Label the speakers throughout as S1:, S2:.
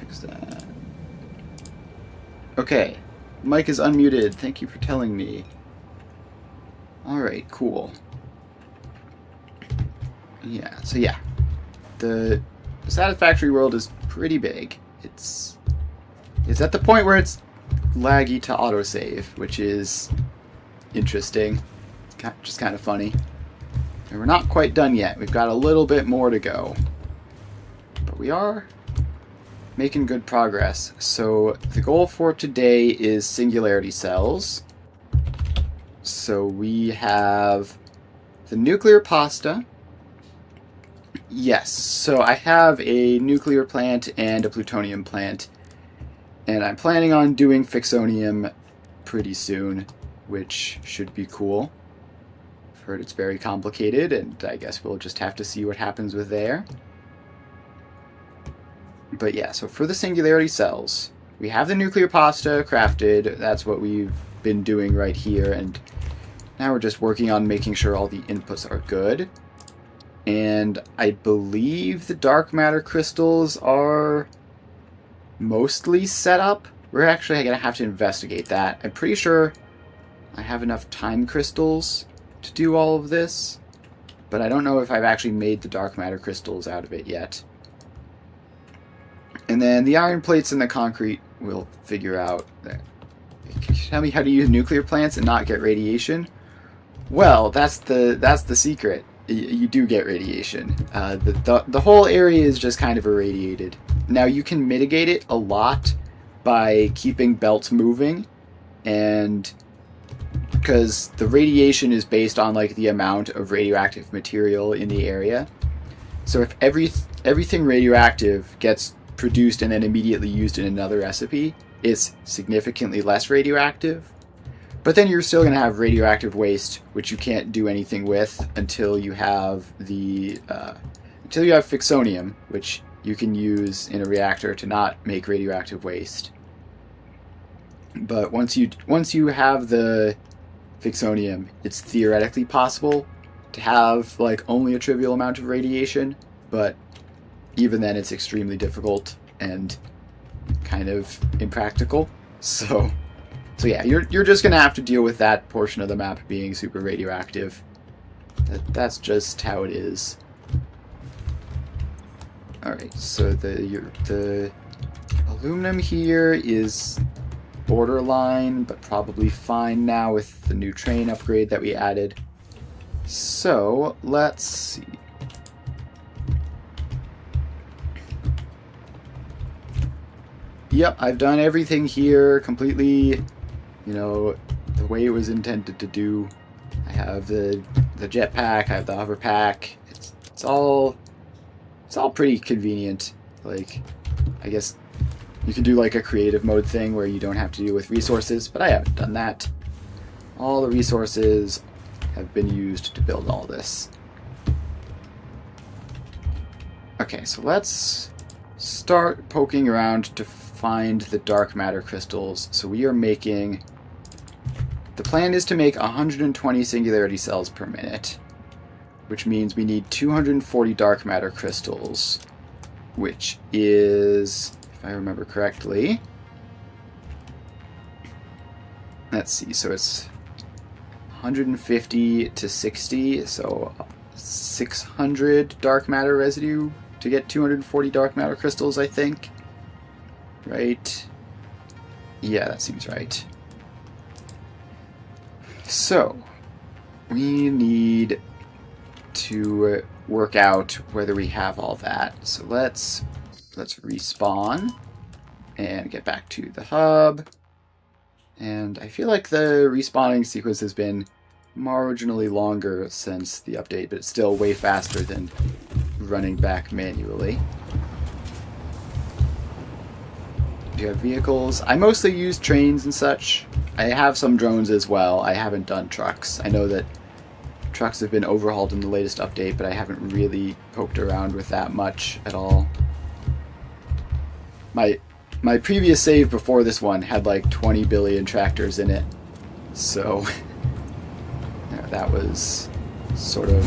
S1: fix that. Okay. Mic is unmuted. Thank you for telling me. Alright, cool. Yeah, so yeah. The Satisfactory world is pretty big. It's at the point where it's laggy to autosave, which is interesting. Just kind of funny. And we're not quite done yet. We've got a little bit more to go. But we are making good progress. So the goal for today is Singularity cells. So we have the nuclear pasta. Yes, so I have a nuclear plant and a plutonium plant. And I'm planning on doing fixonium pretty soon, which should be cool. I've heard it's very complicated, and I guess we'll just have to see what happens with there. But yeah, so for the Singularity cells, we have the nuclear pasta crafted. That's what we've been doing right here, and now we're just working on making sure all the inputs are good. And I believe the dark matter crystals are mostly set up. We're actually going to have to investigate that. I'm pretty sure I have enough time crystals to do all of this, but I don't know if I've actually made the dark matter crystals out of it yet. And then the iron plates and the concrete we'll figure out. Can you tell me how to use nuclear plants and not get radiation? Well, that's the secret. You do get radiation. The whole area is just kind of irradiated. Now you can mitigate it a lot by keeping belts moving, and because the radiation is based on like the amount of radioactive material in the area. So if everything radioactive gets produced and then immediately used in another recipe, it's significantly less radioactive. But then you're still going to have radioactive waste, which you can't do anything with until you have fixonium, which you can use in a reactor to not make radioactive waste. But once you have the fixonium, it's theoretically possible to have like only a trivial amount of radiation, but even then it's extremely difficult and kind of impractical. So yeah, you're just gonna have to deal with that portion of the map being super radioactive. That's just how it is. Alright, so the aluminum here is borderline, but probably fine now with the new train upgrade that we added. So let's see. Yep, I've done everything here completely, the way it was intended to do. I have the jetpack, I have the hover pack. It's all pretty convenient. Like, I guess you can do like a creative mode thing where you don't have to deal with resources, but I haven't done that. All the resources have been used to build all this. Okay, so let's start poking around to find the dark matter crystals. So we are making... The plan is to make 120 singularity cells per minute, which means we need 240 dark matter crystals, which is, if I remember correctly, let's see, so it's 150 to 60, so 600 dark matter residue to get 240 dark matter crystals, I think. Right? Yeah, that seems right. So, we need to work out whether we have all that. So let's respawn and get back to the hub. And I feel like the respawning sequence has been marginally longer since the update, but it's still way faster than running back manually. Do you have vehicles? I mostly use trains and such. I have some drones as well. I haven't done trucks. I know that trucks have been overhauled in the latest update, but I haven't really poked around with that much at all. My previous save before this one had like 20 billion tractors in it, so yeah, that was sort of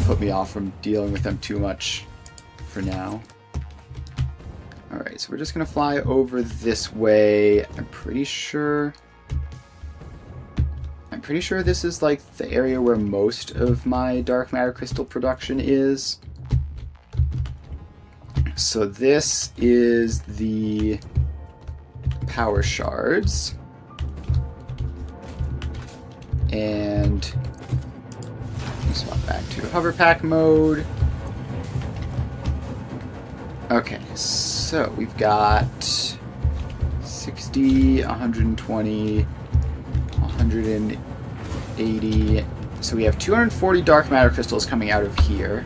S1: put me off from dealing with them too much for now. Alright, so we're just going to fly over this way. I'm pretty sure this is like the area where most of my dark matter crystal production is. So this is the power shards. And swap back to hover pack mode. Okay, so we've got 60, 120, 180. So we have 240 dark matter crystals coming out of here.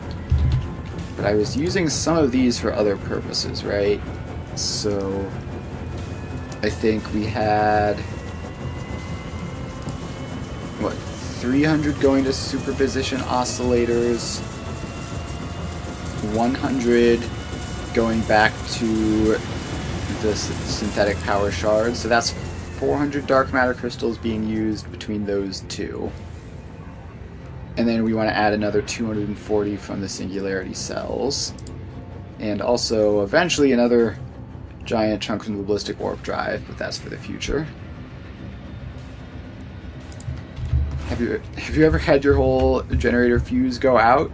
S1: But I was using some of these for other purposes, right? So I think we had, what, 300 going to superposition oscillators, 100 going back to the synthetic power shards. So that's 400 dark matter crystals being used between those two. And then we want to add another 240 from the Singularity cells. And also, eventually, another giant chunk from the ballistic warp drive, but that's for the future. Have you ever had your whole generator fuse go out?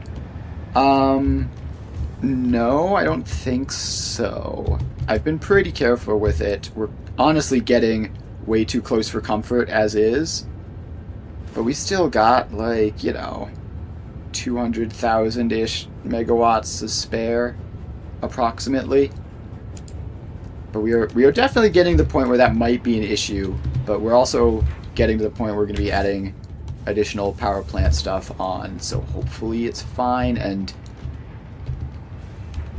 S1: No, I don't think so. I've been pretty careful with it. We're honestly getting way too close for comfort as is. But we still got, like, you know, 200,000-ish megawatts to spare, approximately. But we are definitely getting to the point where that might be an issue. But we're also getting to the point where we're going to be adding additional power plant stuff on. So hopefully it's fine. And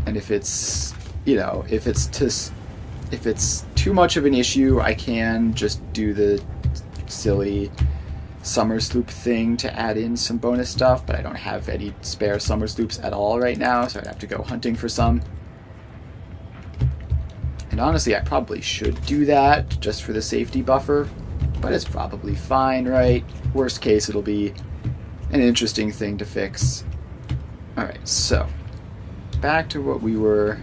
S1: if it's, you know, if it's too much of an issue, I can just do the silly summer sloop thing to add in some bonus stuff, but I don't have any spare summer sloops at all right now, so I'd have to go hunting for some. And honestly, I probably should do that just for the safety buffer, but it's probably fine, right? Worst case, it'll be an interesting thing to fix. Alright, so back to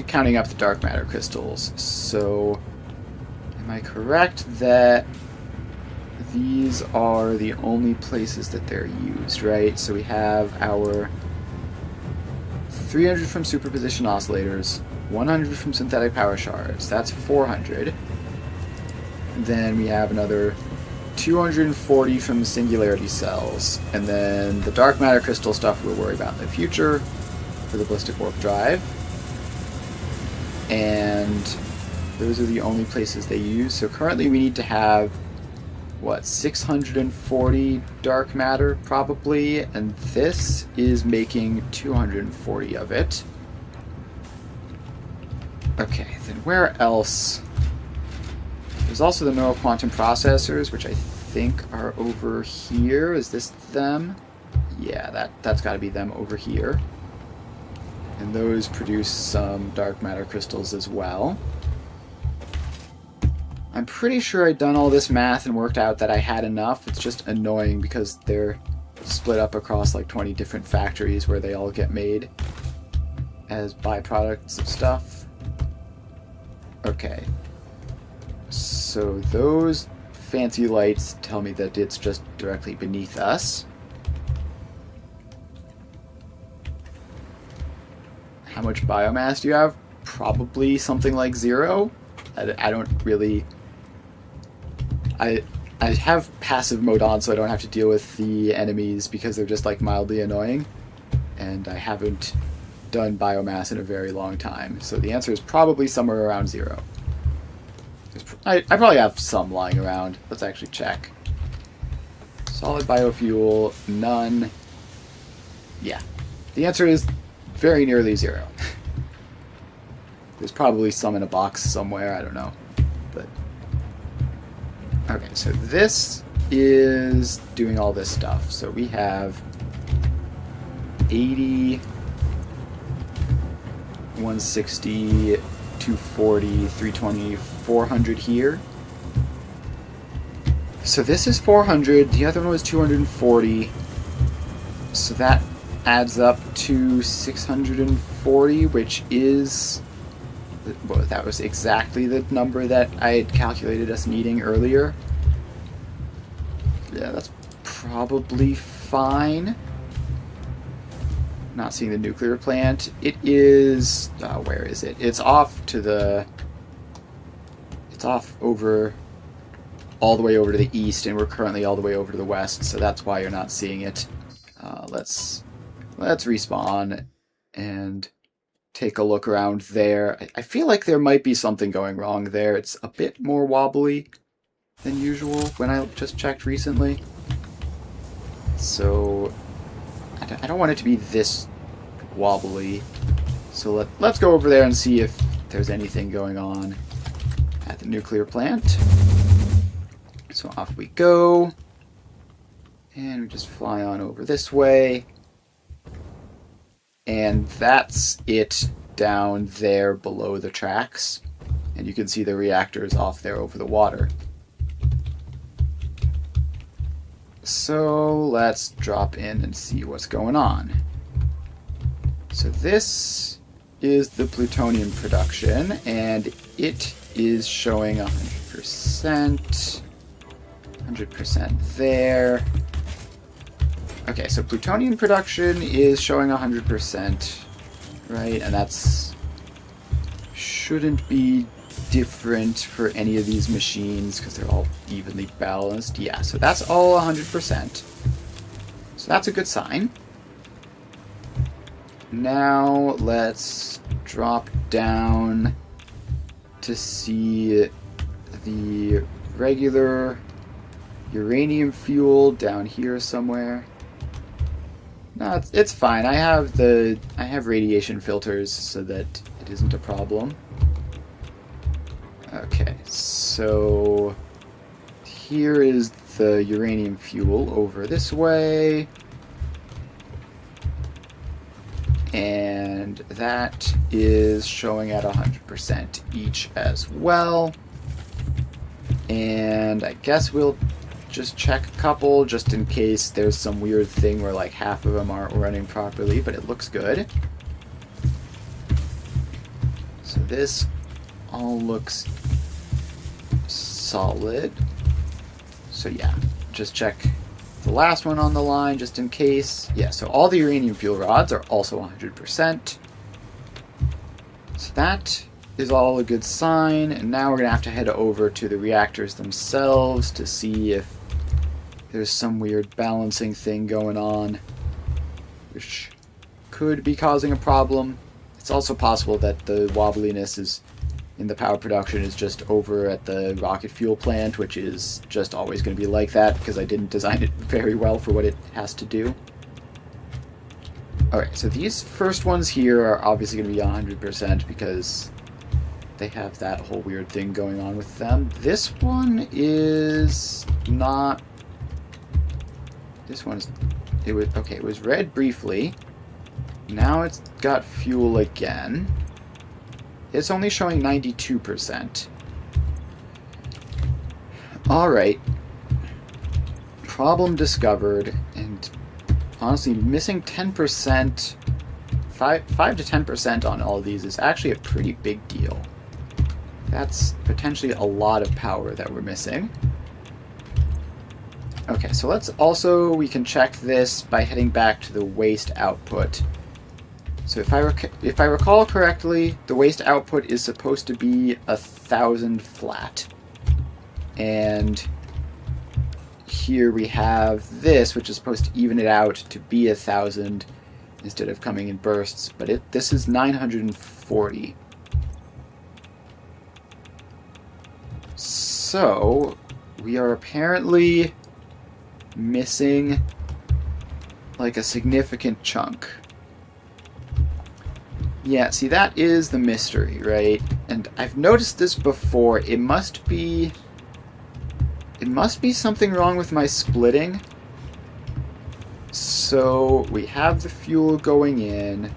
S1: counting up the dark matter crystals. So am I correct that these are the only places that they're used, right? So we have our 300 from superposition oscillators, 100 from synthetic power shards. That's 400. Then we have another 240 from the Singularity cells. And then the dark matter crystal stuff we'll worry about in the future for the ballistic warp drive. And those are the only places they use. So currently we need to have, what, 640 dark matter probably, and this is making 240 of it. Okay, then where else? There's also the neural quantum processors, which I think are over here. Is this them? Yeah, that's got to be them over here. And those produce some dark matter crystals as well. I'm pretty sure I'd done all this math and worked out that I had enough. It's just annoying because they're split up across like 20 different factories where they all get made as byproducts of stuff. Okay. So those fancy lights tell me that it's just directly beneath us. How much biomass do you have? Probably something like 0. I don't really... I have passive mode on, so I don't have to deal with the enemies because they're just like mildly annoying. And I haven't done biomass in a very long time. So the answer is probably somewhere around 0. I probably have some lying around. Let's actually check. Solid biofuel, none. Yeah. The answer is very nearly 0. There's probably some in a box somewhere, I don't know. But okay, so this is doing all this stuff. So we have 80, 160, 240, 320, 400 here. So this is 400, the other one was 240. So that adds up to 640, which is Well, that was exactly the number that I had calculated us needing earlier. Yeah, that's probably fine. Not seeing the nuclear plant. It is... where is it? It's off to the... It's off over... all the way over to the east, and we're currently all the way over to the west, so that's why you're not seeing it. Let's respawn and take a look around there. I feel like there might be something going wrong there. It's a bit more wobbly than usual when I just checked recently. So I don't want it to be this wobbly. So let's go over there and see if there's anything going on at the nuclear plant. So off we go. And we just fly on over this way. And that's it down there below the tracks. And you can see the reactors off there over the water. So let's drop in and see what's going on. So this is the plutonium production, and it is showing 100%. 100% there. Okay, so plutonium production is showing 100%, right? And that's shouldn't be different for any of these machines because they're all evenly balanced. Yeah, so that's all 100%. So that's a good sign. Now let's drop down to see the regular uranium fuel down here somewhere. No, it's fine. I have radiation filters so that it isn't a problem. Okay, so here is the uranium fuel over this way. And that is showing at 100% each as well. And I guess we'll just check a couple just in case there's some weird thing where like half of them aren't running properly, but it looks good. So this all looks solid. So yeah, just check the last one on the line just in case. Yeah, so all the uranium fuel rods are also 100%. So that is all a good sign, and now we're going to have to head over to the reactors themselves to see if there's some weird balancing thing going on, which could be causing a problem. It's also possible that the wobbliness is in the power production is just over at the rocket fuel plant, which is just always going to be like that because I didn't design it very well for what it has to do. Alright, so these first ones here are obviously going to be 100% because they have that whole weird thing going on with them. This one is not... This one's... It was red briefly. Now it's got fuel again. It's only showing 92%. Alright. Problem discovered, and honestly, missing 10%, 5 to 10% on all of these is actually a pretty big deal. That's potentially a lot of power that we're missing. Okay, so we can check this by heading back to the waste output. So if I recall correctly, the waste output is supposed to be 1,000 flat. And here we have this, which is supposed to even it out to be 1,000 instead of coming in bursts, but this is 940. So we are apparently missing like a significant chunk. Yeah, see, that is the mystery, right? And I've noticed this before. It must be something wrong with my splitting. So we have the fuel going in.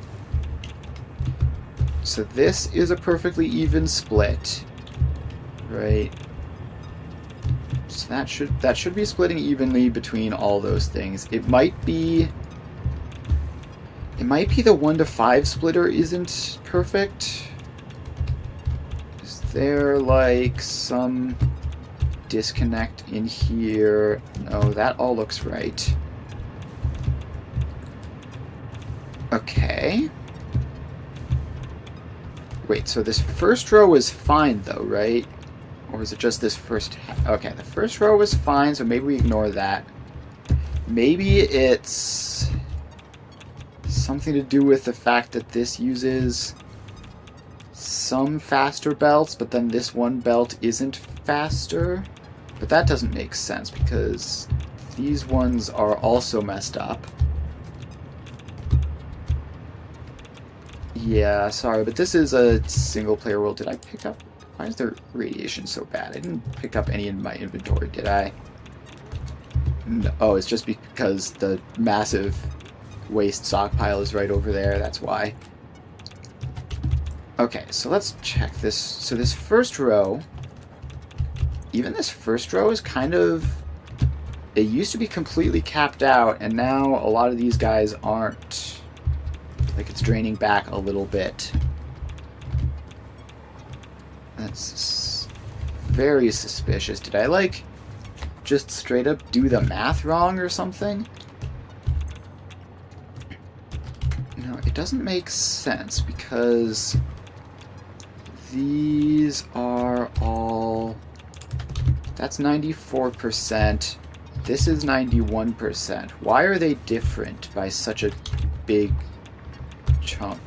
S1: So this is a perfectly even split, right? So that should be splitting evenly between all those things. It might be the 1 to 5 splitter isn't perfect. Is there like some disconnect in here? No, that all looks right. Okay. Wait, so this first row is fine though, right? Or is it just this first... Okay, the first row was fine, so maybe we ignore that. Maybe it's something to do with the fact that this uses some faster belts, but then this one belt isn't faster. But that doesn't make sense because these ones are also messed up. Yeah, sorry, but this is a single-player world. Did I pick up... Why is their radiation so bad? I didn't pick up any in my inventory, did I? No. Oh, it's just because the massive waste stockpile is right over there. That's why. Okay, so let's check this. So this first row... Even this first row is kind of... It used to be completely capped out, and now a lot of these guys aren't... Like, it's draining back a little bit. That's very suspicious. Did I, like, just straight up do the math wrong or something? No, it doesn't make sense because these are all... That's 94%. This is 91%. Why are they different by such a big chunk?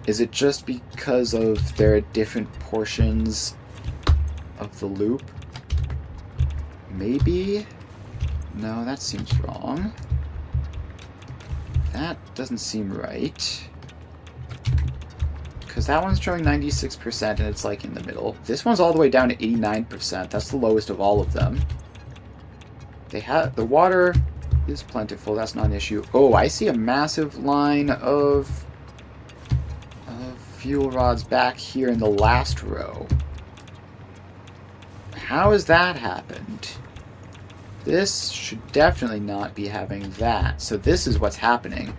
S1: Is it just because of there are different portions of the loop? Maybe? No, that seems wrong. That doesn't seem right. Because that one's showing 96% and it's like in the middle. This one's all the way down to 89%. That's the lowest of all of them. They have the water is plentiful. That's not an issue. Oh, I see a massive line of fuel rods back here in the last row. How has that happened? This should definitely not be having that. So this is what's happening.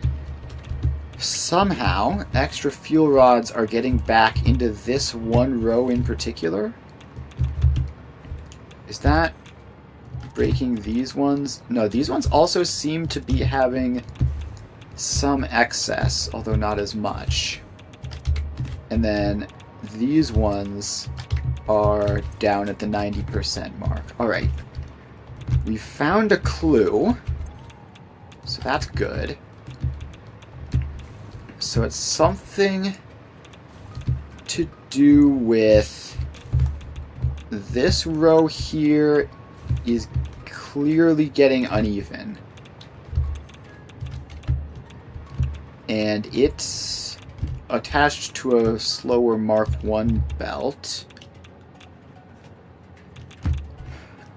S1: Somehow, extra fuel rods are getting back into this one row in particular. Is that breaking these ones? No, these ones also seem to be having some excess, although not as much. And then these ones are down at the 90% mark. Alright. We found a clue. So that's good. So it's something to do with this row here is clearly getting uneven. And it's attached to a slower Mark 1 belt.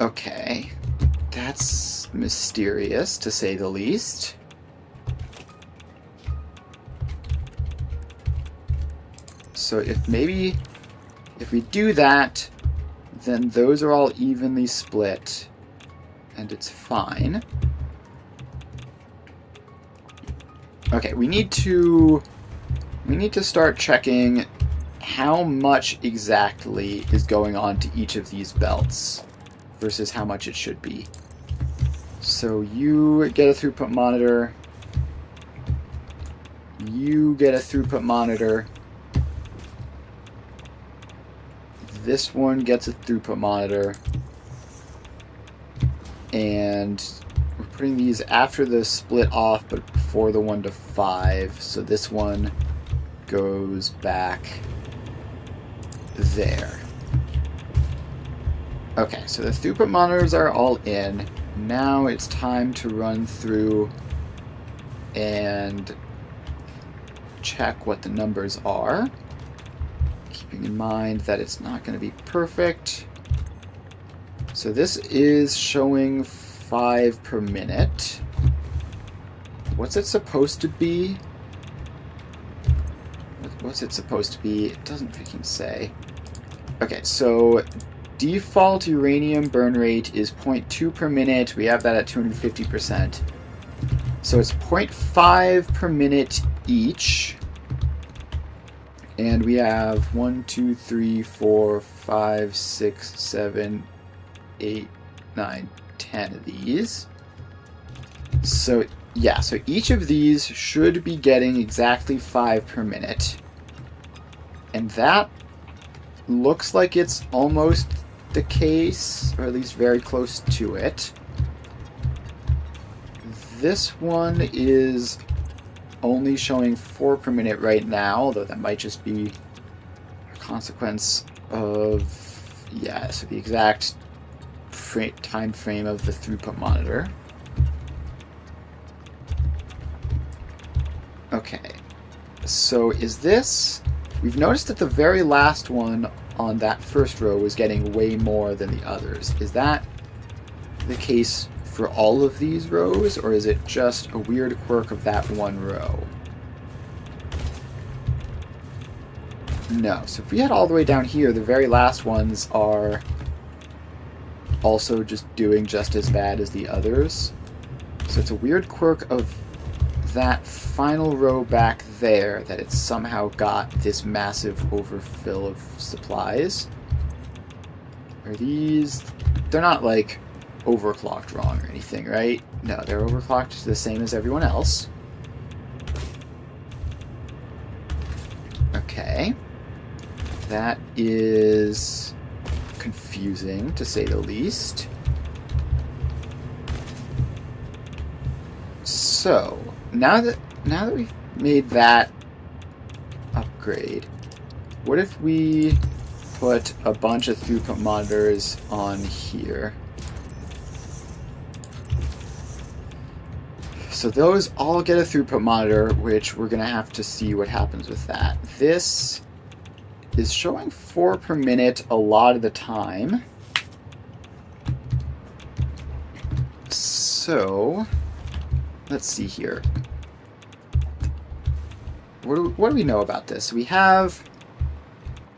S1: Okay. That's mysterious, to say the least. So if we do that, then those are all evenly split, and it's fine. Okay, we need to start checking how much exactly is going on to each of these belts versus how much it should be. So you get a throughput monitor. You get a throughput monitor. This one gets a throughput monitor. And we're putting these after the split off, but before the 1 to 5. So this one goes back there. Okay, so the throughput monitors are all in. Now it's time to run through and check what the numbers are. Keeping in mind that it's not going to be perfect. So this is showing 5 per minute. What's it supposed to be? What's it supposed to be? It doesn't freaking say. Okay, so default uranium burn rate is 0.2 per minute. We have that at 250%. So it's 0.5 per minute each. And we have 1, 2, 3, 4, 5, 6, 7, 8, 9, 10 of these. So yeah, so each of these should be getting exactly 5 per minute. And that looks like it's almost the case, or at least very close to it. This one is only showing 4 per minute right now, although that might just be a consequence of, yeah, so the exact time frame of the throughput monitor. Okay, so is this... We've noticed that the very last one on that first row was getting way more than the others. Is that the case for all of these rows, or is it just a weird quirk of that one row? No. So if we head all the way down here, the very last ones are also just doing just as bad as the others. So it's a weird quirk of that final row back there that it's somehow got this massive overfill of supplies. Are these... They're not like overclocked wrong or anything, right? No, they're overclocked the same as everyone else. Okay. That is confusing, to say the least. So, now that we've made that upgrade, what if we put a bunch of throughput monitors on here? So those all get a throughput monitor, which we're going to have to see what happens with that. This is showing 4 per minute a lot of the time. So, let's see here. What do we know about this? We have...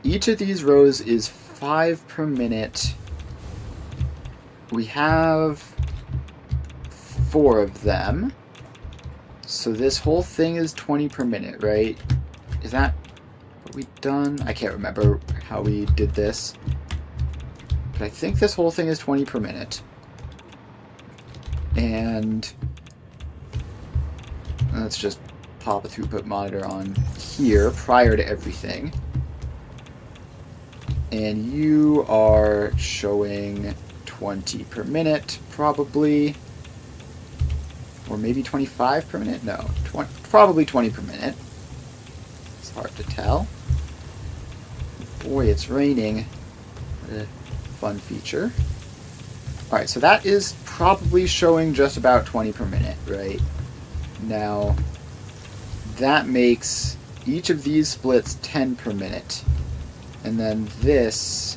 S1: Each of these rows is 5 per minute. We have 4 of them. So this whole thing is 20 per minute, right? Is that what we've done? I can't remember how we did this. But I think this whole thing is 20 per minute. And let's just pop a throughput monitor on here prior to everything. And you are showing 20 per minute, probably. Or maybe 25 per minute? No, probably 20 per minute. It's hard to tell. Boy, it's raining. What a fun feature. Alright, so that is probably showing just about 20 per minute, right? Now, that makes each of these splits 10 per minute. And then this,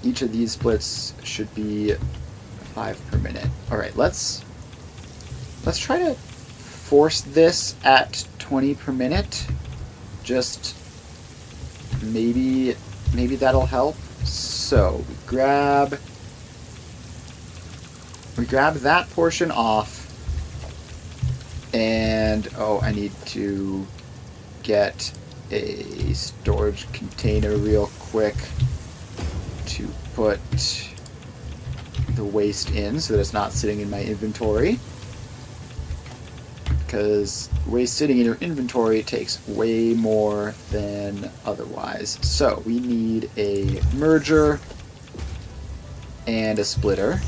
S1: each of these splits should be 5 per minute. Alright, let's try to force this at 20 per minute. Just maybe that'll help. So we grab that portion off, and oh, I need to get a storage container real quick to put the waste in so that it's not sitting in my inventory. Because waste sitting in your inventory takes way more than otherwise. So we need a merger and a splitter.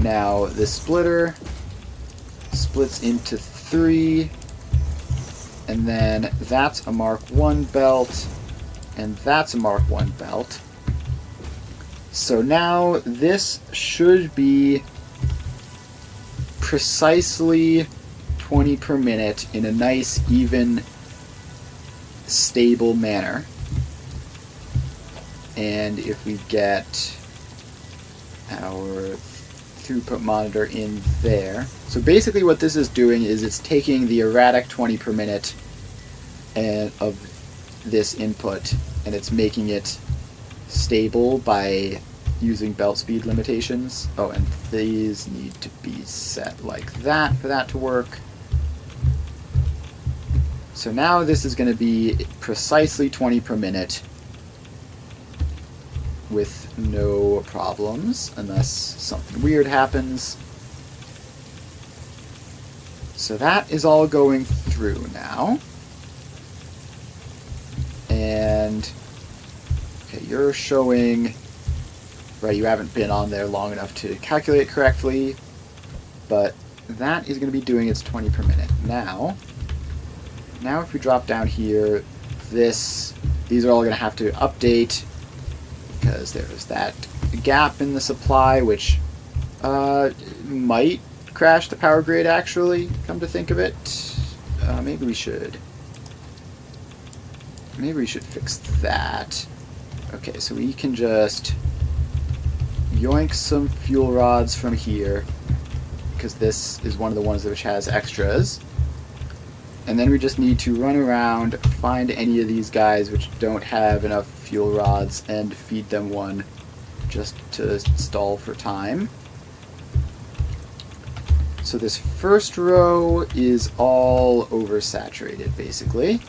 S1: Now the splitter splits into 3, and then that's a Mark 1 belt, and that's a Mark 1 belt. So now this should be precisely 20 per minute in a nice, even, stable manner. And if we get our throughput monitor in there. So basically what this is doing is it's taking the erratic 20 per minute of this input, and it's making it stable by using belt speed limitations. Oh, and these need to be set like that for that to work. So now this is going to be precisely 20 per minute with no problems, unless something weird happens. So that is all going through now. And, okay, you're showing, right, you haven't been on there long enough to calculate correctly, but that is going to be doing its 20 per minute. Now if we drop down here, these are all going to have to update, because there's that gap in the supply, which might crash the power grid, actually, come to think of it. Maybe we should fix that. Okay, so we can just yoink some fuel rods from here, because this is one of the ones which has extras. And then we just need to run around, find any of these guys which don't have enough fuel rods, and feed them one just to stall for time. So this first row is all oversaturated, basically.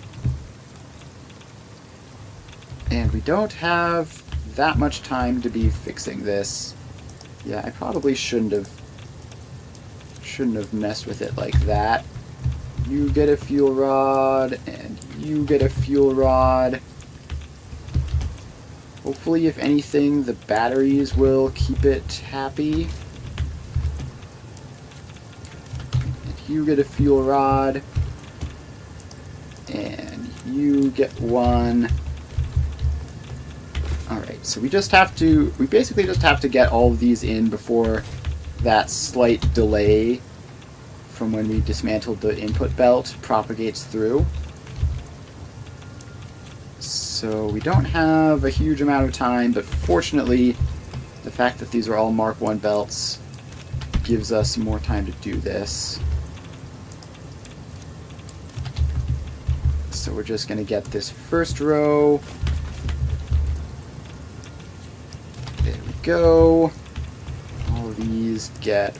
S1: And we don't have that much time to be fixing this. Yeah, I probably shouldn't have messed with it like that. You get a fuel rod, and you get a fuel rod. Hopefully, if anything, the batteries will keep it happy. And you get a fuel rod, and you get one. Alright, so we basically just have to get all of these in before that slight delay from when we dismantled the input belt propagates through. So we don't have a huge amount of time, but fortunately, the fact that these are all Mark 1 belts gives us more time to do this. So we're just going to get this first row. There we go. All these get...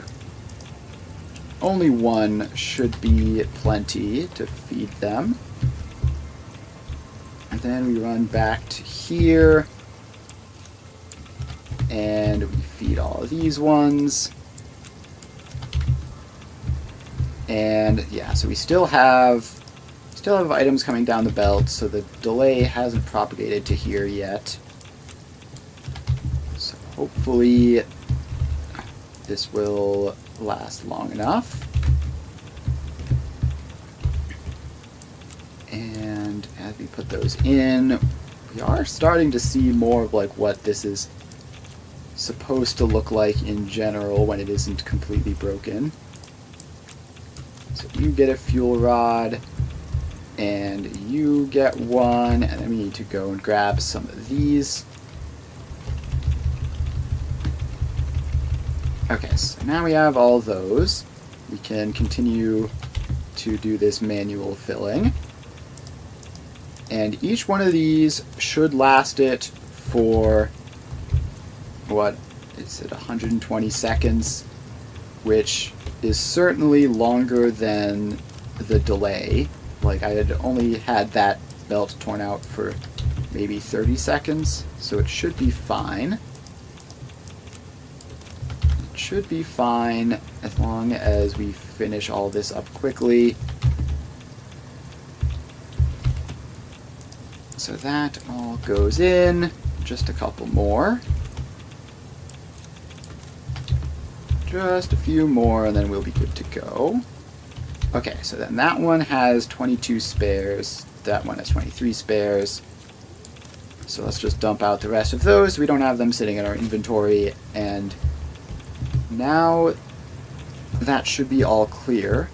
S1: Only one should be plenty to feed them. And then we run back to here. And we feed all of these ones. And yeah, so we still have items coming down the belt, so the delay hasn't propagated to here yet. So hopefully this will last long enough. And as we put those in, we are starting to see more of like what this is supposed to look like in general when it isn't completely broken. So you get a fuel rod, and you get one, and then we need to go and grab some of these. Okay, so now we have all those. We can continue to do this manual filling. And each one of these should last it for, what is it, 120 seconds, which is certainly longer than the delay. Like, I had only had that belt torn out for maybe 30 seconds, so it should be fine. Should be fine as long as we finish all this up quickly. So that all goes in. Just a couple more. Just a few more, and then we'll be good to go. Okay, so then that one has 22 spares. That one has 23 spares. So let's just dump out the rest of those. We don't have them sitting in our inventory, and now that should be all clear,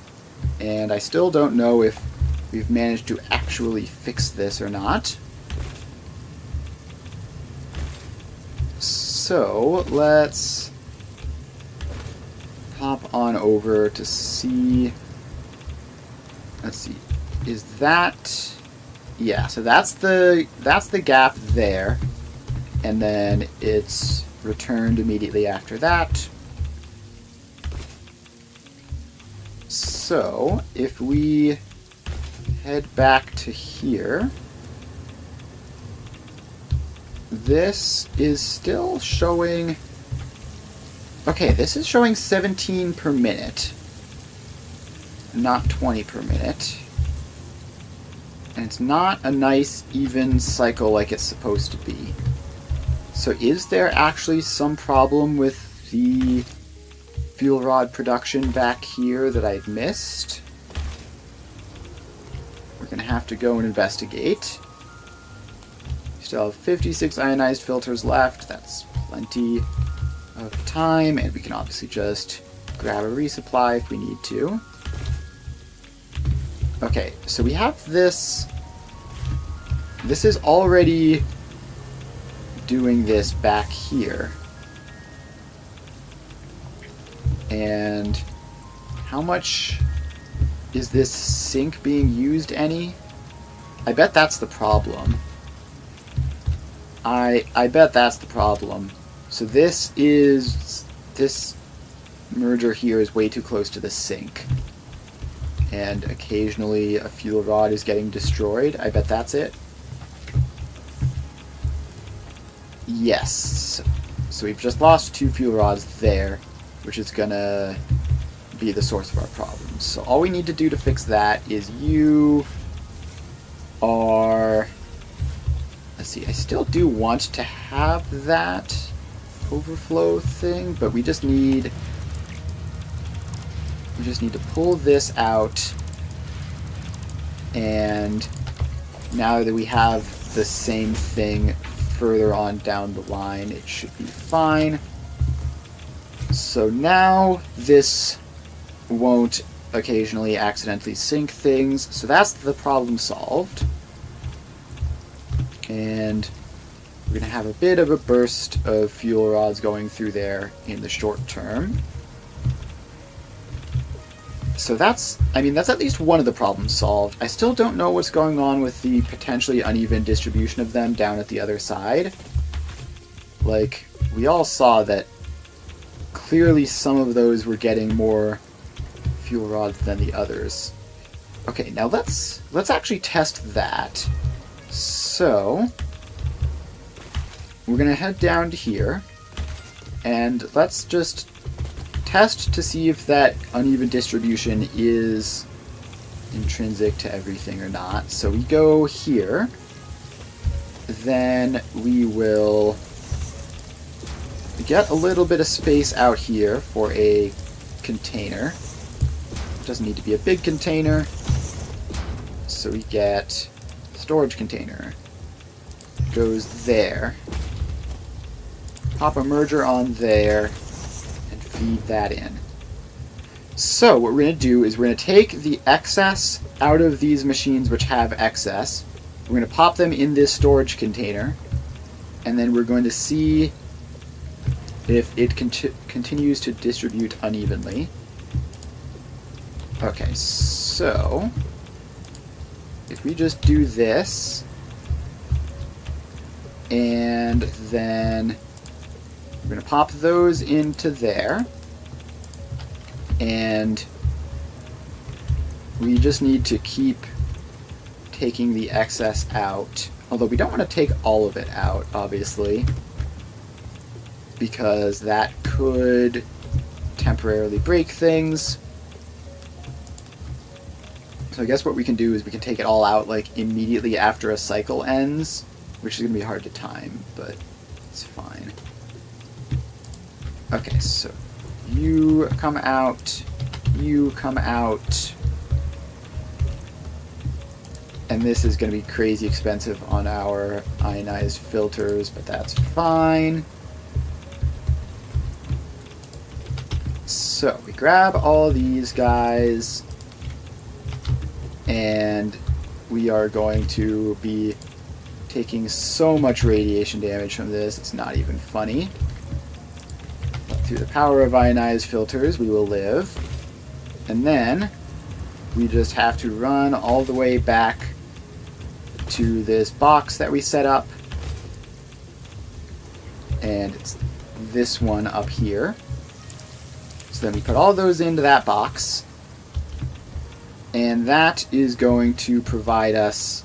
S1: and I still don't know if we've managed to actually fix this or not. So let's hop on over to see. Let's see. Is that... Yeah, so that's the gap there, and then it's returned immediately after that. So if we head back to here. This is still showing... Okay, this is showing 17 per minute, not 20 per minute. And it's not a nice, even cycle like it's supposed to be. So is there actually some problem with the fuel rod production back here that I've missed? We're going to have to go and investigate. Still have 56 ionized filters left. That's plenty of time, and we can obviously just grab a resupply if we need to. Okay, so we have this. This is already doing this back here. And how much is this sink being used any? I bet that's the problem. I bet that's the problem. So this merger here is way too close to the sink. And occasionally a fuel rod is getting destroyed. I bet that's it. Yes. So we've just lost 2 fuel rods there, which is gonna be the source of our problems. So all we need to do to fix that is you are... Let's see, I still do want to have that overflow thing, but we just need to pull this out, and now that we have the same thing further on down the line, it should be fine. So now this won't occasionally accidentally sink things, so that's the problem solved. And we're going to have a bit of a burst of fuel rods going through there in the short term. So that's at least one of the problems solved. I still don't know what's going on with the potentially uneven distribution of them down at the other side. Like, we all saw that clearly some of those were getting more fuel rods than the others. Okay, now let's actually test that. So we're going to head down to here, and let's just test to see if that uneven distribution is intrinsic to everything or not. So we go here, then we will get a little bit of space out here for a container. It doesn't need to be a big container, so we get storage container. Goes there. Pop a merger on there and feed that in. So what we're going to do is we're going to take the excess out of these machines which have excess. We're going to pop them in this storage container, and then we're going to see if it continues to distribute unevenly. Okay, so if we just do this, and then we're going to pop those into there, and we just need to keep taking the excess out. Although we don't want to take all of it out, obviously, because that could temporarily break things. So I guess what we can do is we can take it all out like immediately after a cycle ends, which is going to be hard to time, but it's fine. Okay, so you come out, and this is going to be crazy expensive on our ionized filters, but that's fine. So we grab all these guys, and we are going to be taking so much radiation damage from this, it's not even funny. But through the power of ionized filters, we will live. And then we just have to run all the way back to this box that we set up. And it's this one up here. So then we put all those into that box. And that is going to provide us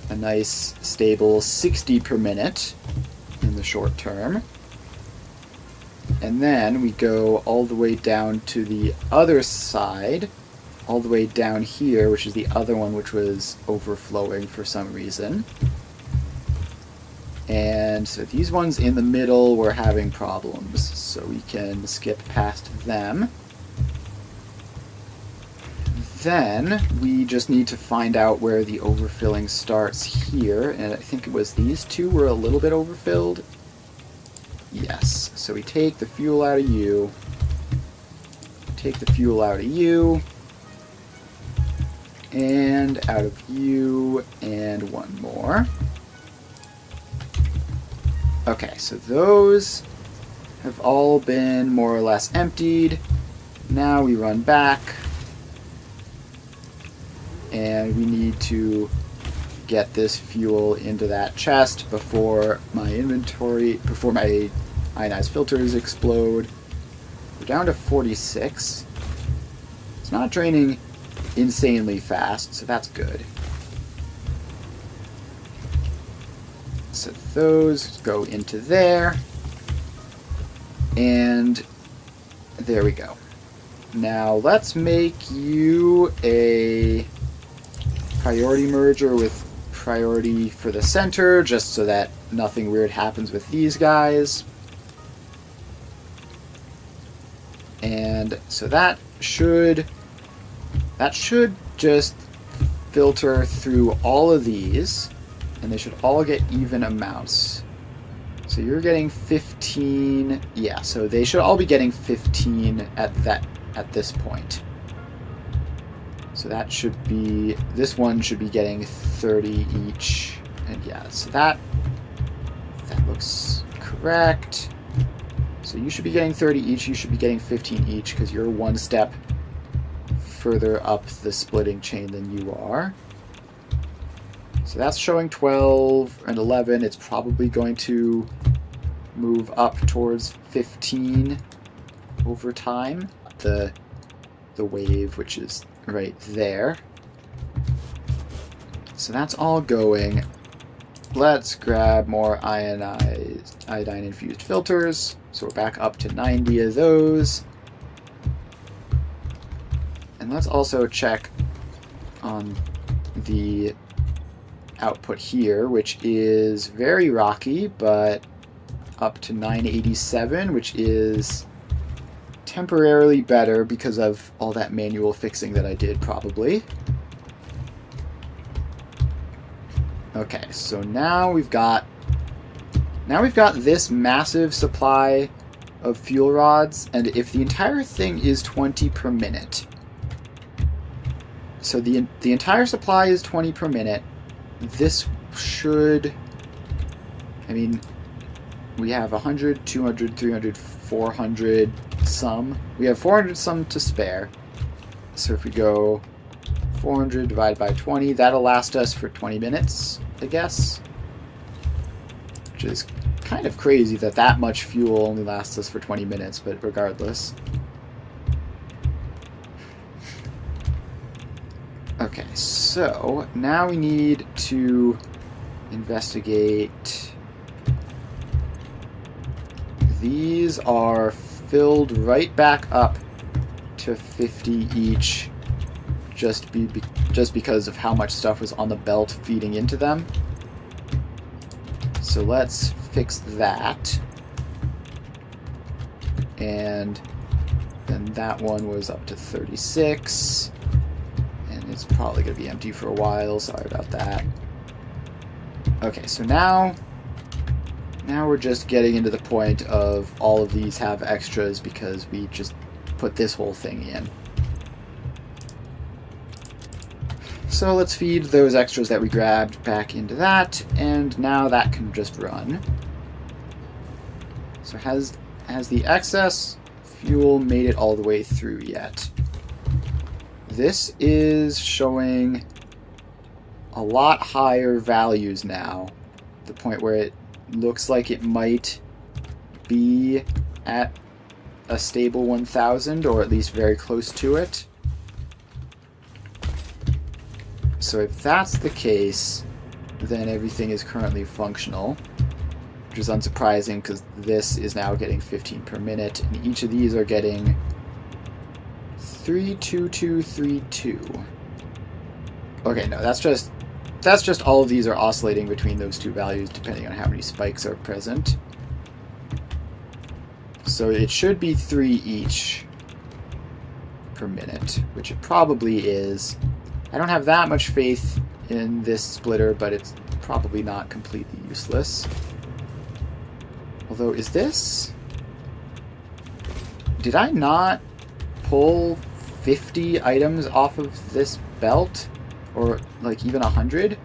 S1: a nice, stable 60 per minute in the short term. And then we go all the way down to the other side, all the way down here, which is the other one which was overflowing for some reason. And so these ones in the middle were having problems, so we can skip past them. Then we just need to find out where the overfilling starts here, and I think it was these two were a little bit overfilled. Yes, so we take the fuel out of you, take the fuel out of you, and out of you, and one more. Okay, so those have all been more or less emptied. Now we run back, and we need to get this fuel into that chest before my ionized filters explode. We're down to 46. It's not draining insanely fast, so that's good. So those go into there, and there we go. Now let's make you a priority merger with priority for the center, just so that nothing weird happens with these guys. And so that should just filter through all of these, and they should all get even amounts. So you're getting 15, yeah, so they should all be getting 15 at this point. So that should be, this one should be getting 30 each, and yeah, so that looks correct. So you should be getting 30 each, you should be getting 15 each, because you're one step further up the splitting chain than you are. So that's showing 12 and 11. It's probably going to move up towards 15 over time. The wave, which is right there. So that's all going. Let's grab more iodine-infused filters. So we're back up to 90 of those. And let's also check on the output here, which is very rocky, but up to 987, which is temporarily better because of all that manual fixing that I did, probably. Okay, so now we've got this massive supply of fuel rods, and if the entire thing is 20 per minute, so the entire supply is 20 per minute, this should, I mean, we have 100, 200, 300, 400 some. We have 400 some to spare. So if we go 400 divided by 20, that'll last us for 20 minutes, I guess. Which is kind of crazy that that much fuel only lasts us for 20 minutes, but regardless. Okay, so now we need to investigate. These are filled right back up to 50 each, just because of how much stuff was on the belt feeding into them. So let's fix that. And then that one was up to 36. And it's probably going to be empty for a while. Sorry about that. Okay, so now we're just getting into the point of all of these have extras because we just put this whole thing in. So let's feed those extras that we grabbed back into that, and now that can just run. So has the excess fuel made it all the way through yet? This is showing a lot higher values now, the point where it looks like it might be at a stable 1000, or at least very close to it. So if that's the case, then everything is currently functional, which is unsurprising because this is now getting 15 per minute, and each of these are getting 32232. Okay, no, that's just all of these are oscillating between those two values depending on how many spikes are present. So it should be 3 each per minute, which it probably is. I don't have that much faith in this splitter, but it's probably not completely useless. Although, is this... Did I not pull 50 items off of this belt? Or, like, even 100?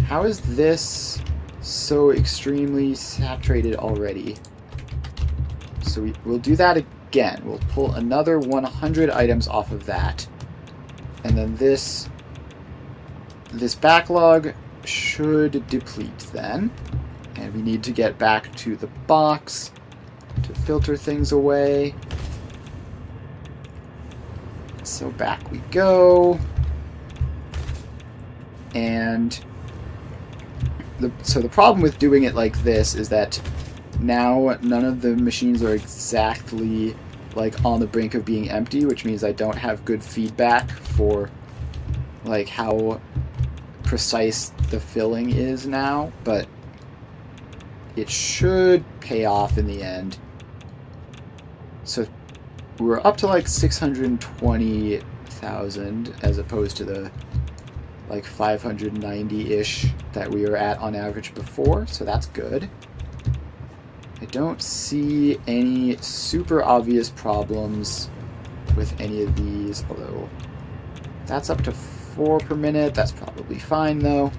S1: How is this so extremely saturated already? So we'll do that again. We'll pull another 100 items off of that. And then this backlog should deplete then. And we need to get back to the box to filter things away. So back we go. And so the problem with doing it like this is that now none of the machines are exactly like on the brink of being empty, which means I don't have good feedback for like how precise the filling is now, but it should pay off in the end. So we're up to like 620,000 as opposed to the like 590-ish that we were at on average before, so that's good. I don't see any super obvious problems with any of these, although that's up to 4 per minute. That's probably fine, though.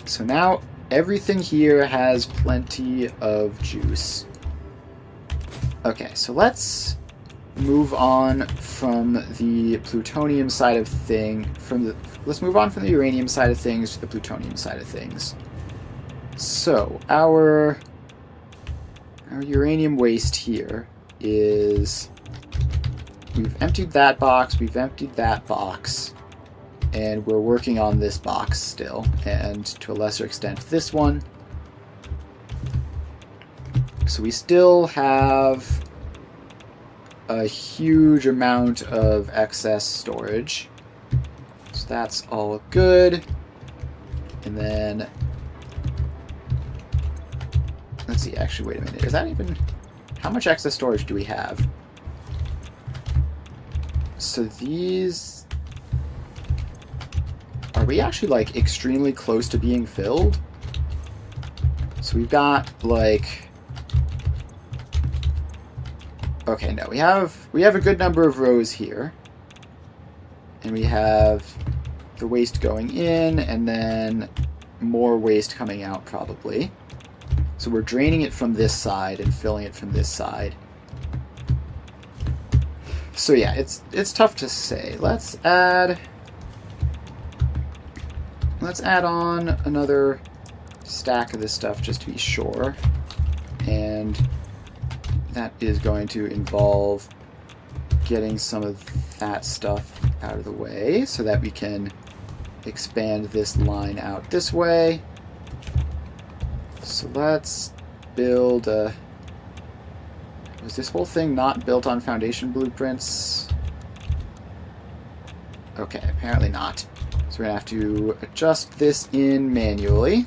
S1: So now everything here has plenty of juice. Okay, so let's move on from the plutonium side of let's move on from the uranium side of things to the plutonium side of things. So our uranium waste here is, we've emptied that box, and we're working on this box still, and to a lesser extent this one. So we still have a huge amount of excess storage. So that's all good. And then, let's see, actually, wait a minute. Is that even... How much excess storage do we have? So these... Are we actually, like, extremely close to being filled? So we've got, like... Okay, no, we have a good number of rows here. And we have the waste going in, and then more waste coming out, probably. So we're draining it from this side and filling it from this side. So yeah, it's tough to say. Let's add on another stack of this stuff just to be sure. And that is going to involve getting some of that stuff out of the way so that we can expand this line out this way. So let's build a... Was this whole thing not built on foundation blueprints? Okay, apparently not. So we're going to have to adjust this in manually.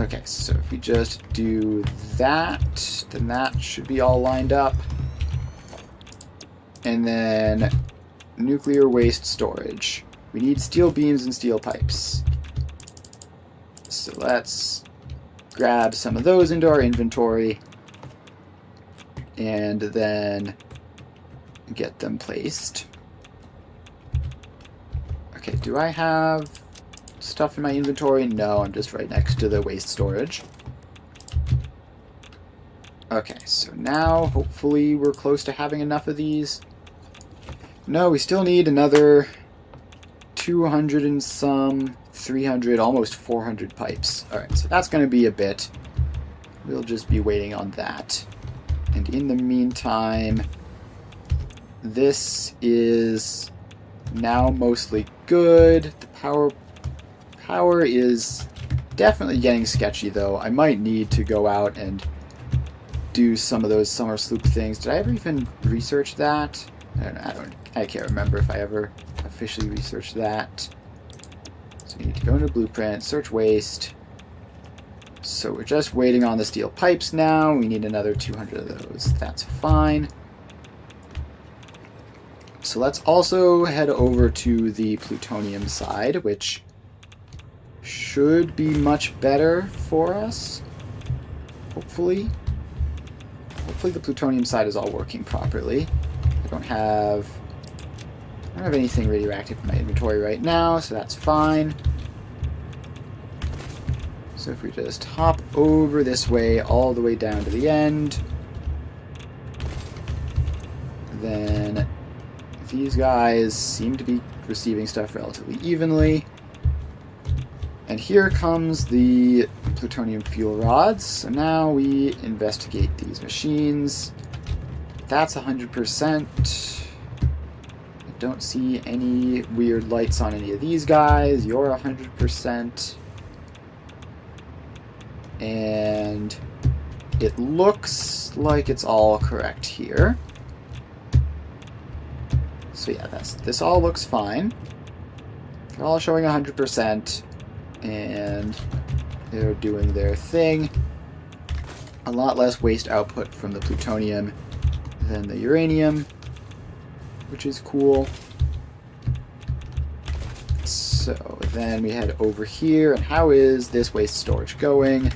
S1: Okay, so if we just do that, then that should be all lined up. And then nuclear waste storage. We need steel beams and steel pipes. So let's grab some of those into our inventory and then get them placed. Okay, do I have stuff in my inventory? No, I'm just right next to the waste storage. Okay, so now hopefully we're close to having enough of these. No, we still need another 200 and some, 300, almost 400 pipes. Alright, so that's going to be a bit. We'll just be waiting on that. And in the meantime, this is now mostly good. The power is definitely getting sketchy, though. I might need to go out and do some of those summer sloop things. Did I ever even research that? I can't remember if I ever officially researched that. So we need to go into blueprint, search waste. So we're just waiting on the steel pipes now. We need another 200 of those. That's fine. So let's also head over to the plutonium side, which should be much better for us. Hopefully. Hopefully the plutonium side is all working properly. I don't have anything radioactive in my inventory right now, so that's fine. So if we just hop over this way, all the way down to the end, then these guys seem to be receiving stuff relatively evenly. And here comes the plutonium fuel rods. So now we investigate these machines. That's 100%. I don't see any weird lights on any of these guys. You're 100%. And it looks like it's all correct here. So yeah, this all looks fine. They're all showing 100%, and they're doing their thing. A lot less waste output from the plutonium than the uranium, which is cool. So then we head over here, and how is this waste storage going?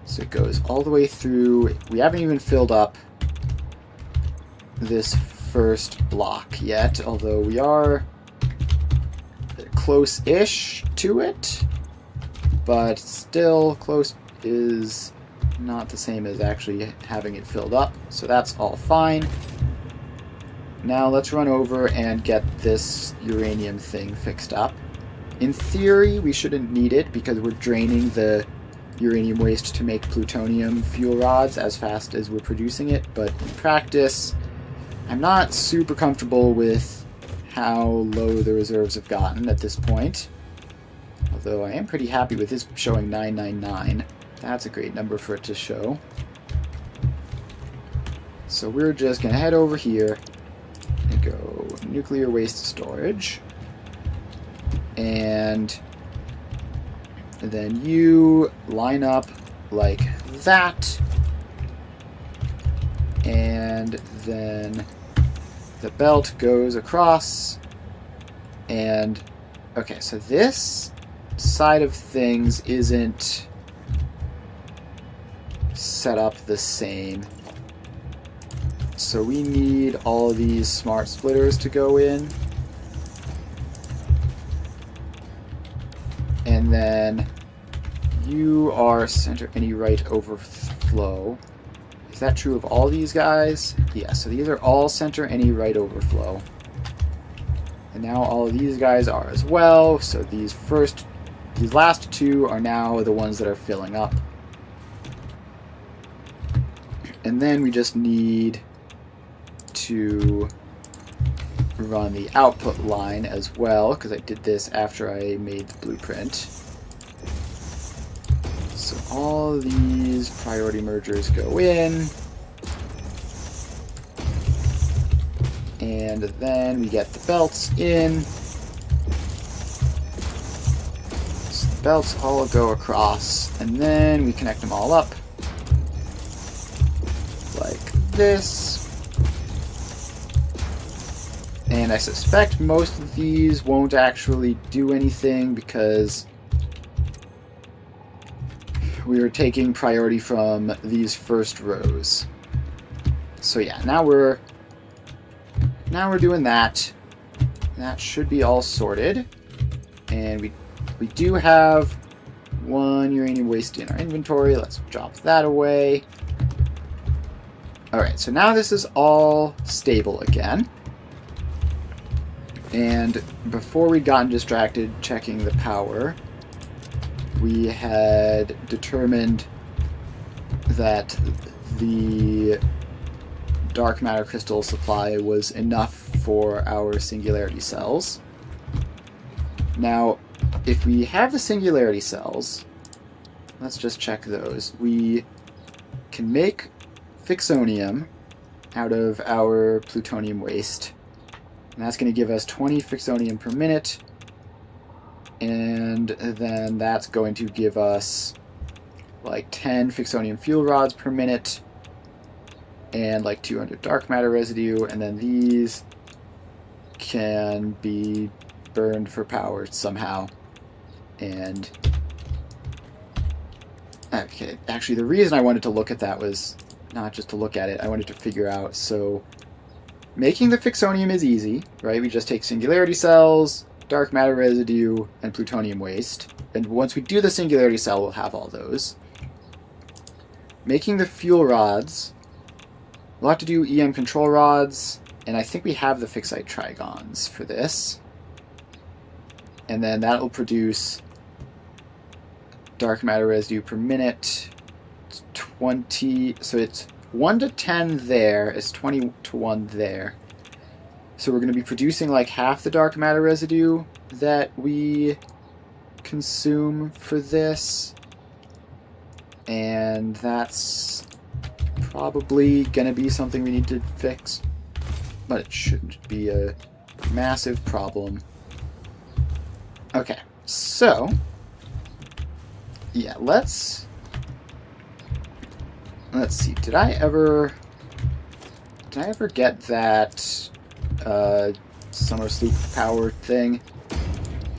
S1: So it goes all the way through. We haven't even filled up this first block yet, although we are close-ish to it, but still close is not the same as actually having it filled up, so that's all fine. Now let's run over and get this uranium thing fixed up. In theory, we shouldn't need it because we're draining the uranium waste to make plutonium fuel rods as fast as we're producing it, but in practice, I'm not super comfortable with how low the reserves have gotten at this point. Although I am pretty happy with this showing 999. That's a great number for it to show. So we're just going to head over here and go nuclear waste storage. And then you line up like that. And then the belt goes across. And okay, so this side of things isn't set up the same. So we need all these smart splitters to go in. And then you are center any right overflow. Is that true of all these guys? Yeah, so these are all center any right overflow. And now all of these guys are as well. So these last two are now the ones that are filling up. And then we just need to run the output line as well, because I did this after I made the blueprint. So all these priority mergers go in. And then we get the belts in. So the belts all go across, and then we connect them all up like this. And I suspect most of these won't actually do anything because we are taking priority from these first rows. So yeah, now we're doing that. That should be all sorted. And we do have one uranium waste in our inventory. Let's drop that away. Alright, so now this is all stable again. And before we'd gotten distracted checking the power, we had determined that the dark matter crystal supply was enough for our singularity cells. Now, if we have the singularity cells, let's just check those. We can make fixonium out of our plutonium waste. And that's going to give us 20 fixonium per minute. And then that's going to give us like 10 fixonium fuel rods per minute. And like 200 dark matter residue. And then these can be burned for power somehow. And okay, actually the reason I wanted to look at that was not just to look at it, I wanted to figure out, so making the fixonium is easy, right? We just take singularity cells, dark matter residue, and plutonium waste. And once we do the singularity cell, we'll have all those. Making the fuel rods, we'll have to do EM control rods, and I think we have the fixite trigons for this. And then that will produce dark matter residue per minute. It's 20, so it's 1 to 10 there, it's 20 to 1 there. So we're going to be producing like half the dark matter residue that we consume for this. And that's probably going to be something we need to fix. But it shouldn't be a massive problem. Okay, so yeah, let's see. Did I ever get that summer sloop power thing?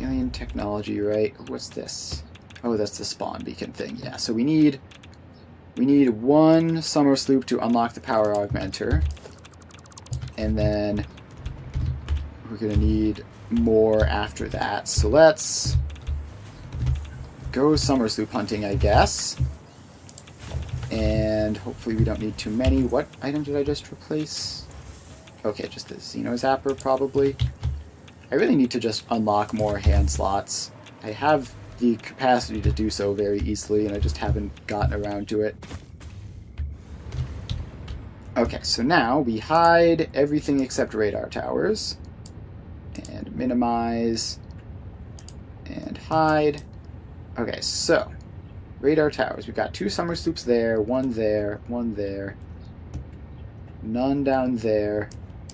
S1: Alien technology, right? What's this? Oh, that's the spawn beacon thing. Yeah, so we need one summer sloop to unlock the power augmenter, and then we're gonna need more after that. So let's go summer sloop hunting, I guess. And hopefully we don't need too many. What item did I just replace? Okay, just the Xeno Zapper, probably. I really need to just unlock more hand slots. I have the capacity to do so very easily, and I just haven't gotten around to it. Okay, so now we hide everything except radar towers. And minimize. And hide. Okay, so radar towers. We've got 2 summer sloops there, 1 there, 1 there. None down there.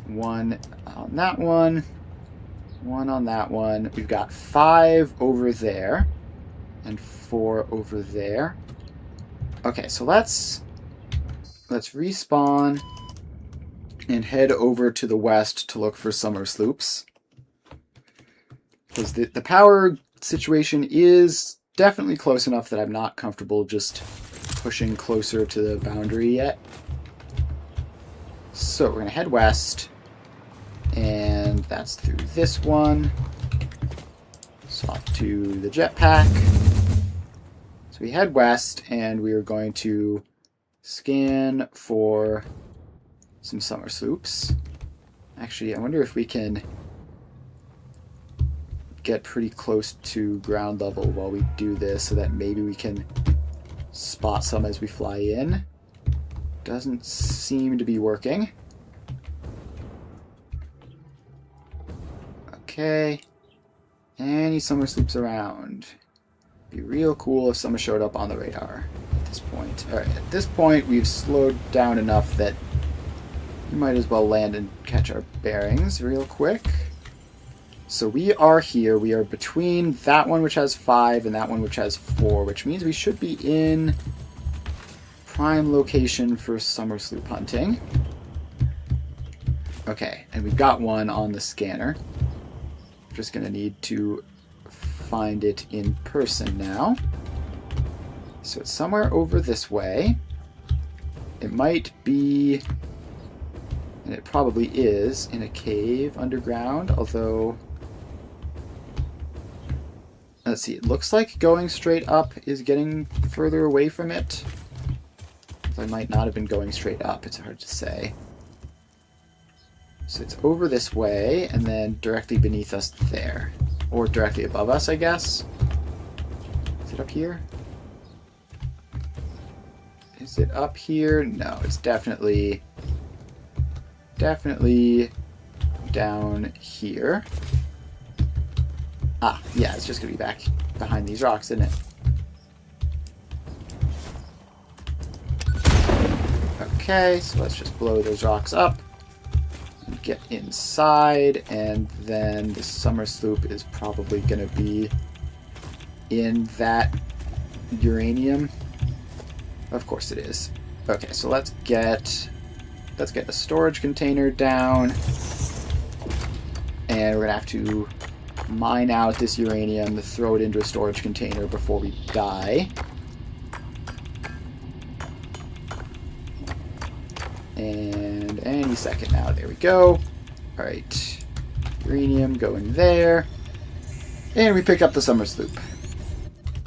S1: 1 on that one. 1 on that one. We've got 5 over there. And 4 over there. Okay, so let's respawn and head over to the west to look for summer sloops. Because the power situation is definitely close enough that I'm not comfortable just pushing closer to the boundary yet. So we're going to head west, and that's through this one. Swap to the jetpack. So we head west, and we are going to scan for some summer sloops. Actually, I wonder if we can get pretty close to ground level while we do this so that maybe we can spot some as we fly in. Doesn't seem to be working. Okay. Any summer sloops around? Be real cool if someone showed up on the radar at this point. Alright, at this point we've slowed down enough that we might as well land and catch our bearings real quick. So we are here. We are between that one which has 5 and that one which has 4, which means we should be in prime location for summer sloop hunting. Okay, and we've got one on the scanner. We're just going to need to find it in person now. So it's somewhere over this way. It might be, and it probably is, in a cave underground, although let's see, it looks like going straight up is getting further away from it. I might not have been going straight up, it's hard to say. So it's over this way, and then directly beneath us there. Or directly above us, I guess. Is it up here? Is it up here? No, it's definitely definitely down here. Ah, yeah, it's just going to be back behind these rocks, isn't it? Okay, so let's just blow those rocks up and get inside, and then the summer sloop is probably going to be in that uranium. Of course it is. Okay, so let's get a storage container down, and we're going to have to mine out this uranium, throw it into a storage container before we die. And any second now, there we go. Alright, uranium going there. And we pick up the summer sloop.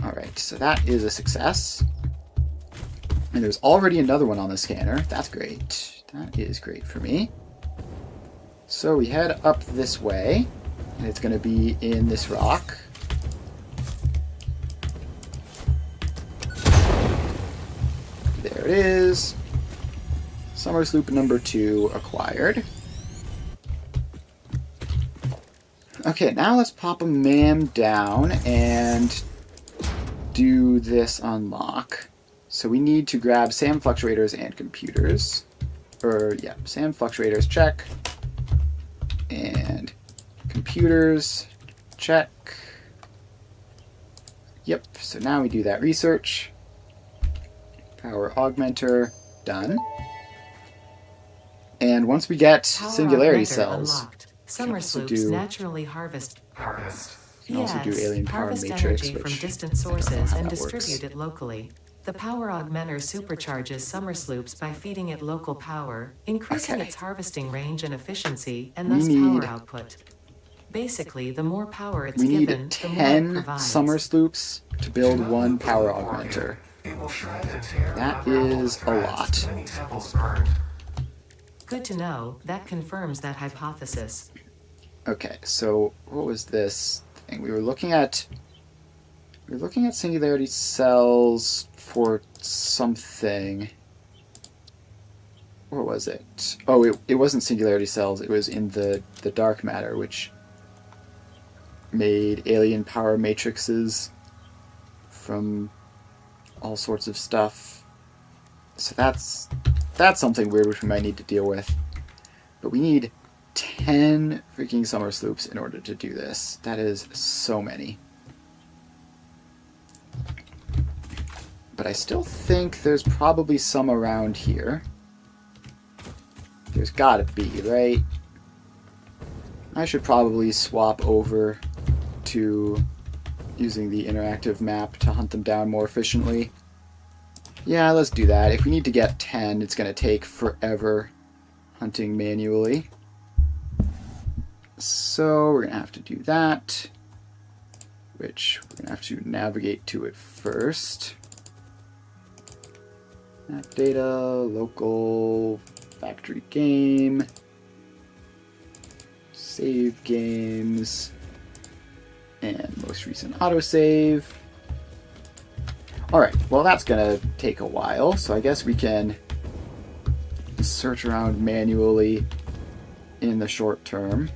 S1: Alright, so that is a success. And there's already another one on the scanner. That's great. That is great for me. So we head up this way. And it's going to be in this rock. There it is. Summer sloop number 2 acquired. Okay, now let's pop a MAM down and do this unlock. So we need to grab SAM fluctuators and computers. SAM fluctuators, check. And computers, check. Yep, so now we do that research. Power augmenter, done. And once we get Singularity cells,
S2: summer sloops naturally harvest.
S1: We can also do alien power
S2: harvest
S1: matrix,
S2: energy
S1: which
S2: from distant sources and
S1: distribute
S2: distribute it locally. The power augmenter supercharges summer sloops by feeding it local power, increasing its harvesting range and efficiency, and thus power output. Basically, the more power it's
S1: given,
S2: the more it
S1: 10
S2: provides.
S1: summer sloops to build one power augmenter. That is a lot.
S2: Good to know. That confirms that hypothesis.
S1: Okay, so what was this thing? We were looking at Singularity cells for something. What was it? Oh, it wasn't Singularity cells. It was in the dark matter, which made alien power matrices from all sorts of stuff. So that's something weird which we might need to deal with. But we need 10 freaking summer sloops in order to do this. That is so many. But I still think there's probably some around here. There's gotta be, right? I should probably swap over to using the interactive map to hunt them down more efficiently. Yeah, let's do that. If we need to get 10, it's going to take forever hunting manually. So we're going to have to do that, which we're going to have to navigate to it first. Map data, local, factory game, save games, and most recent autosave. Alright, well that's gonna take a while, so I guess we can search around manually in the short term.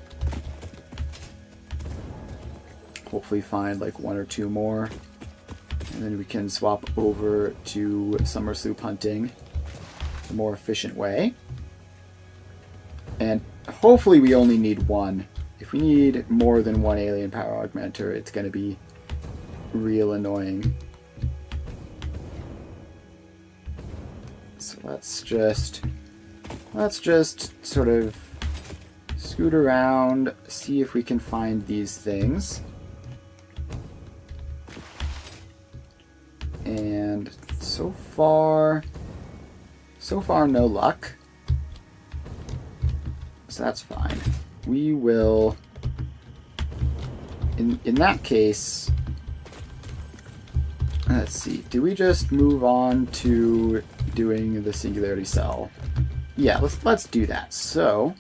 S1: Hopefully find like 1 or 2 more. And then we can swap over to summer sloop hunting the more efficient way. And hopefully we only need 1. If we need more than 1 alien power augmenter, it's going to be real annoying. So let's just sort of scoot around, see if we can find these things. And so far no luck. So that's fine. We will, in that case, let's see, do we just move on to doing the Singularity cell? Yeah, let's do that. So,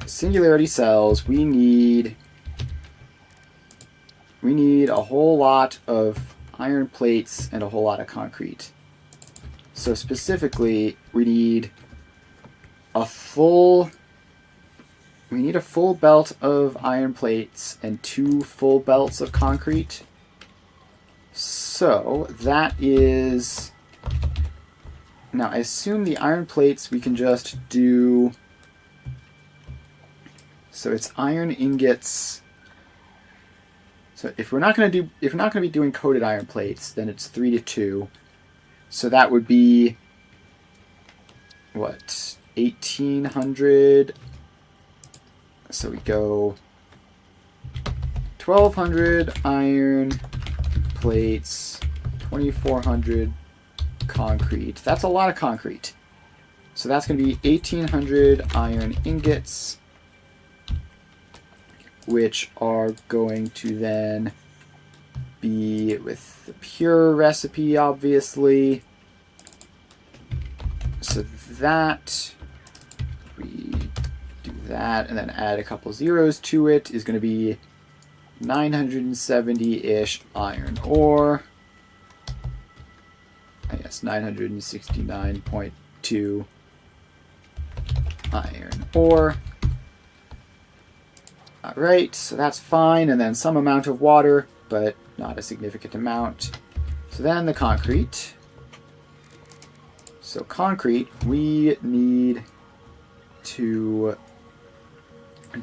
S1: Singularity cells, we need a whole lot of iron plates and a whole lot of concrete. So specifically, we need a full... We need a full belt of iron plates and 2 full belts of concrete. So, that is... Now, I assume the iron plates we can just do... So it's iron ingots. So if we're not going to be doing coated iron plates, then it's 3 to 2. So that would be what, 1800. So we go 1200 iron plates, 2400 concrete. That's a lot of concrete. So that's going to be 1800 iron ingots, which are going to then be with the pure recipe, obviously. So that, we do that, and then add a couple zeros to it, is going to be 970-ish iron ore. I guess 969.2 iron ore. Alright, so that's fine, and then some amount of water, but not a significant amount. So then the concrete. So concrete, we need to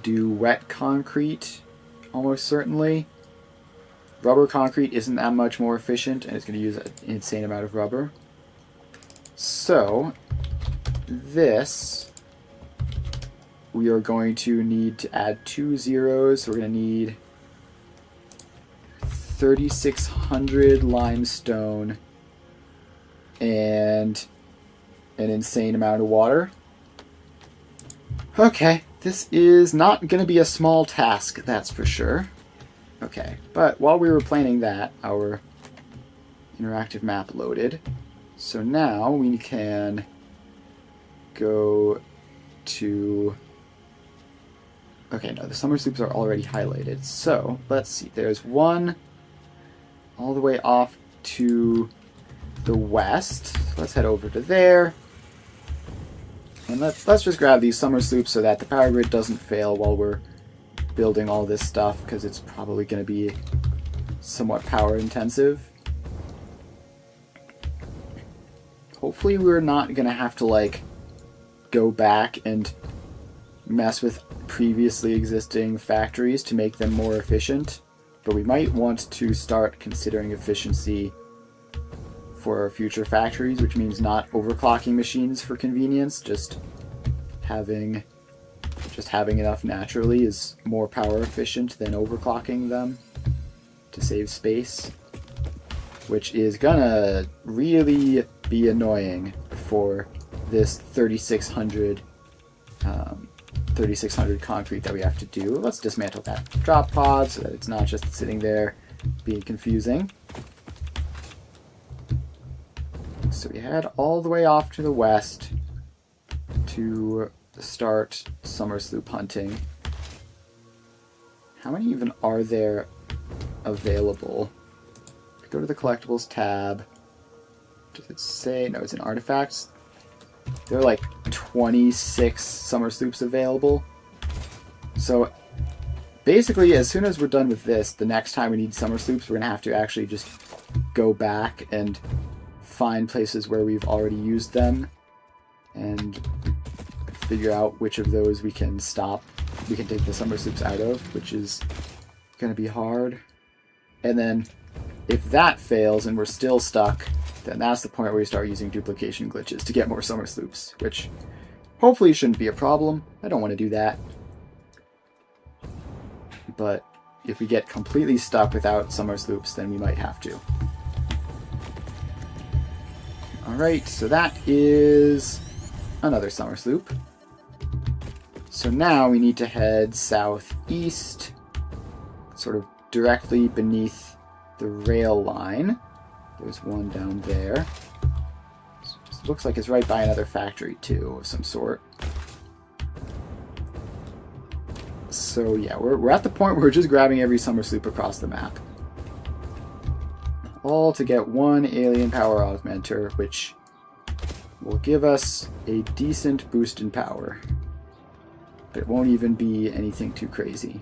S1: do wet concrete, almost certainly. Rubber concrete isn't that much more efficient, and it's going to use an insane amount of rubber. So, this, we are going to need to add 2 zeros. So we're going to need 3,600 limestone and an insane amount of water. Okay, this is not going to be a small task, that's for sure. Okay, but while we were planning that, our interactive map loaded. So now we can go to... Okay, no, the summer sloops are already highlighted. So, let's see. There's one all the way off to the west. Let's head over to there. And let's just grab these summer sloops so that the power grid doesn't fail while we're building all this stuff, because it's probably going to be somewhat power intensive. Hopefully we're not going to have to, like, go back and mess with previously existing factories to make them more efficient, but we might want to start considering efficiency for our future factories, which means not overclocking machines for convenience. Just having enough naturally is more power efficient than overclocking them to save space, which is gonna really be annoying for this 3,600 concrete that we have to do. Let's dismantle that drop pod so that it's not just sitting there being confusing. So we head all the way off to the west to start summer sloop hunting. How many even are there available? Go to the collectibles tab. Does it say? No, it's in artifacts. There are like 26 summer sloops available. So basically, as soon as we're done with this, the next time we need summer sloops, we're going to have to actually just go back and find places where we've already used them and figure out which of those we can take the summer sloops out of, which is going to be hard. And then if that fails and we're still stuck, then that's the point where we start using duplication glitches to get more summer sloops, which hopefully shouldn't be a problem. I don't want to do that. But if we get completely stuck without summer sloops, then we might have to. Alright, so that is another summer sloop. So now we need to head southeast, sort of directly beneath the rail line. There's one down there. It looks like it's right by another factory too, of some sort. So yeah, we're at the point where we're just grabbing every summer sloop across the map. All to get one alien power augmenter, which will give us a decent boost in power. But it won't even be anything too crazy.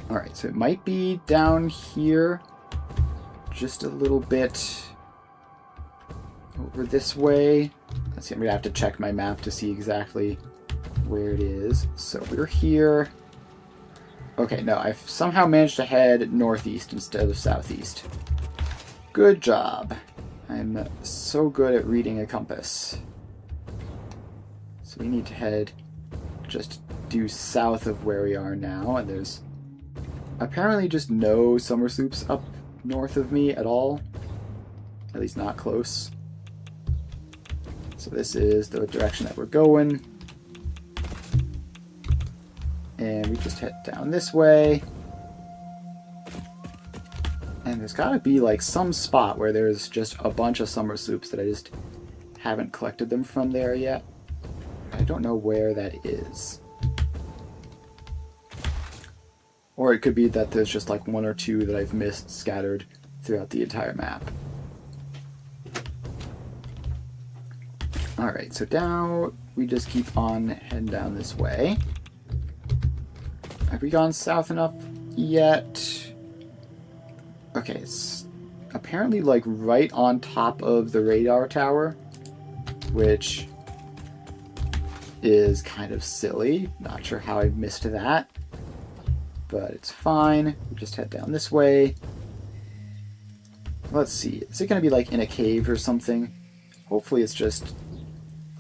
S1: Alright, so it might be down here just a little bit over this way. Let's see, I'm going to have to check my map to see exactly where it is. So we're here. Okay, no, I've somehow managed to head northeast instead of southeast. Good job. I'm so good at reading a compass. So we need to head just due south of where we are now, and there's apparently just no summer sloops up north of me at all. At least not close. So this is the direction that we're going. And we just head down this way. And there's gotta be like some spot where there's just a bunch of summer sloops that I just haven't collected them from there yet. I don't know where that is. Or it could be that there's just like one or two that I've missed scattered throughout the entire map. Alright, so now we just keep on heading down this way. Have we gone south enough yet? Okay, it's apparently like right on top of the radar tower, which is kind of silly. Not sure how I missed that, but it's fine. We just head down this way. Let's see, is it going to be like in a cave or something? Hopefully it's just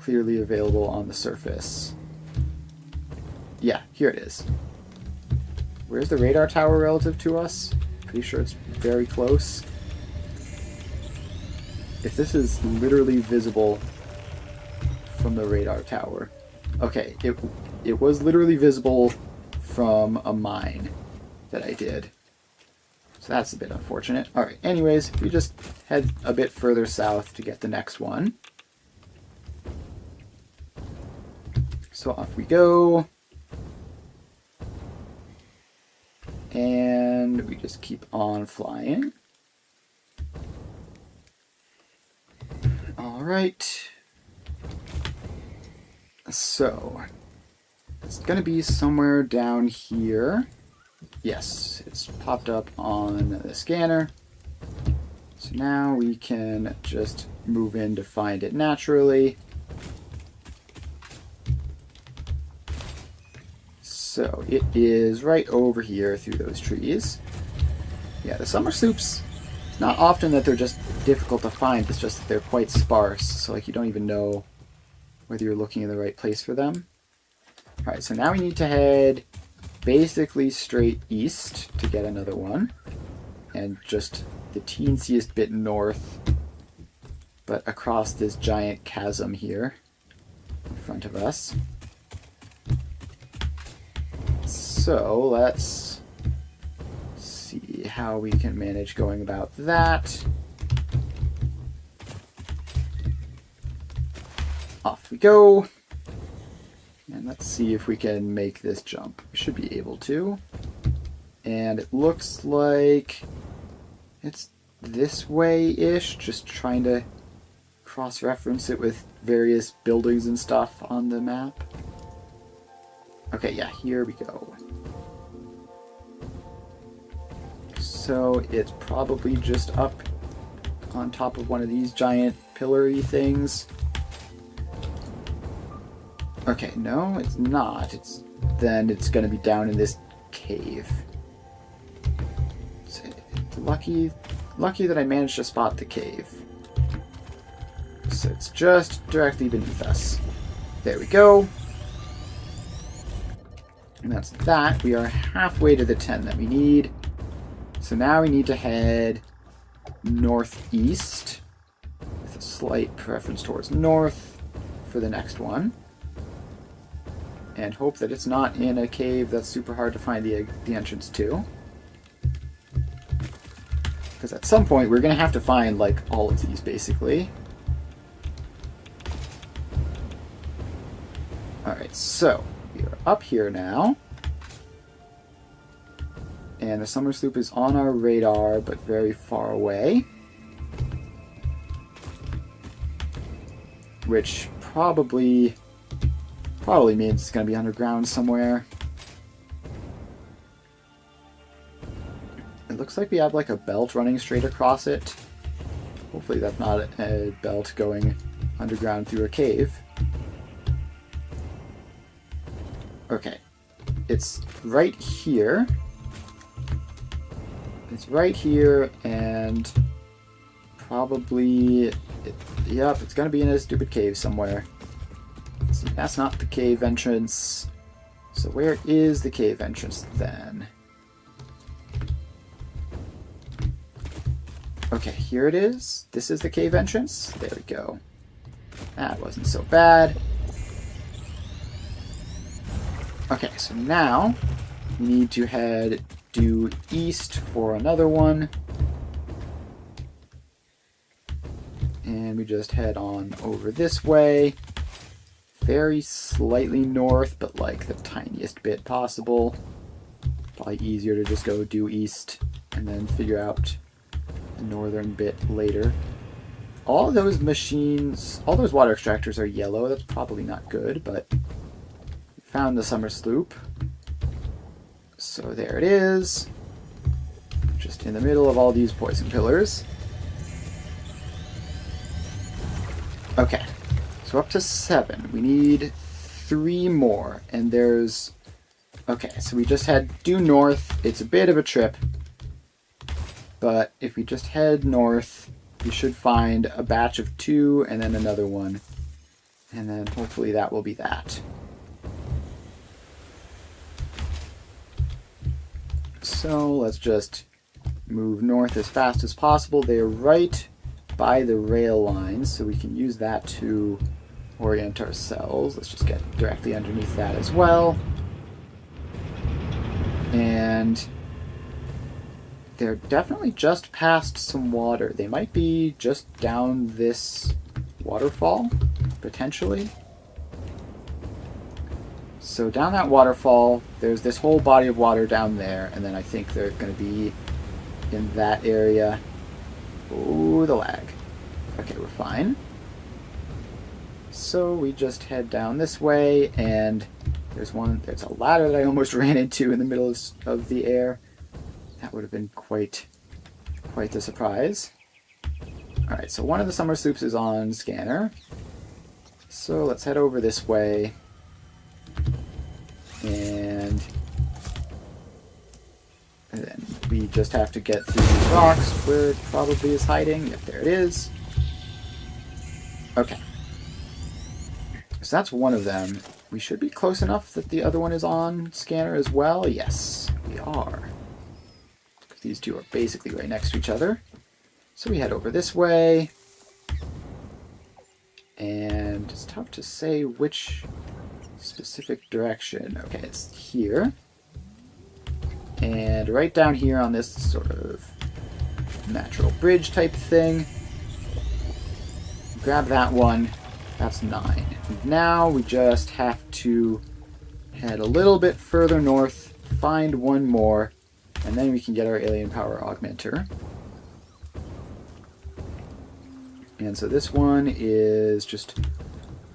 S1: clearly available on the surface. Yeah, here it is. Where's the radar tower relative to us? Pretty sure it's very close. If this is literally visible from the radar tower. Okay, it was literally visible from a mine that I did. So that's a bit unfortunate. Alright, anyways, we just head a bit further south to get the next one. So off we go. And we just keep on flying. Alright. So, it's going to be somewhere down here. Yes, it's popped up on the scanner. So now we can just move in to find it naturally. So it is right over here through those trees. Yeah, the summer sloops, it's not often that they're just difficult to find, it's just that they're quite sparse, so like you don't even know whether you're looking in the right place for them. Alright, so now we need to head basically straight east to get another one. And just the teensiest bit north, but across this giant chasm here in front of us. So let's see how we can manage going about that. Off we go. And let's see if we can make this jump. We should be able to. And it looks like it's this way-ish, just trying to cross-reference it with various buildings and stuff on the map. Okay, yeah, here we go. So it's probably just up on top of one of these giant pillar-y things. Okay, no, it's not. Then it's going to be down in this cave. It's lucky that I managed to spot the cave. So it's just directly beneath us. There we go. And that's that. We are halfway to the 10 that we need. So now we need to head northeast with a slight preference towards north for the next one. And hope that it's not in a cave that's super hard to find the entrance to. Because at some point we're going to have to find like all of these basically. Alright, so we are up here now. And the summer sloop is on our radar, but very far away. which probably means it's going to be underground somewhere. It looks like we have like a belt running straight across it. Hopefully that's not a belt going underground through a cave. Okay. It's right here. It's right here, and probably... Yep, it's going to be in a stupid cave somewhere. See, that's not the cave entrance. So where is the cave entrance then? Okay, here it is. This is the cave entrance. There we go. That wasn't so bad. Okay, so now we need to head due east for another one. And we just head on over this way. Very slightly north, but like the tiniest bit possible. Probably easier to just go due east and then figure out the northern bit later. All those machines, all those water extractors are yellow. That's probably not good, but we found the summer sloop. So there it is. Just in the middle of all these poison pillars. Okay, so up to 7. We need 3 more, and there's... Okay, so we just head due north. It's a bit of a trip, but if we just head north, we should find a batch of 2 and then another one, and then hopefully that will be that. So let's just move north as fast as possible. They're right by the rail lines, so we can use that to orient ourselves. Let's just get directly underneath that as well. And they're definitely just past some water. They might be just down this waterfall, potentially. So down that waterfall, there's this whole body of water down there, and then I think they're going to be in that area. Oh, the lag. Okay, we're fine. So we just head down this way, and there's a ladder that I almost ran into in the middle of the air. That would have been quite the surprise. Alright, so one of the summer sloops is on scanner. So let's head over this way. And then we just have to get through these rocks where it probably is hiding. Yep, there it is. Okay. So that's one of them. We should be close enough that the other one is on scanner as well. Yes, we are. These two are basically right next to each other. So we head over this way. And it's tough to say which specific direction. Okay, it's here. And right down here on this sort of natural bridge type thing. Grab that one. That's 9. Now we just have to head a little bit further north, find one more, and then we can get our alien power augmenter. And so this one is just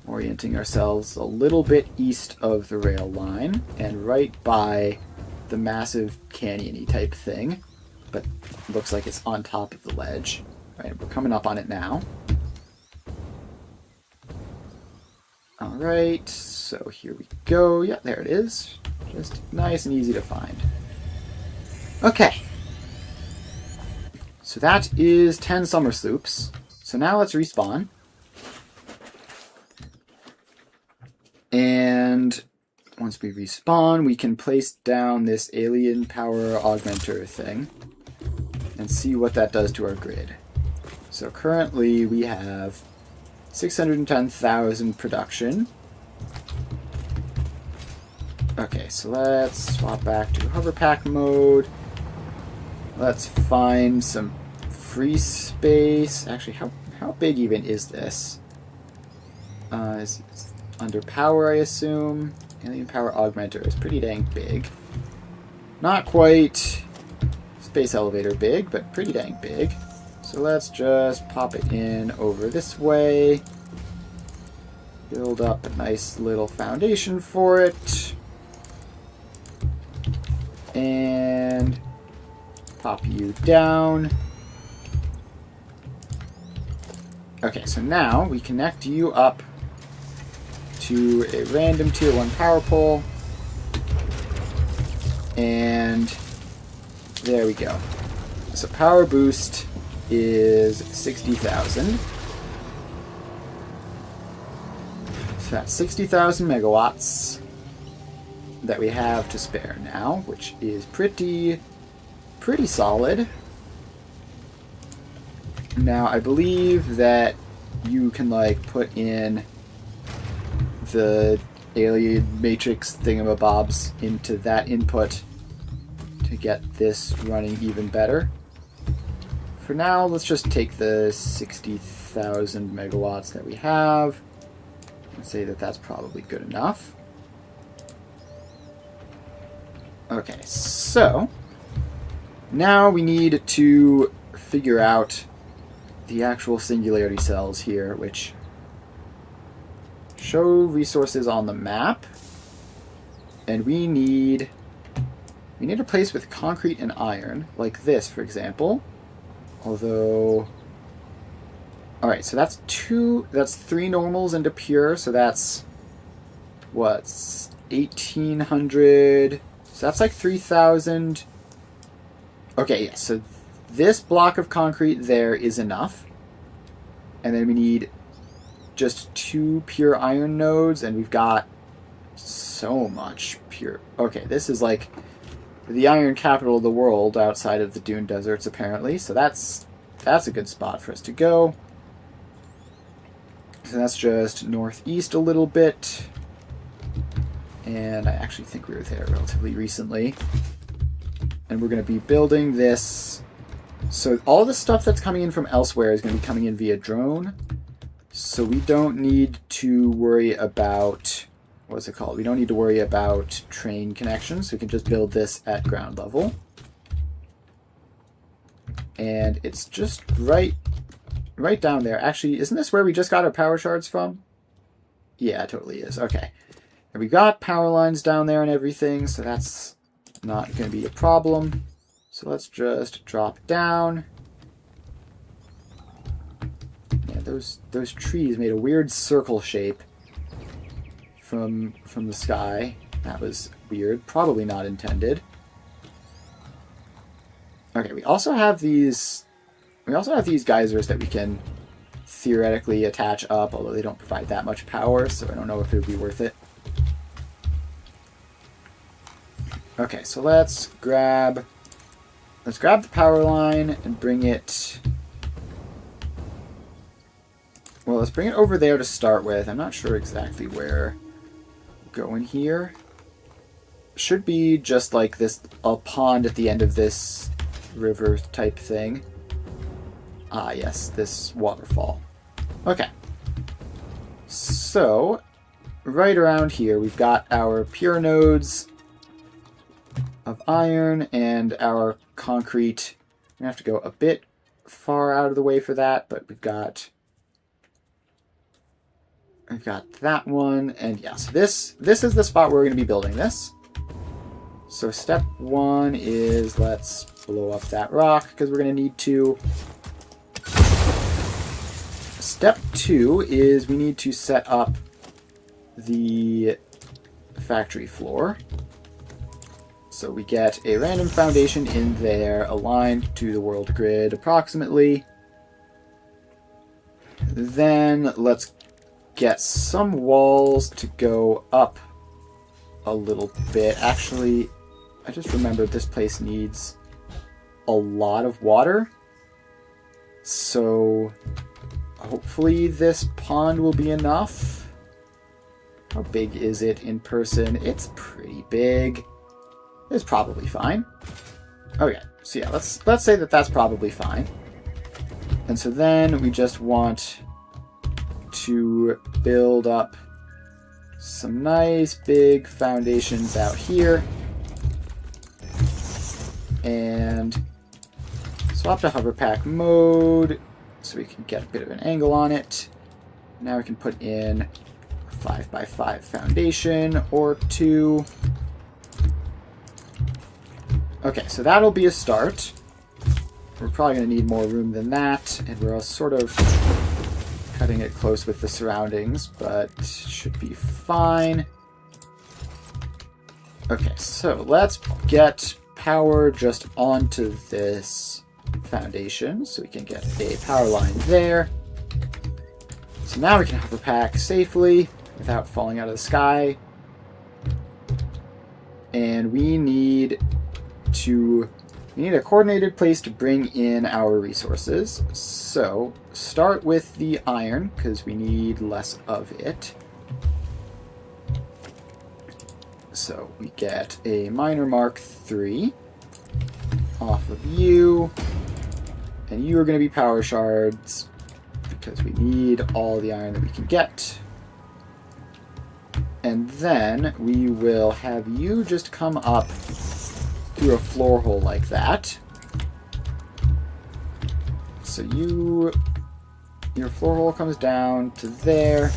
S1: orienting ourselves a little bit east of the rail line and right by the massive canyon-y type thing, but looks like it's on top of the ledge. Right, we're coming up on it now. Alright, so here we go. Yeah, there it is. Just nice and easy to find. Okay. So that is 10 summer sloops. So now let's respawn. And once we respawn, we can place down this alien power augmenter thing and see what that does to our grid. So currently we have 610,000 production. Okay, so let's swap back to hover pack mode. Let's find some free space. Actually, how big even is this? It's under power, I assume. Alien power augmenter is pretty dang big. Not quite space elevator big, but pretty dang big. So let's just pop it in over this way. build up a nice little foundation for it. And pop you down. Okay, so now we connect you up to a random tier 1 power pole. And there we go. So power boost is 60,000. So that's 60,000 megawatts that we have to spare now, which is pretty solid. Now, I believe that you can, like, put in the alien matrix thingamabobs into that input to get this running even better. For now, let's just take the 60,000 megawatts that we have and say that that's probably good enough. Okay, so now we need to figure out the actual singularity cells here, which show resources on the map, and we need a place with concrete and iron, like this, for example. Although, all right, so that's 3 normals into pure, so that's what, 1,800. So that's like 3,000. Okay, yeah, so this block of concrete there is enough. And then we need just 2 pure iron nodes, and we've got so much pure. Okay, this is like the iron capital of the world outside of the dune deserts, apparently. So that's a good spot for us to go. So that's just northeast a little bit. And I actually think we were there relatively recently. And we're going to be building this. So all the stuff that's coming in from elsewhere is going to be coming in via drone. So we don't need to worry about, what's it called? We don't need to worry about train connections. So we can just build this at ground level. And it's just right down there. Actually, isn't this where we just got our power shards from? Yeah, it totally is. Okay. And we got power lines down there and everything, so that's not going to be a problem. So let's just drop down. Yeah, those trees made a weird circle shape from the sky. That was weird. Probably not intended. Okay, we also have these geysers that we can theoretically attach up, although they don't provide that much power, so I don't know if it would be worth it. Okay, so let's grab the power line and bring it. Well, let's bring it over there to start with. I'm not sure exactly where we're going here. Should be just like this, a pond at the end of this river type thing. Ah, yes, this waterfall. Okay. So, right around here, we've got our pure nodes of iron and our concrete. I'm going to have to go a bit far out of the way for that, but we've got that one, and yeah, so this is the spot where we're going to be building this. So step 1 is let's blow up that rock, because we're going to need to. Step 2 is we need to set up the factory floor. So we get a random foundation in there, aligned to the world grid approximately. Then let's get some walls to go up a little bit. Actually, I just remembered this place needs a lot of water. So hopefully this pond will be enough. How big is it in person? It's pretty big. It's probably fine. Okay, so yeah, let's say that that's probably fine. And so then we just want to build up some nice big foundations out here. And swap to hover pack mode so we can get a bit of an angle on it. Now we can put in a 5x5 foundation or 2. Okay, so that'll be a start. We're probably going to need more room than that, and we're sort of cutting it close with the surroundings, but should be fine. Okay, so let's get power just onto this foundation so we can get a power line there. So now we can hover pack safely without falling out of the sky. And we need a coordinated place to bring in our resources. So start with the iron because we need less of it. So we get a miner Mark III off of you, and you are going to be power shards because we need all the iron that we can get. And then we will have you just come up through a floor hole like that. So your floor hole comes down to there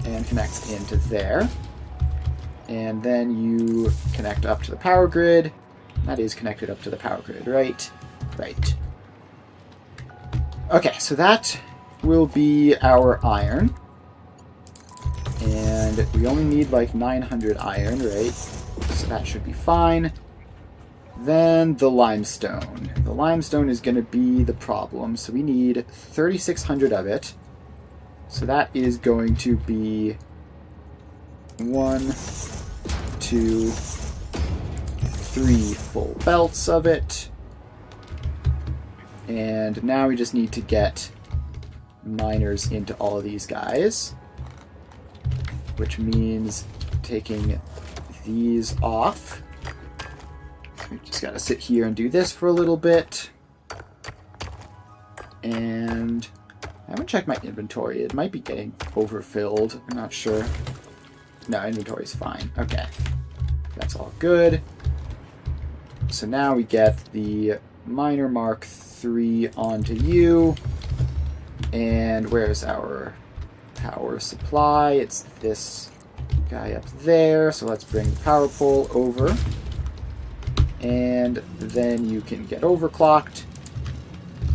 S1: and connects into there. And then you connect up to the power grid. That is connected up to the power grid, right? Right. Okay, so that will be our iron. And we only need like 900 iron, right? So that should be fine. Then the limestone. The limestone is going to be the problem. So we need 3,600 of it. So that is going to be 1, 2, 3 full belts of it. And now we just need to get miners into all of these guys, which means taking these off. We just gotta sit here and do this for a little bit. And I haven't checked my inventory. It might be getting overfilled. I'm not sure. No, inventory's fine. Okay. That's all good. So now we get the miner Mark III onto you. And where's our power supply? It's this guy up there. So let's bring the power pole over. And then you can get overclocked.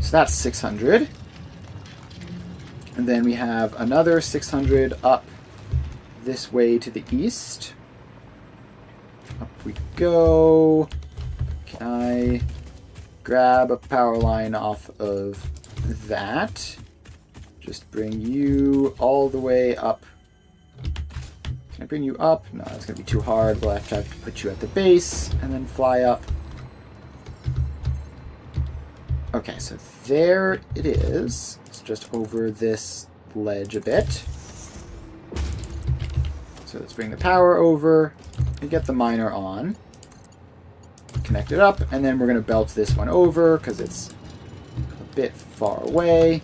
S1: So that's 600. And then we have another 600 up this way to the east. Up we go. Can I grab a power line off of that? Just bring you all the way up. Can I bring you up? No, that's going to be too hard. We'll have to put you at the base and then fly up. Okay, so there it is. It's just over this ledge a bit. So let's bring the power over and get the miner on. Connect it up, and then we're going to belt this one over because it's a bit far away.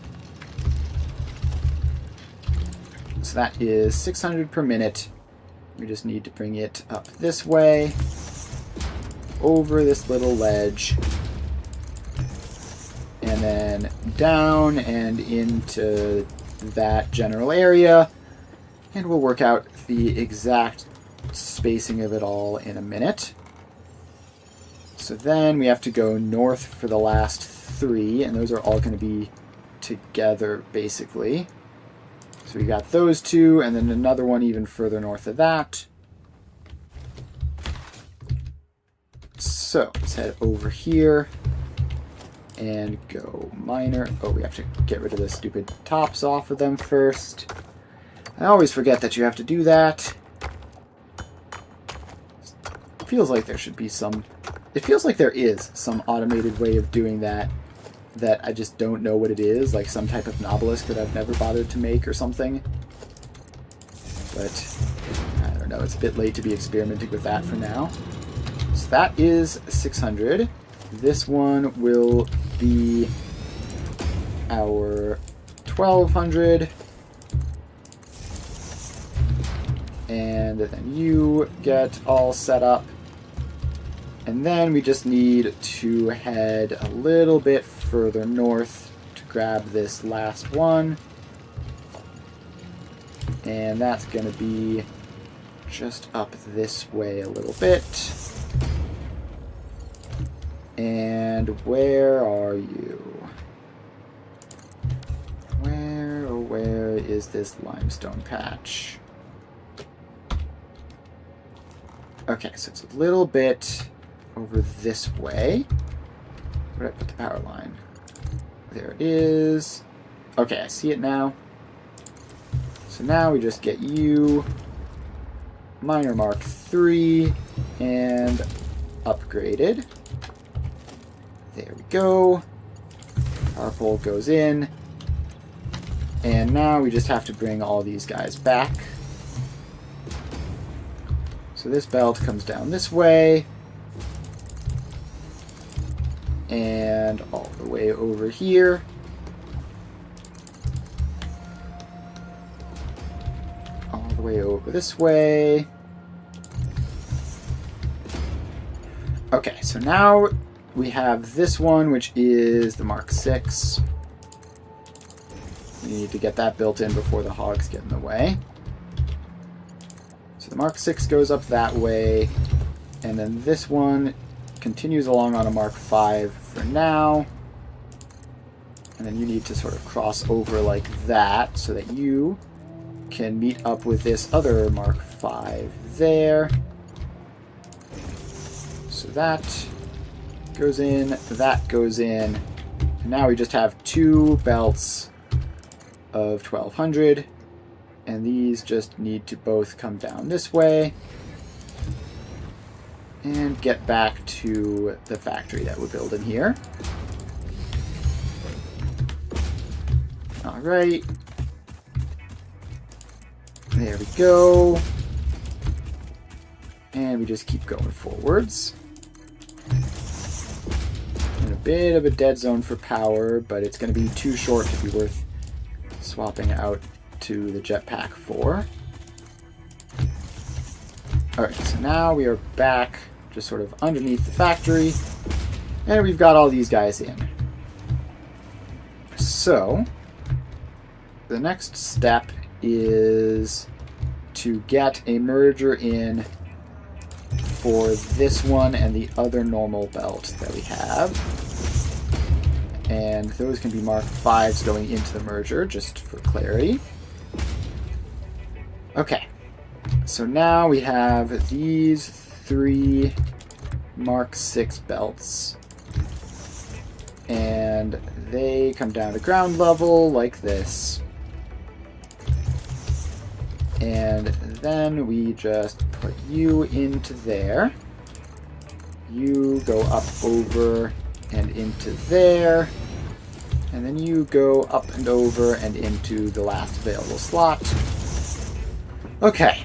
S1: So that is 600 per minute. We just need to bring it up this way, over this little ledge, and then down and into that general area. And we'll work out the exact spacing of it all in a minute. So then we have to go north for the last 3, and those are all going to be together, basically. So we got those 2, and then another one even further north of that. So let's head over here and go miner. Oh, we have to get rid of the stupid tops off of them first. I always forget that you have to do that. It feels like there should be some... It feels like there is some automated way of doing that I just don't know what it is, like some type of Novelist that I've never bothered to make or something. But I don't know, it's a bit late to be experimenting with that for now. So that is 600. This one will be our 1200. And then you get all set up. And then we just need to head a little bit further north to grab this last one. And that's going to be just up this way a little bit. And where are you? Where is this limestone patch? Okay, so it's a little bit over this way. Where did I put the power line? There it is. Okay, I see it now. So now we just get you, Miner Mark 3, and upgraded. There we go. Power pole goes in. And now we just have to bring all these guys back. So this belt comes down this way. And all the way over here. All the way over this way. Okay, so now we have this one, which is the Mark 6. We need to get that built in before the hogs get in the way. So the Mark 6 goes up that way, and then this one continues along on a Mark 5 for now. And then you need to sort of cross over like that so that you can meet up with this other Mark 5 there. So that goes in, that goes in. And now we just have 2 belts of 1200, and these just need to both come down this way and get back to the factory that we're building here. Alright. There we go. And we just keep going forwards. In a bit of a dead zone for power, but it's going to be too short to be worth swapping out to the jetpack for. Alright, so now we are back just sort of underneath the factory, and we've got all these guys in. So, the next step is to get a merger in for this one and the other normal belt that we have. And those can be Mark 5s going into the merger, just for clarity. Okay, so now we have these 3 Mark 6 belts. And they come down to ground level like this. And then we just put you into there. You go up over and into there. And then you go up and over and into the last available slot. Okay.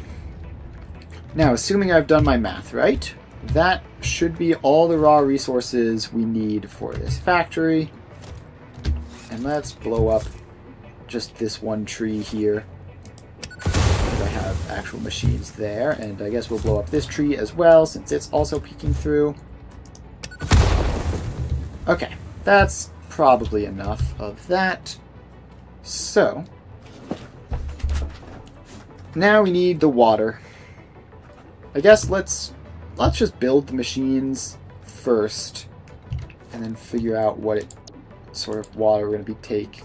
S1: Now, assuming I've done my math right, that should be all the raw resources we need for this factory. And let's blow up just this one tree here. I have actual machines there, and I guess we'll blow up this tree as well, since it's also peeking through. Okay, that's probably enough of that. So, now we need the water. I guess let's just build the machines first, and then figure out what sort of water we're going to be take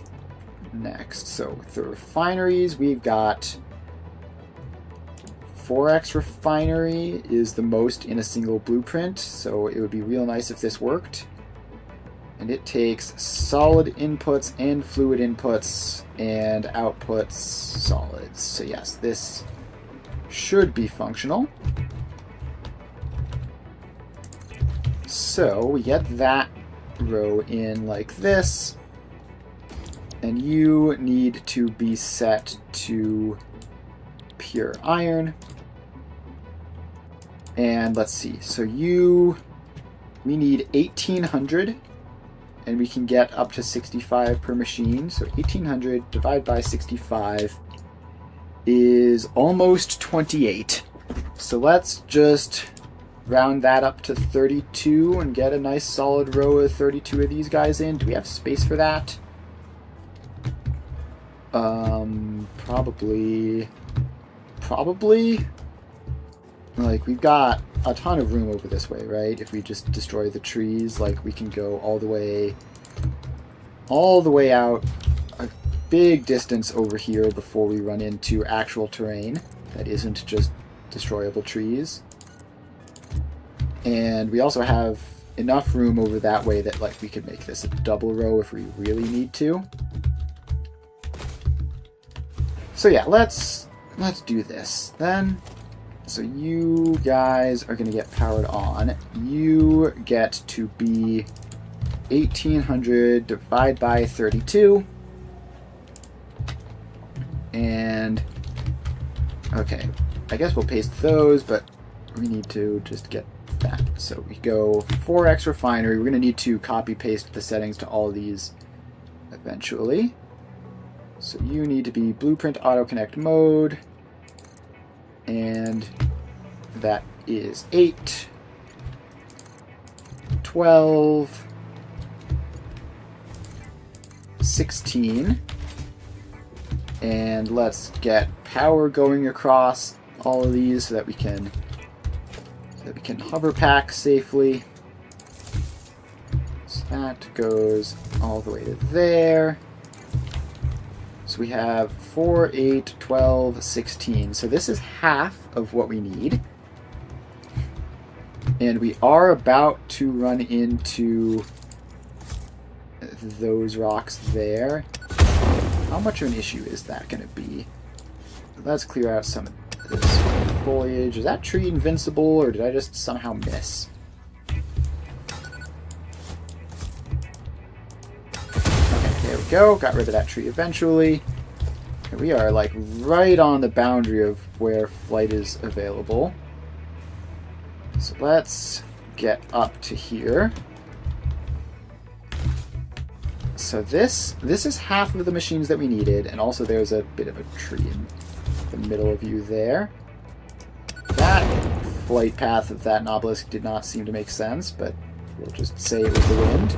S1: next. So, with the refineries, we've got 4x refinery is the most in a single blueprint, so it would be real nice if this worked. And it takes solid inputs and fluid inputs and outputs solids. So yes, this should be functional. So we get that row in like this, and you need to be set to pure iron. And let's see, so we need 1800, and we can get up to 65 per machine. So 1800 divided by 65 is almost 28. So let's just round that up to 32 and get a nice solid row of 32 of these guys in. Do we have space for that? Probably. Like, we've got a ton of room over this way, right? If we just destroy the trees, like, we can go all the way out a big distance over here before we run into actual terrain that isn't just destroyable trees. And we also have enough room over that way that, like, we could make this a double row if we really need to. So yeah, let's do this then. So you guys are going to get powered on. You get to be 1800 divided by 32. And, okay, I guess we'll paste those, but we need to just get that. So we go 4x refinery. We're going to need to copy paste the settings to all of these eventually. So you need to be blueprint auto connect mode. And that is 8, 12, 16. And let's get power going across all of these so that we can hover pack safely. So that goes all the way to there. So we have 4, 8, 12, 16. So this is half of what we need. And we are about to run into those rocks there. How much of an issue is that going to be? Let's clear out some of this foliage. Is that tree invincible, or did I just somehow miss? There we go, got rid of that tree eventually. And we are like right on the boundary of where flight is available. So let's get up to here. So this is half of the machines that we needed, and also there's a bit of a tree in the middle of you there. That flight path of that obelisk did not seem to make sense, but we'll just say it was the wind.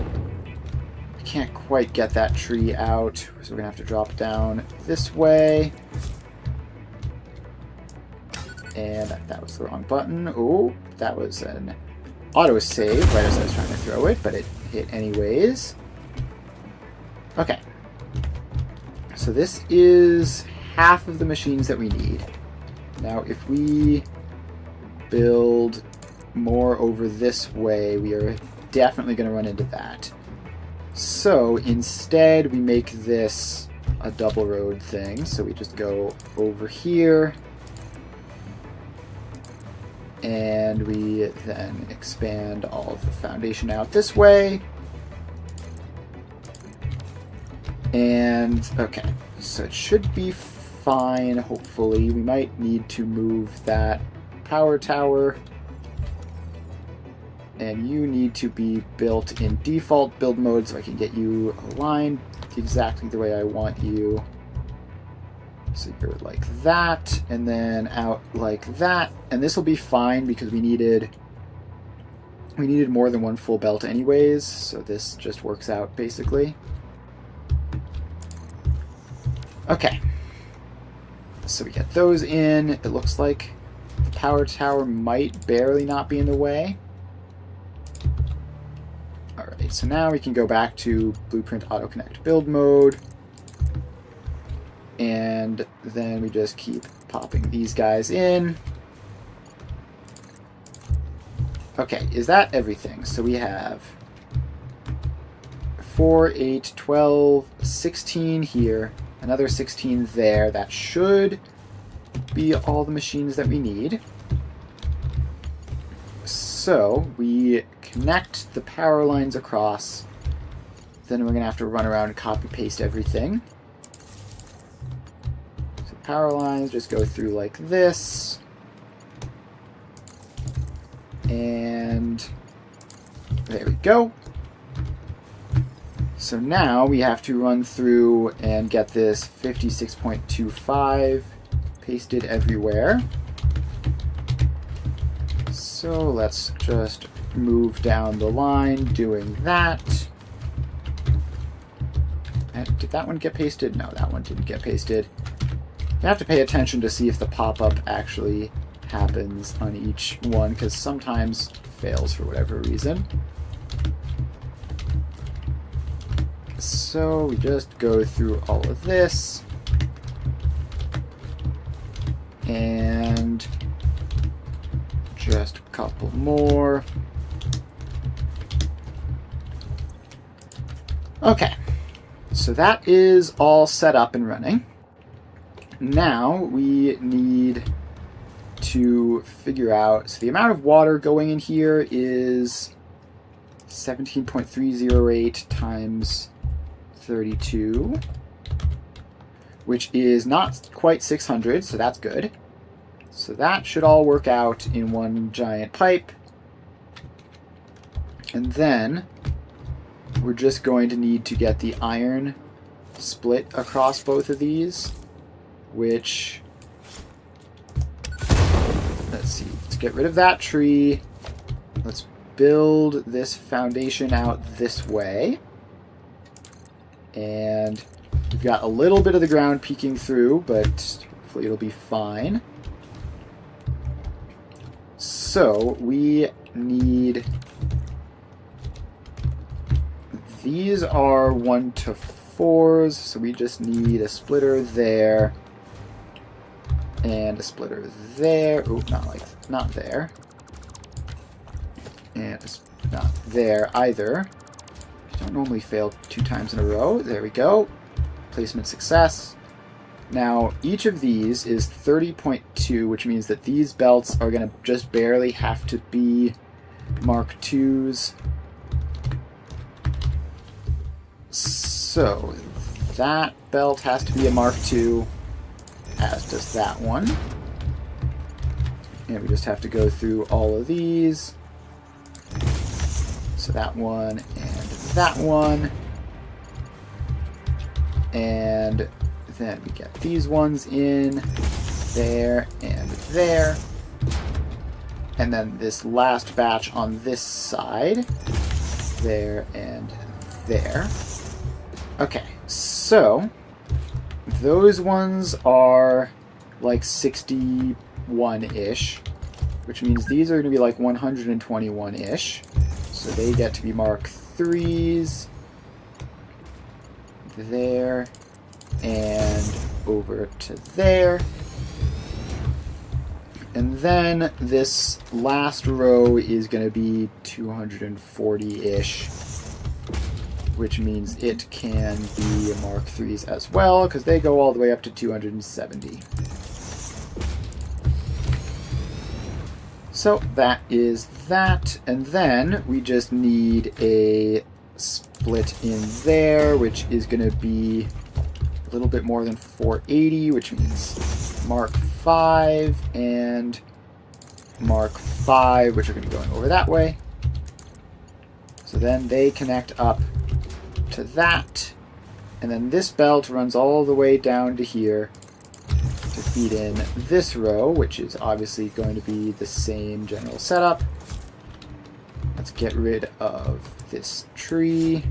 S1: Can't quite get that tree out, so we're gonna have to drop down this way. And that was the wrong button. Oh, that was an auto save right as I was trying to throw it, but it hit anyways. Okay. So this is half of the machines that we need. Now, if we build more over this way, we are definitely going to run into that. So instead, we make this a double road thing. So we just go over here, and we then expand all of the foundation out this way. And, okay, so it should be fine, hopefully. We might need to move that power tower. And you need to be built in default build mode so I can get you aligned exactly the way I want you. So you're like that, and then out like that. And this will be fine because we needed more than one full belt anyways, so this just works out basically. Okay. So we get those in. It looks like the power tower might barely not be in the way. Alright, so now we can go back to Blueprint Auto Connect build mode. And then we just keep popping these guys in. Okay, is that everything? So we have 4, 8, 12, 16 here, another 16 there. That should be all the machines that we need. So we connect the power lines across. Then we're going to have to run around and copy paste everything. So power lines just go through like this. And there we go. So now we have to run through and get this 56.25 pasted everywhere. So let's just move down the line doing that. And did that one get pasted? No, that one didn't get pasted. You have to pay attention to see if the pop-up actually happens on each one, because sometimes it fails for whatever reason. So we just go through all of this. And just a couple more. Okay, so that is all set up and running. Now we need to figure out, so the amount of water going in here is 17.308 times 32, which is not quite 600, so that's good. So that should all work out in one giant pipe. And then we're just going to need to get the iron split across both of these, which, let's see, let's get rid of that tree. Let's build this foundation out this way. And we've got a little bit of the ground peeking through, but hopefully it'll be fine. So we need, these are 1 to 4s, so we just need a splitter there and a splitter there. Oh, not there. And it's not there either. Don't normally fail 2 times in a row. There we go. Placement success. Now, each of these is 30.2, which means that these belts are going to just barely have to be Mark IIs. So, that belt has to be a Mark II, as does that one. And we just have to go through all of these. So that one and that one. And then we get these ones in there and there. And then this last batch on this side. There and there. Okay, so those ones are like 61-ish, which means these are going to be like 121-ish. So they get to be Mark IIIs. There. And over to there. And then this last row is going to be 240-ish, which means it can be Mark IIIs as well, because they go all the way up to 270. So that is that, and then we just need a split in there, which is going to be a little bit more than 480, which means Mark V and Mark V, which are going to be going over that way. So then they connect up to that, and then this belt runs all the way down to here to feed in this row, which is obviously going to be the same general setup. Let's get rid of this tree.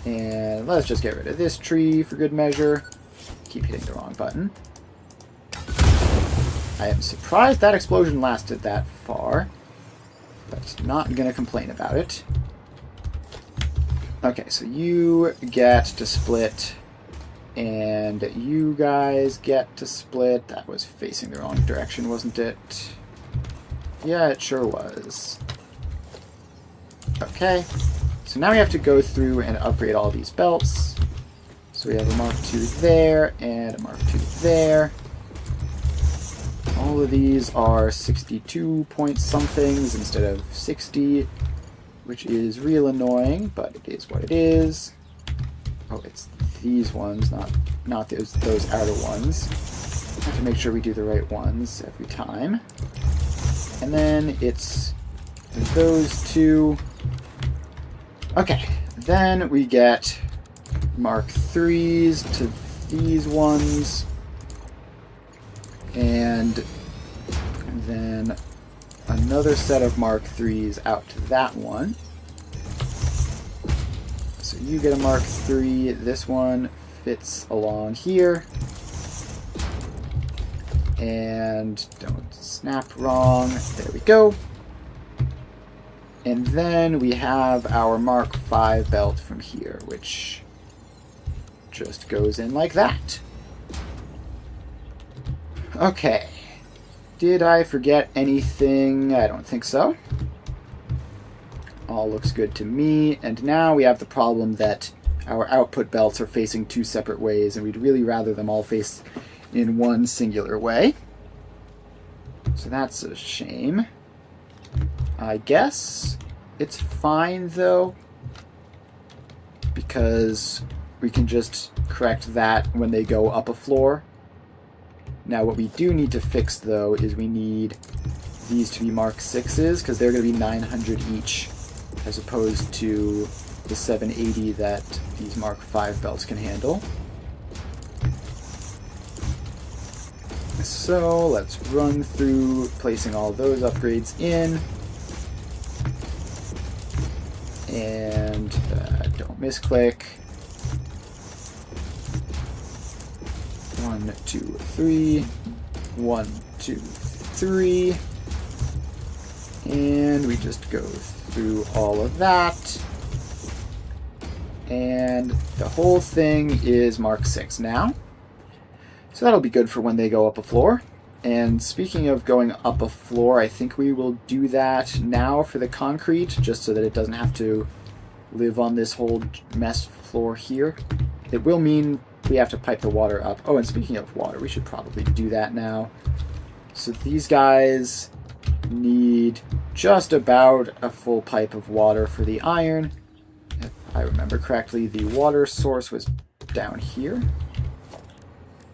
S1: And let's just get rid of this tree for good measure. Keep hitting the wrong button. I am surprised that explosion lasted that far, but not going to complain about it. Okay, so you get to split, and you guys get to split. That was facing the wrong direction, wasn't it? Yeah, it sure was. Okay, so now we have to go through and upgrade all these belts. So we have a Mark II there, and a Mark II there. All of these are 62 point somethings instead of 60, which is real annoying, but it is what it is. Oh, it's these ones, not those outer ones. Have to make sure we do the right ones every time. And then it's those two. Okay, then we get Mark IIIs to these ones. And then another set of Mark IIIs out to that one. So you get a Mark 3. This one fits along here. And don't snap wrong. There we go. And then we have our Mark 5 belt from here, which just goes in like that. Okay. Did I forget anything? I don't think so. All looks good to me. And now we have the problem that our output belts are facing two separate ways, and we'd really rather them all face in one singular way. So that's a shame. I guess it's fine, though, because we can just correct that when they go up a floor. Now, what we do need to fix, though, is we need these to be Mark 6s, because they're going to be 900 each, as opposed to the 780 that these Mark 5 belts can handle. So let's run through placing all those upgrades in. And don't misclick. 1, 2, 3. 1, 2, 3. And we just go through all of that. And the whole thing is Mark 6 now. So that'll be good for when they go up a floor. And speaking of going up a floor, I think we will do that now for the concrete, just so that it doesn't have to live on this whole mess floor here. It will mean we have to pipe the water up. Oh, and speaking of water, we should probably do that now. So these guys need just about a full pipe of water for the iron. If I remember correctly, the water source was down here.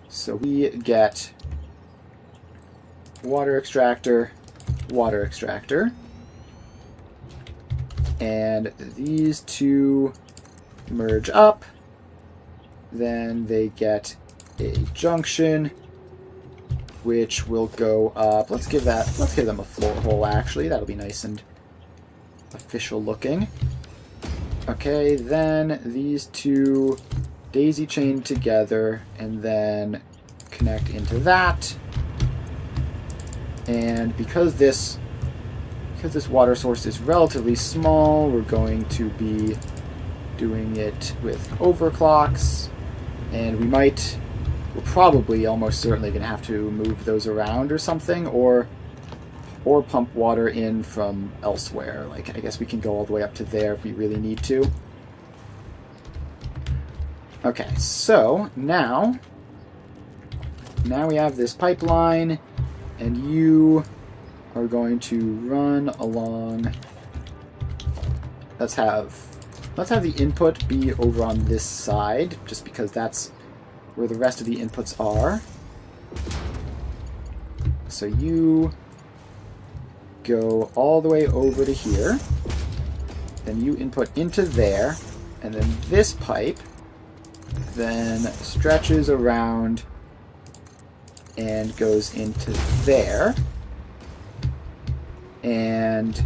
S1: So we get water extractor, and these two merge up. Then they get a junction, which will go up. Let's give them a floor hole, actually. That'll be nice and official looking. Okay, then these two daisy chain together and then connect into that. And because this water source is relatively small, we're going to be doing it with overclocks, and we're probably almost certainly going to have to move those around or something, or pump water in from elsewhere. Like, I guess we can go all the way up to there if we really need to. Okay, so now we have this pipeline, and you are going to run along. Let's have the input be over on this side, just because that's where the rest of the inputs are. So you go all the way over to here, then you input into there, and then this pipe then stretches around and goes into there. And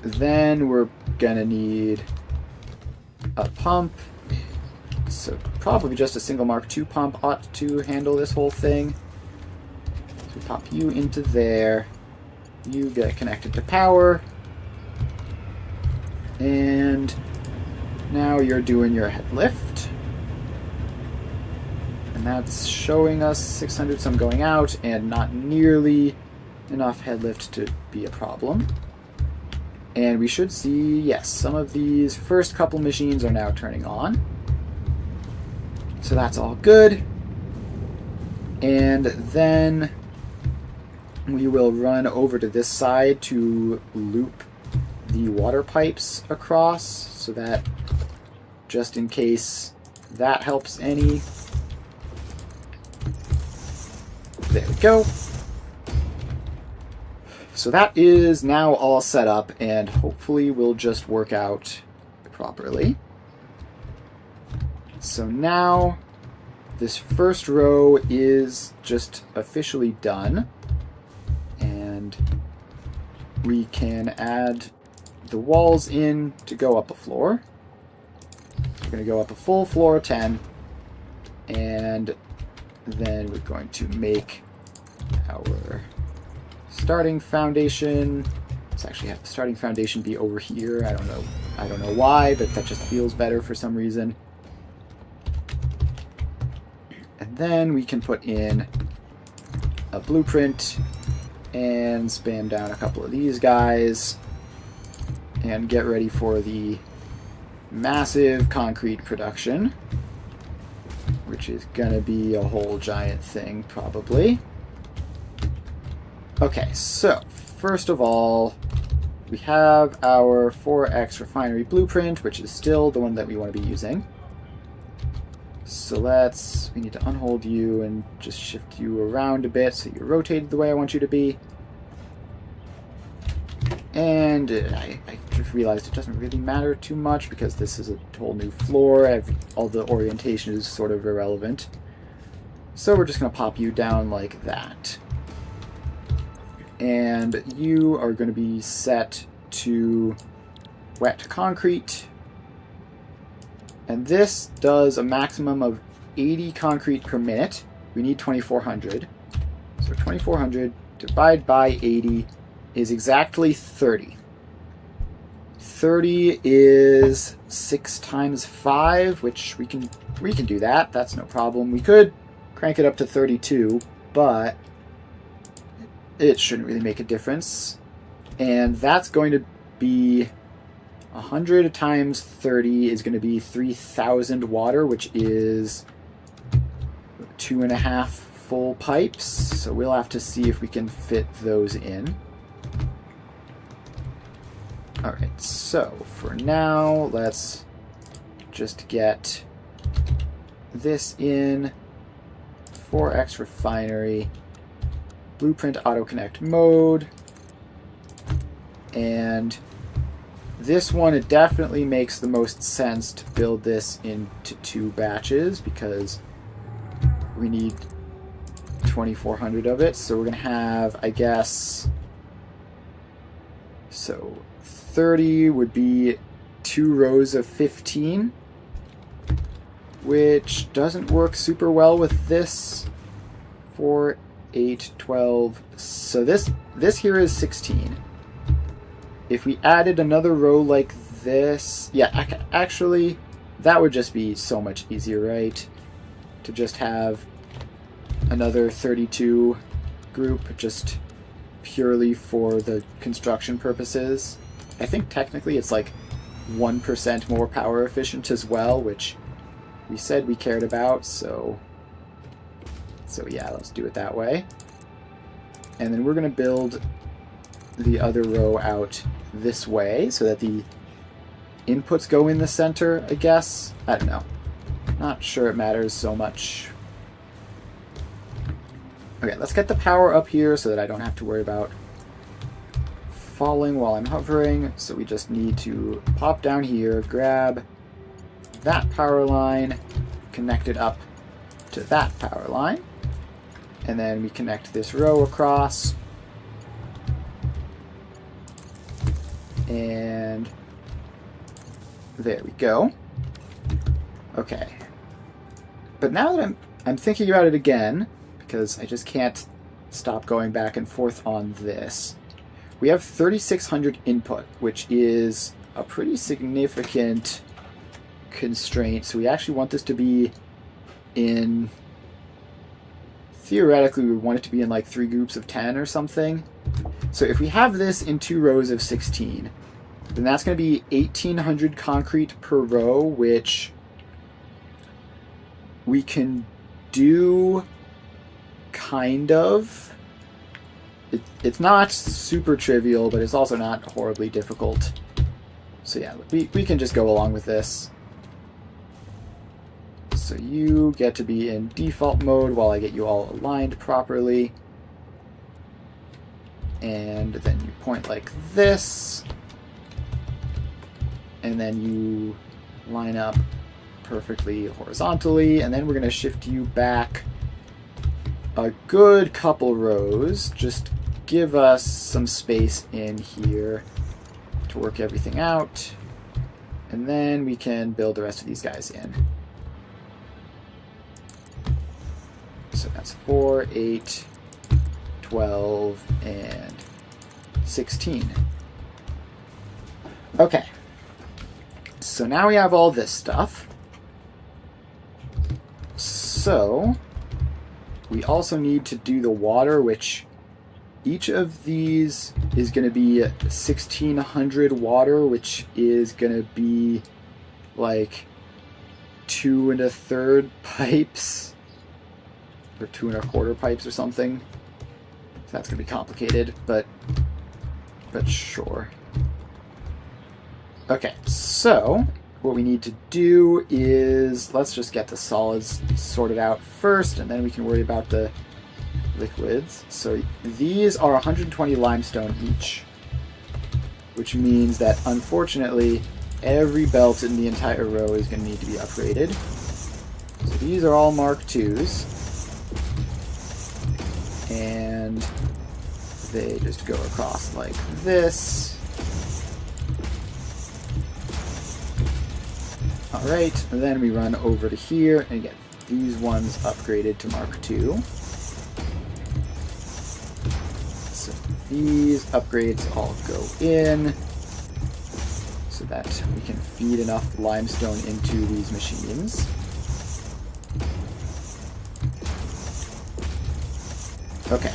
S1: then we're gonna need a pump. So probably just a single Mark II pump ought to handle this whole thing. So we pop you into there. You get connected to power. And now you're doing your head lift. And that's showing us 600 some going out, and not nearly enough head lift to be a problem. And we should see, yes, some of these first couple machines are now turning on. So that's all good. And then we will run over to this side to loop the water pipes across, so that just in case that helps any. There we go. So that is now all set up, and hopefully will just work out properly. So now this first row is just officially done, and we can add the walls in to go up a floor. going to go up a full floor of 10. And then we're going to make our starting foundation. Let's actually have the starting foundation be over here. I don't know why, but that just feels better for some reason. And then we can put in a blueprint and spam down a couple of these guys and get ready for the massive concrete production, which is gonna be a whole giant thing probably. Okay, so first of all, we have our 4x refinery blueprint, which is still the one that we want to be using. So we need to unhold you and just shift you around a bit so you're rotated the way I want you to be. And I just realized it doesn't really matter too much because this is a whole new floor. All the orientation is sort of irrelevant. So we're just going to pop you down like that. And you are going to be set to wet concrete. And this does a maximum of 80 concrete per minute. We need 2,400. So 2,400 divided by 80 is exactly 30. 30 is 6 times 5, which we can do that. That's no problem. We could crank it up to 32, but it shouldn't really make a difference. And that's going to be 100 times 30 is going to be 3,000 water, which is 2.5 full pipes. So we'll have to see if we can fit those in. Alright, so for now, let's just get this in. 4x refinery, blueprint auto connect mode, and this one, it definitely makes the most sense to build this into 2 batches because we need 2,400 of it. So we're going to have, I guess, so 30 would be 2 rows of 15, which doesn't work super well with this. 4, 8, 12. So this here is 16. If we added another row like this, yeah, actually, that would just be so much easier, right? To just have another 32 group just purely for the construction purposes. I think technically it's like 1% more power efficient as well, which we said we cared about, so yeah, let's do it that way. And then we're going to build the other row out this way so that the inputs go in the center, I guess. I don't know. Not sure it matters so much. Okay, let's get the power up here so that I don't have to worry about falling while I'm hovering. So we just need to pop down here, grab that power line, connect it up to that power line, and then we connect this row across. And there we go. Okay. But now that I'm thinking about it again, because I just can't stop going back and forth on this. We have 3,600 input, which is a pretty significant constraint. So we actually want this to be in, theoretically, we want it to be in like 3 groups of 10 or something. So if we have this in 2 rows of 16, then that's going to be 1,800 concrete per row, which we can do kind of. It's not super trivial, but it's also not horribly difficult. So yeah, we can just go along with this. So you get to be in default mode while I get you all aligned properly. And then you point like this. And then you line up perfectly horizontally. And then we're going to shift you back a good couple rows. Just give us some space in here to work everything out. And then we can build the rest of these guys in. So that's 4, 8, 12, and 16. Okay. So now we have all this stuff. So we also need to do the water, which each of these is going to be 1600 water, which is going to be like 2 1/3 pipes, or 2 1/4 pipes or something. So that's going to be complicated, but sure. Okay, so what we need to do is, let's just get the solids sorted out first, and then we can worry about the liquids. So these are 120 limestone each, which means that unfortunately every belt in the entire row is going to need to be upgraded. So these are all Mark IIs, and they just go across like this. Alright, and then we run over to here and get these ones upgraded to Mark II. So these upgrades all go in so that we can feed enough limestone into these machines. Okay.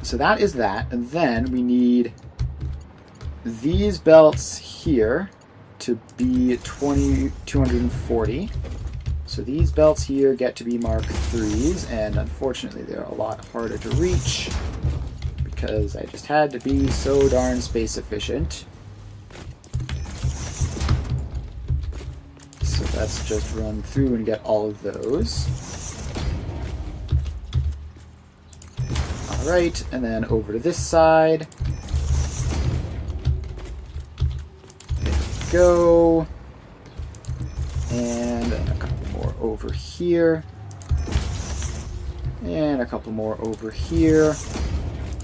S1: So that is that, and then we need these belts here to be 240. So these belts here get to be Mark IIIs, and unfortunately they're a lot harder to reach because I just had to be so darn space efficient. So let's just run through and get all of those. Alright, and then over to this side. Go, and a couple more over here, and a couple more over here.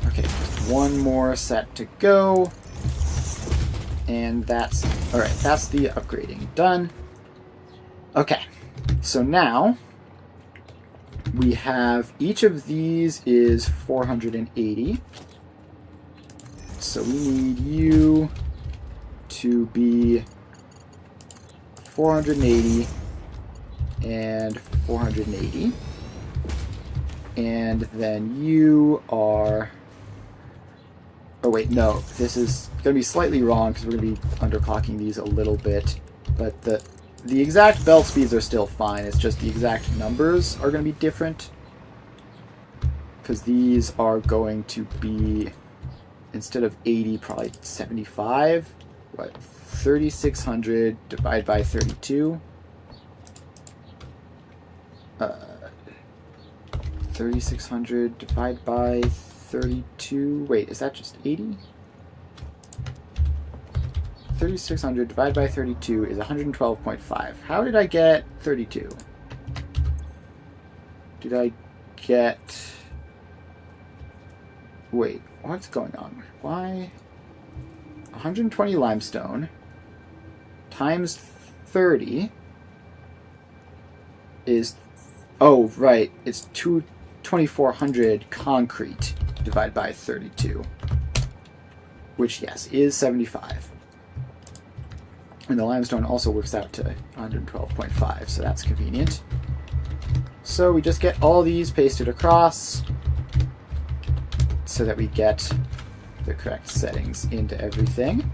S1: Okay, just one more set to go, and that's alright. That's the upgrading done. Okay, so now we have each of these is 480, so we need you to be 480 and 480, and then you are, oh wait, no, this is going to be slightly wrong because we're going to be underclocking these a little bit, but the exact belt speeds are still fine. It's just the exact numbers are going to be different because these are going to be, instead of 80, probably 75. What, 3,600 divided by 32? 3,600 divided by 32. Wait, is that just 80? 3,600 divided by 32 is 112.5. How did I get 32? Did I get... Wait, what's going on? Why... 120 limestone times 30 is, oh right, it's 2,400 concrete divided by 32, which yes is 75, and the limestone also works out to 112.5, so that's convenient. So we just get all these pasted across so that we get the correct settings into everything.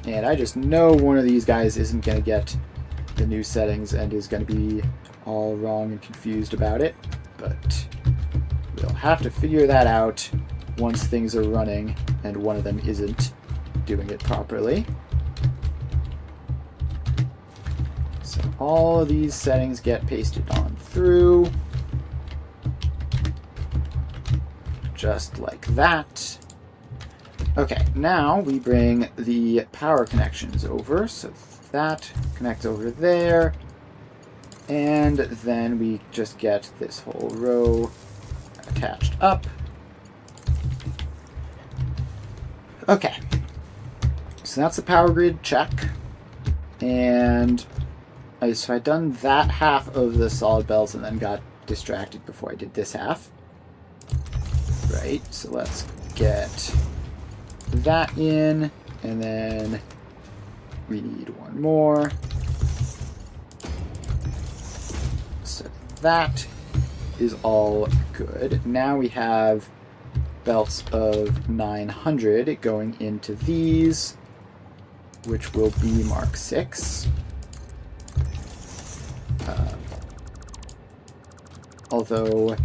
S1: And I just know one of these guys isn't going to get the new settings and is going to be all wrong and confused about it, but we'll have to figure that out once things are running and one of them isn't doing it properly. So all of these settings get pasted on through. Just like that. Okay, now we bring the power connections over. So that connects over there. And then we just get this whole row attached up. Okay. So that's the power grid check. And so I'd done that half of the solid belts and then got distracted before I did this half. Right, so let's get that in, and then we need one more. So that is all good. Now we have belts of 900 going into these, which will be Mark 6. Although,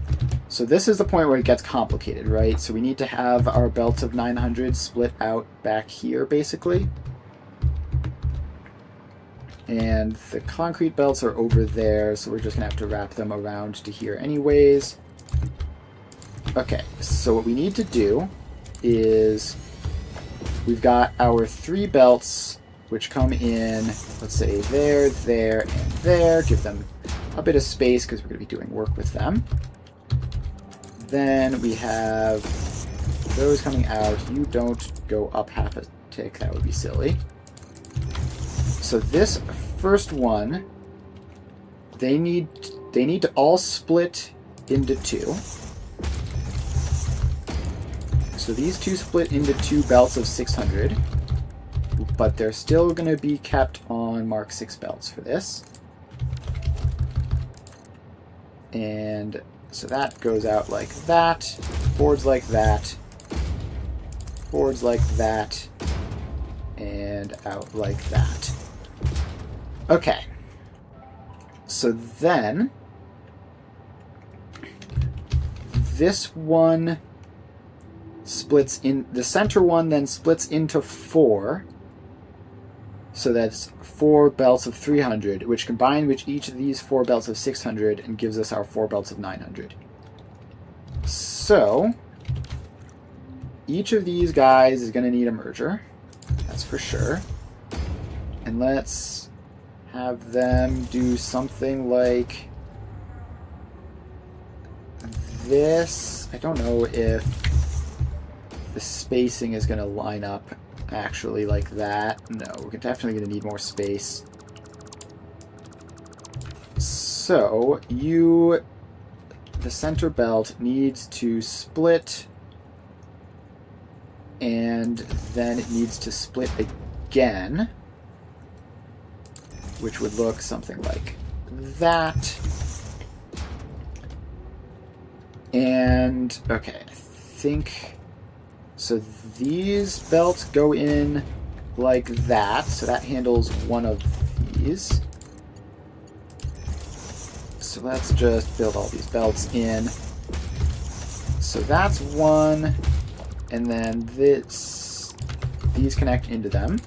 S1: so this is the point where it gets complicated, right? So we need to have our belts of 900 split out back here, basically. And the concrete belts are over there, so we're just going to have to wrap them around to here anyways. Okay, so what we need to do is we've got our 3 belts, which come in, let's say, there, there, and there. Give them a bit of space because we're going to be doing work with them. Then we have those coming out. You don't go up half a tick. That would be silly. So this first one, they need to all split into 2. So these 2 split into 2 belts of 600, but they're still going to be kept on Mark 6 belts for this. And so that goes out like that, boards like that, boards like that, and out like that. Okay. So then this one splits in, the center one then splits into 4. So that's 4 belts of 300, which combine with each of these 4 belts of 600 and gives us our 4 belts of 900. So each of these guys is going to need a merger. That's for sure. And let's have them do something like this. I don't know if the spacing is going to line up actually like that. No, we're definitely going to need more space. So the center belt needs to split, and then it needs to split again, which would look something like that. And okay, I think so. These belts go in like that, so that handles one of these. So let's just build all these belts in. So that's one, and then these connect into them.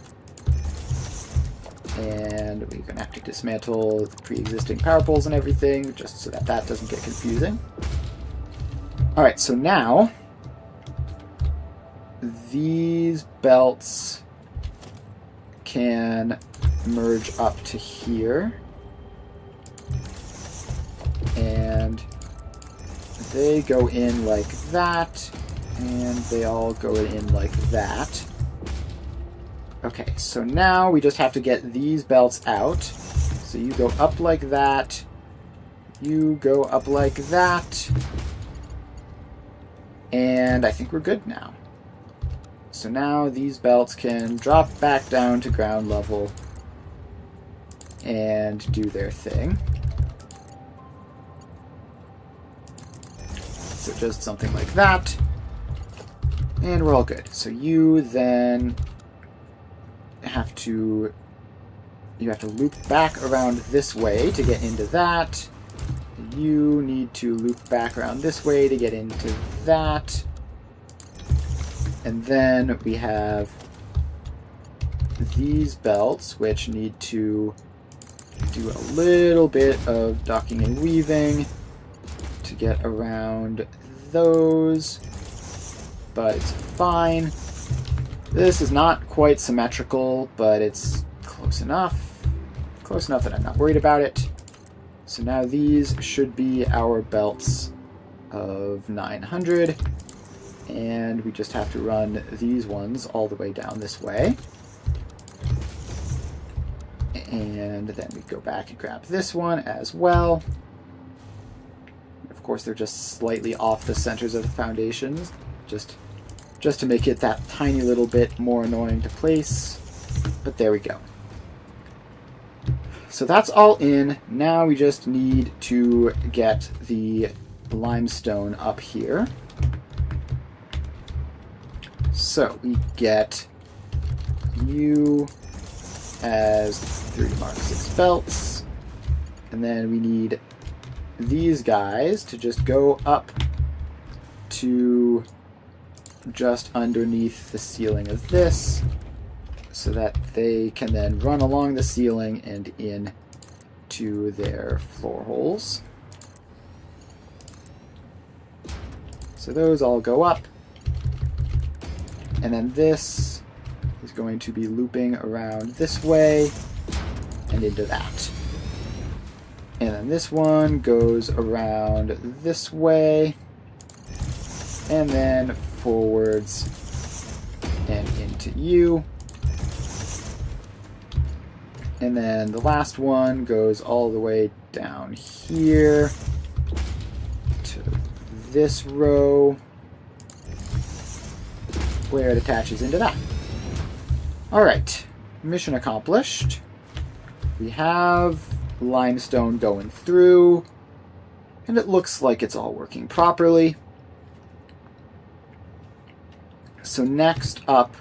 S1: And we're going to have to dismantle the pre-existing power poles and everything, just so that that doesn't get confusing. Alright, so now these belts can merge up to here. And they go in like that, and they all go in like that. Okay, so now we just have to get these belts out. So you go up like that, you go up like that, and I think we're good now. So now these belts can drop back down to ground level and do their thing. So just something like that, and we're all good. So you then have to loop back around this way to get into that. You need to loop back around this way to get into that. And then we have these belts, which need to do a little bit of ducking and weaving to get around those, but it's fine. This is not quite symmetrical, but it's close enough that I'm not worried about it. So now these should be our belts of 900, and we just have to run these ones all the way down this way. And then we go back and grab this one as well. Of course, they're just slightly off the centers of the foundations, just to make it that tiny little bit more annoying to place. But there we go. So that's all in. Now we just need to get the limestone up here. So we get you as 3 Mark 6 belts. And then we need these guys to just go up to just underneath the ceiling of this, so that they can then run along the ceiling and in to their floor holes. So those all go up. And then this is going to be looping around this way and into that. And then this one goes around this way and then forwards and into you. And then the last one goes all the way down here to this row where it attaches into that. Alright, mission accomplished. We have limestone going through, and it looks like it's all working properly. So next up,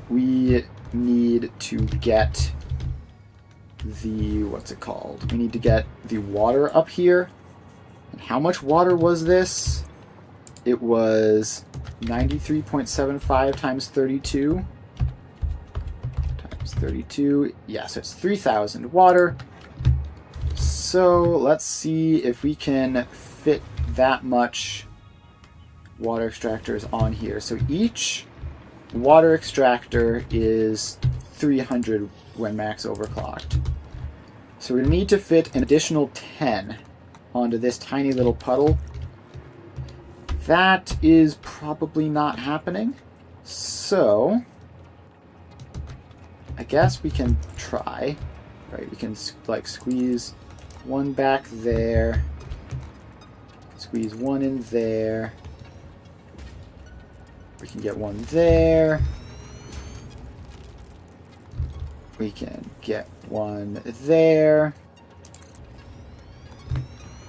S1: we need to get the, what's it called? We need to get the water up here. And how much water was this? It was 93.75 times 32. Times 32. Yeah, so it's 3,000 water. So let's see if we can fit that much water extractors on here. So each water extractor is 300 when max overclocked. So we need to fit an additional 10 onto this tiny little puddle. That is probably not happening. So I guess we can try. Right, we can like squeeze one back there. Squeeze one in there. We can get one there. We can get one there.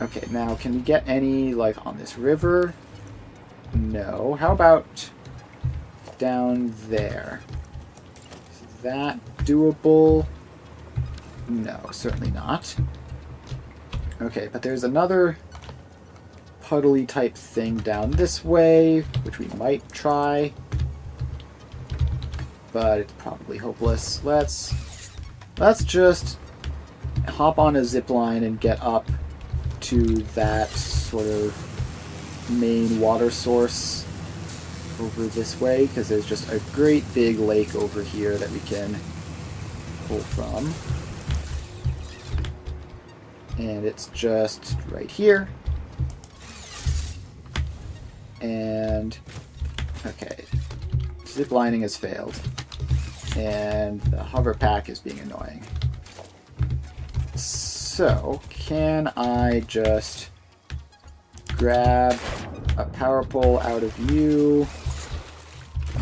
S1: Okay, now can we get any, like, on this river? No. How about down there? Is that doable? No, certainly not. Okay, but there's another puddly type thing down this way, which we might try. But it's probably hopeless. Let's just hop on a zip line and get up to that sort of main water source over this way, because there's just a great big lake over here that we can pull from. And it's just right here. And okay, zip lining has failed. And the hover pack is being annoying. So, can I just grab a power pole out of you?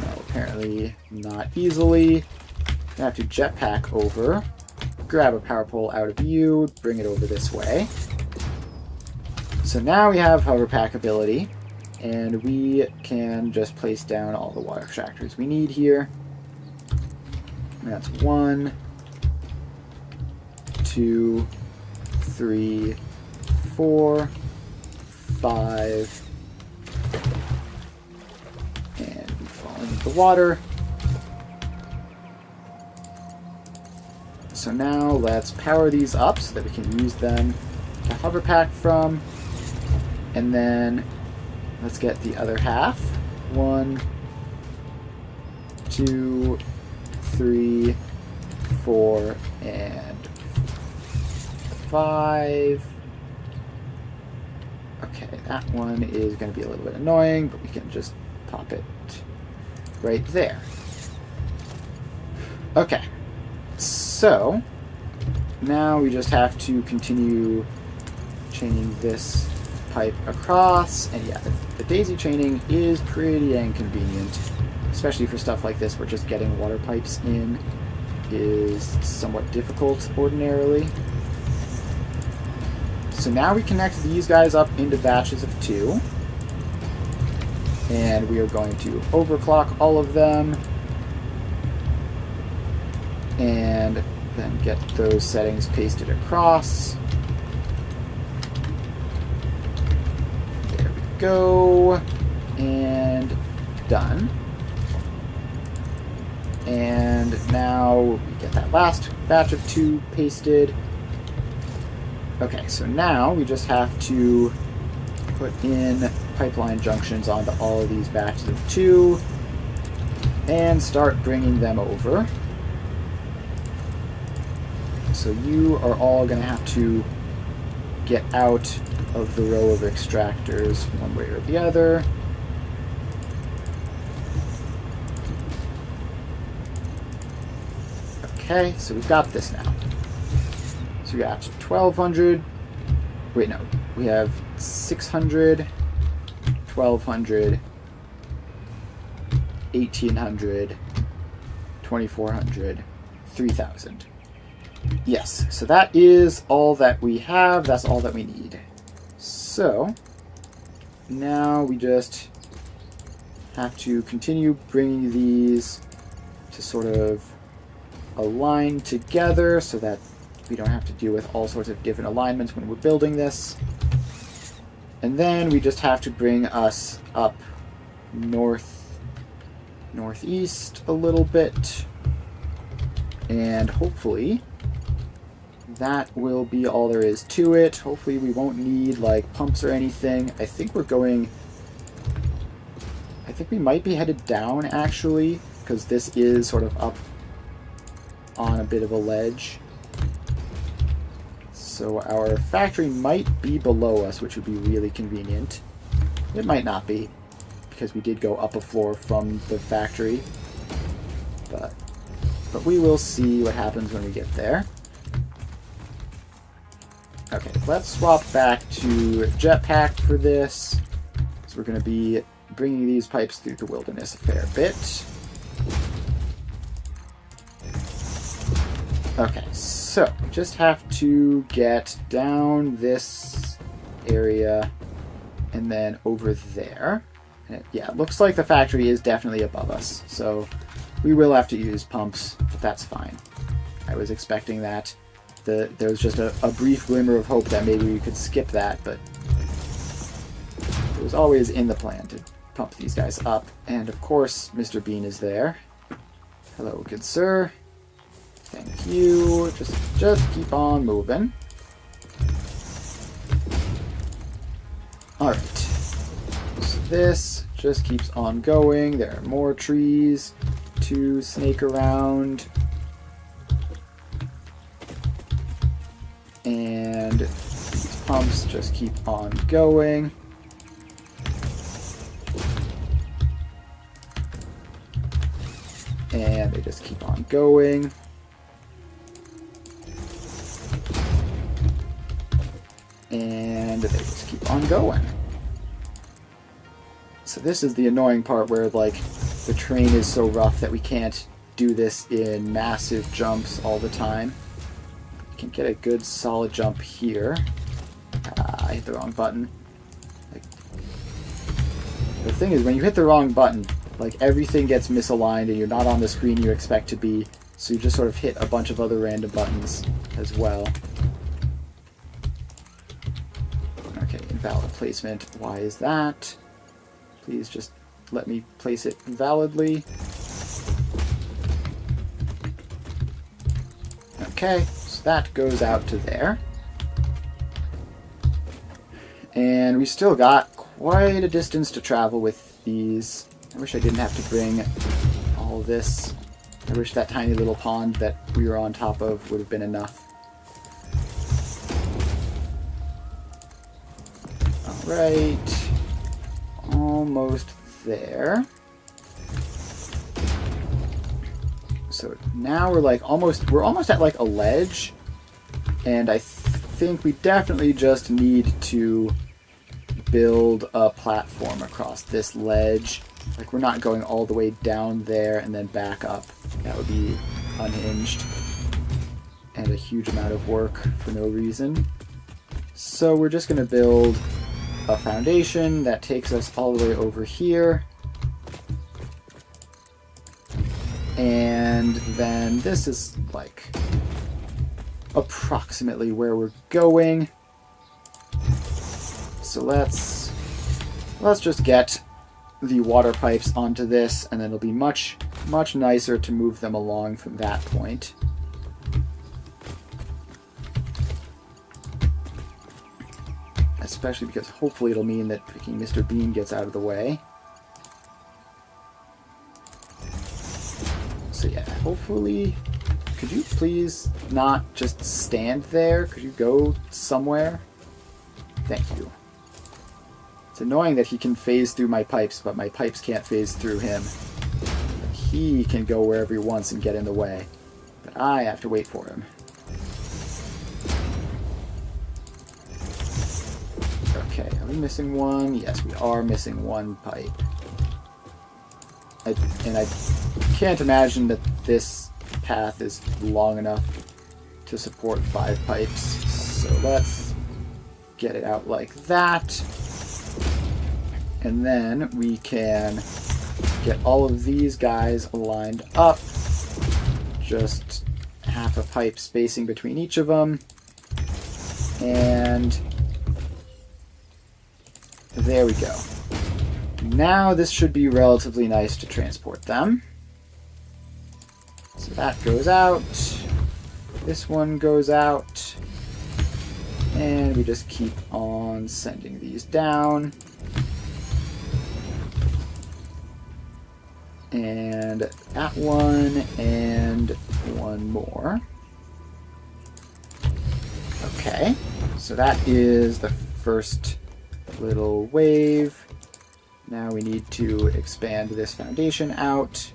S1: No, apparently not easily. I have to jetpack over, grab a power pole out of you, bring it over this way. So now we have hover pack ability, and we can just place down all the water extractors we need here. That's 1, 2, 3, 4, 5, and we fall into the water. So now let's power these up so that we can use them to hover pack from, and then let's get the other half. 1, 2, 3, 4, and 5. Okay, that one is going to be a little bit annoying, but we can just pop it right there. Okay, so now we just have to continue chaining this pipe across. And yeah, the daisy chaining is pretty inconvenient, especially for stuff like this where just getting water pipes in is somewhat difficult ordinarily. So now we connect these guys up into batches of 2. And we are going to overclock all of them. And then get those settings pasted across. There we go. And done. And now we get that last batch of 2 pasted. Okay, so now we just have to put in pipeline junctions onto all of these batches of 2 and start bringing them over. So you are all going to have to get out of the row of extractors one way or the other. Okay, so we've got this now. So we got 1,200. Wait, no. We have 600, 1,200, 1,800, 2,400, 3,000. Yes, so that is all that we have. That's all that we need. So now we just have to continue bringing these to sort of align together so that we don't have to deal with all sorts of different alignments when we're building this. And then we just have to bring us up northeast a little bit. And hopefully that will be all there is to it. Hopefully we won't need like pumps or anything. I think we might be headed down actually, because this is sort of up on a bit of a ledge. So our factory might be below us, which would be really convenient. It might not be, because we did go up a floor from the factory. But we will see what happens when we get there. Okay, let's swap back to jetpack for this. So we're going to be bringing these pipes through the wilderness a fair bit. Okay, so we just have to get down this area and then over there. And yeah, it looks like the factory is definitely above us, so we will have to use pumps, but that's fine. I was expecting that. There was just a brief glimmer of hope that maybe we could skip that, but it was always in the plan to pump these guys up. And of course, Mr. Bean is there. Hello, good sir. Thank you. Just keep on moving. Alright. So this just keeps on going. There are more trees to snake around. And these pumps just keep on going. And they just keep on going. And they just keep on going. So this is the annoying part where, like, the terrain is so rough that we can't do this in massive jumps all the time. We can get a good solid jump here. I hit the wrong button. Like, the thing is, when you hit the wrong button, like, everything gets misaligned and you're not on the screen you expect to be, so you just sort of hit a bunch of other random buttons as well. Okay, invalid placement. Why is that? Please just let me place it validly. Okay, so that goes out to there. And we still got quite a distance to travel with these. I wish I didn't have to bring all this. I wish that tiny little pond that we were on top of would have been enough. Alright. Almost there. So now we're almost at like a ledge, And I think we definitely just need to build a platform across this ledge. Like, we're not going all the way down there and then back up. That would be unhinged and a huge amount of work for no reason. So we're just going to build a foundation that takes us all the way over here. And then this is like approximately where we're going. So let's just get the water pipes onto this, and then it'll be much nicer to move them along from that point. Especially because hopefully it'll mean that freaking Mr. Bean gets out of the way. So yeah, hopefully... Could you please not just stand there? Could you go somewhere? Thank you. It's annoying that he can phase through my pipes, but my pipes can't phase through him. He can go wherever he wants and get in the way. But I have to wait for him. Okay, are we missing one? Yes, we are missing one pipe. And I can't imagine that this path is long enough to support 5 pipes. So let's get it out like that. And then we can get all of these guys lined up. Just half a pipe spacing between each of them. And there we go. Now this should be relatively nice to transport them. So that goes out. This one goes out. And we just keep on sending these down. And that one, and one more. Okay, so that is the first little wave. Now we need to expand this foundation out.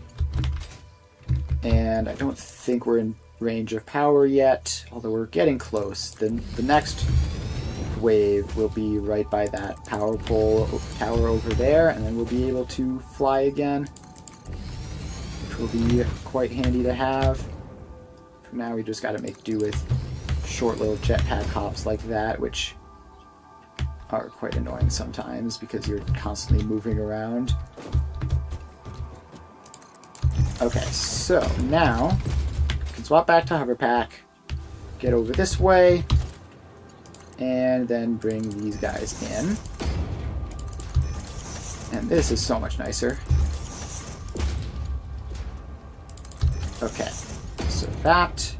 S1: And I don't think we're in range of power yet, although we're getting close. Then the next wave will be right by that power pole tower over there, and then we'll be able to fly again, which will be quite handy to have. For now, we just got to make do with short little jetpack hops like that, which are quite annoying sometimes because you're constantly moving around. Okay, so now we can swap back to Hoverpack, get over this way, and then bring these guys in. And this is so much nicer. Okay, so that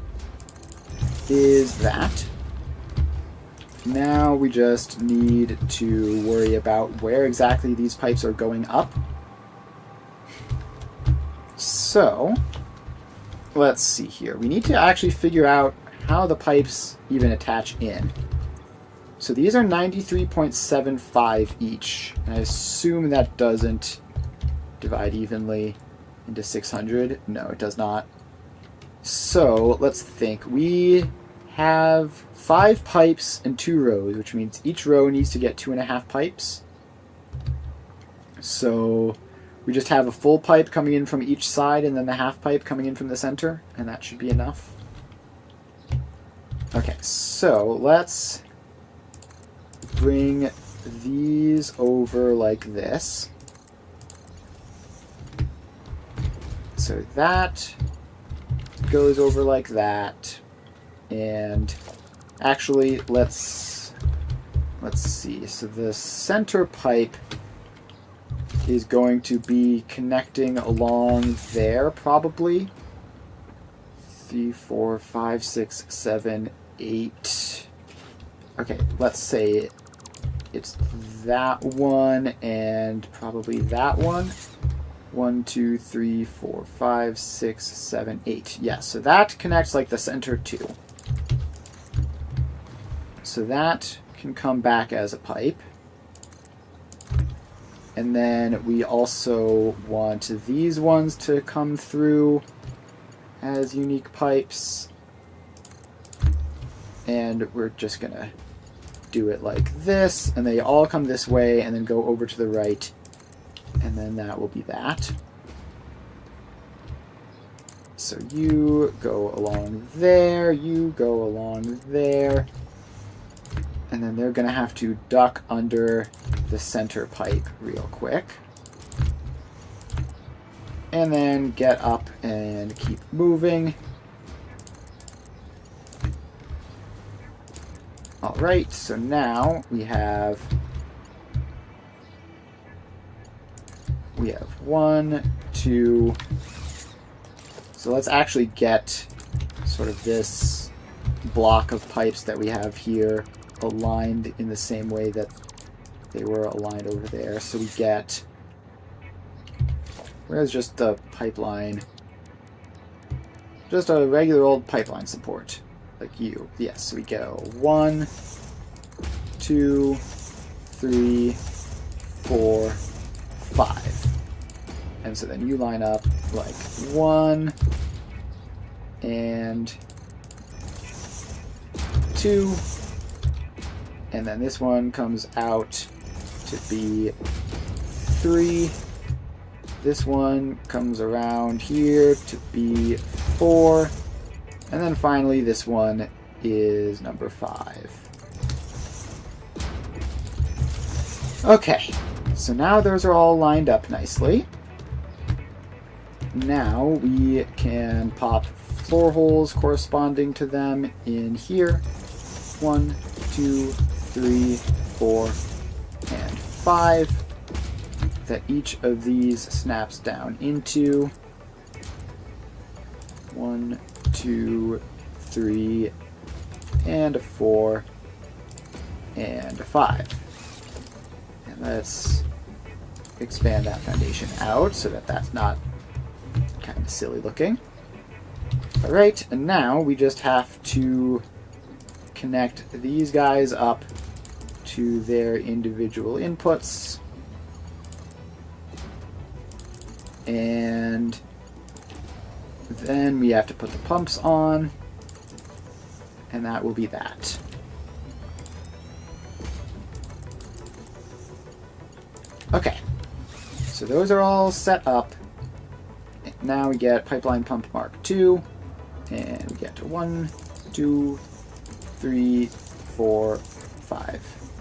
S1: is that. Now we just need to worry about where exactly these pipes are going up. So, let's see here. We need to actually figure out how the pipes even attach in. So these are 93.75 each. And I assume that doesn't divide evenly into 600. No, it does not. So, let's think. We have 5 pipes and 2 rows, which means each row needs to get 2.5 pipes. So we just have a full pipe coming in from each side and then the half pipe coming in from the center, and that should be enough. Okay, so let's bring these over like this. So that goes over like that. And actually, let's see. So the center pipe is going to be connecting along there, probably. 3, 4, 5, 6, 7, 8. Okay, let's say it's that one and probably that one. 1, 2, 3, 4, 5, 6, 7, 8. Yeah, so that connects like the center too. So that can come back as a pipe. And then we also want these ones to come through as unique pipes. And we're just going to do it like this, and they all come this way and then go over to the right, and then that will be that. So you go along there, you go along there, and then they're going to have to duck under the center pipe real quick. And then get up and keep moving. Alright, so now we have 1, 2. So let's actually get sort of this block of pipes that we have here aligned in the same way that they were aligned over there. So we get, where's just the pipeline? Just a regular old pipeline support. Like you. Yes, so we go 1, 2, 3, 4, 5. And so then you line up like 1 and 2. And then this one comes out to be 3. This one comes around here to be 4. And then finally, this one is number 5. Okay, so now those are all lined up nicely. Now we can pop floor holes corresponding to them in here. 1, 2, 3, 4, and 5. That each of these snaps down into. 1, 2, 3, and a 4, and a 5. And let's expand that foundation out so that that's not kind of silly looking. Alright, and now we just have to connect these guys up to their individual inputs. And then we have to put the pumps on, and that will be that. Okay, so those are all set up. Now we get pipeline pump mark 2, and we get to 1, 2, 3, 4, 5.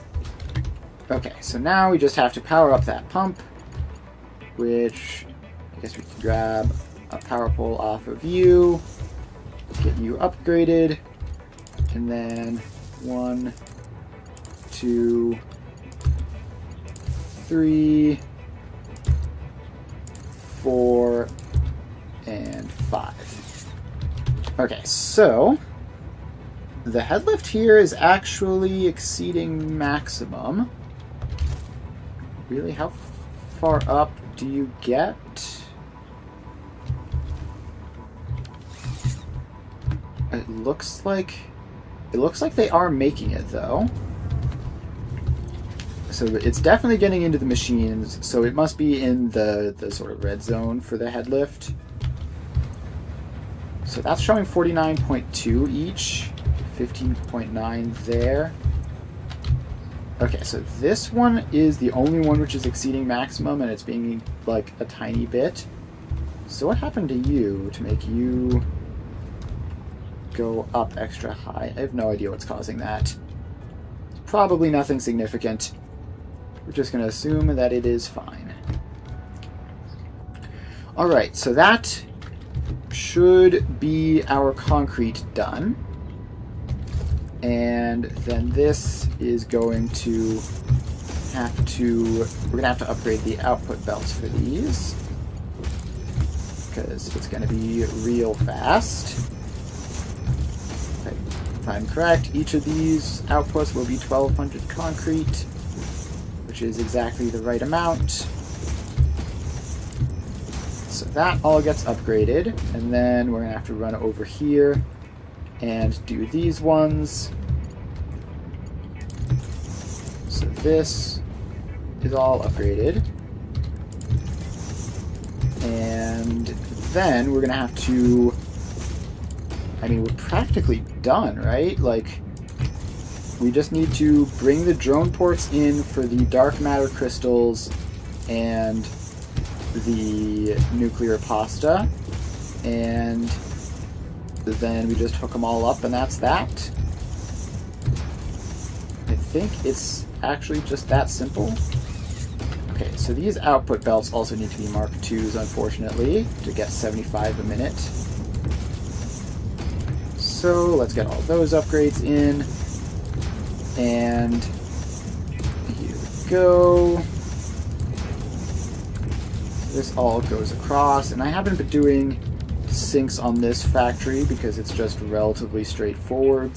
S1: Okay, so now we just have to power up that pump, which I guess we can grab a power pole off of you, get you upgraded, and then 1, 2, 3, 4, and 5. Okay, so the head lift here is actually exceeding maximum. Really, how far up do you get? It looks like they are making it, though. So it's definitely getting into the machines, so it must be in the sort of red zone for the head lift. So that's showing 49.2 each, 15.9 there. Okay, so this one is the only one which is exceeding maximum, and it's being like a tiny bit. So what happened to you to make you go up extra high? I have no idea what's causing that. Probably nothing significant. We're just going to assume that it is fine. Alright, so that should be our concrete done. And then this is going to have to... We're going to have to upgrade the output belts for these, because it's going to be real fast. If I'm correct, each of these outputs will be 1200 concrete, which is exactly the right amount. So that all gets upgraded, and then we're going to have to run over here and do these ones. So this is all upgraded. And then we're going to have to... I mean, we're practically done, right? Like, we just need to bring the drone ports in for the dark matter crystals and the nuclear pasta, and then we just hook them all up, and that's that. I think it's actually just that simple. Okay, so these output belts also need to be Mark IIs, unfortunately, to get 75 a minute. So let's get all those upgrades in. And here we go. This all goes across, and I haven't been doing syncs on this factory because it's just relatively straightforward.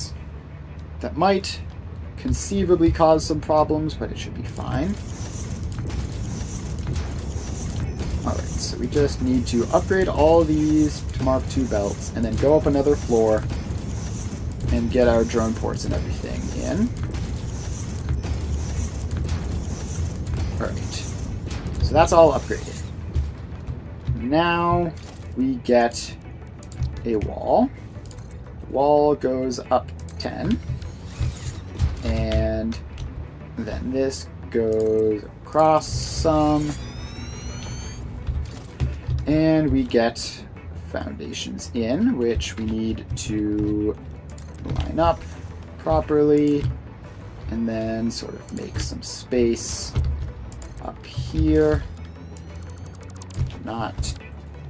S1: That might conceivably cause some problems, but it should be fine. Alright, so we just need to upgrade all these to Mark II belts, and then go up another floor and get our drone ports and everything in. Alright, so that's all upgraded. Now we get a wall. The wall goes up 10. And then this goes across some. And we get foundations in, which we need to line up properly. And then sort of make some space up here. Not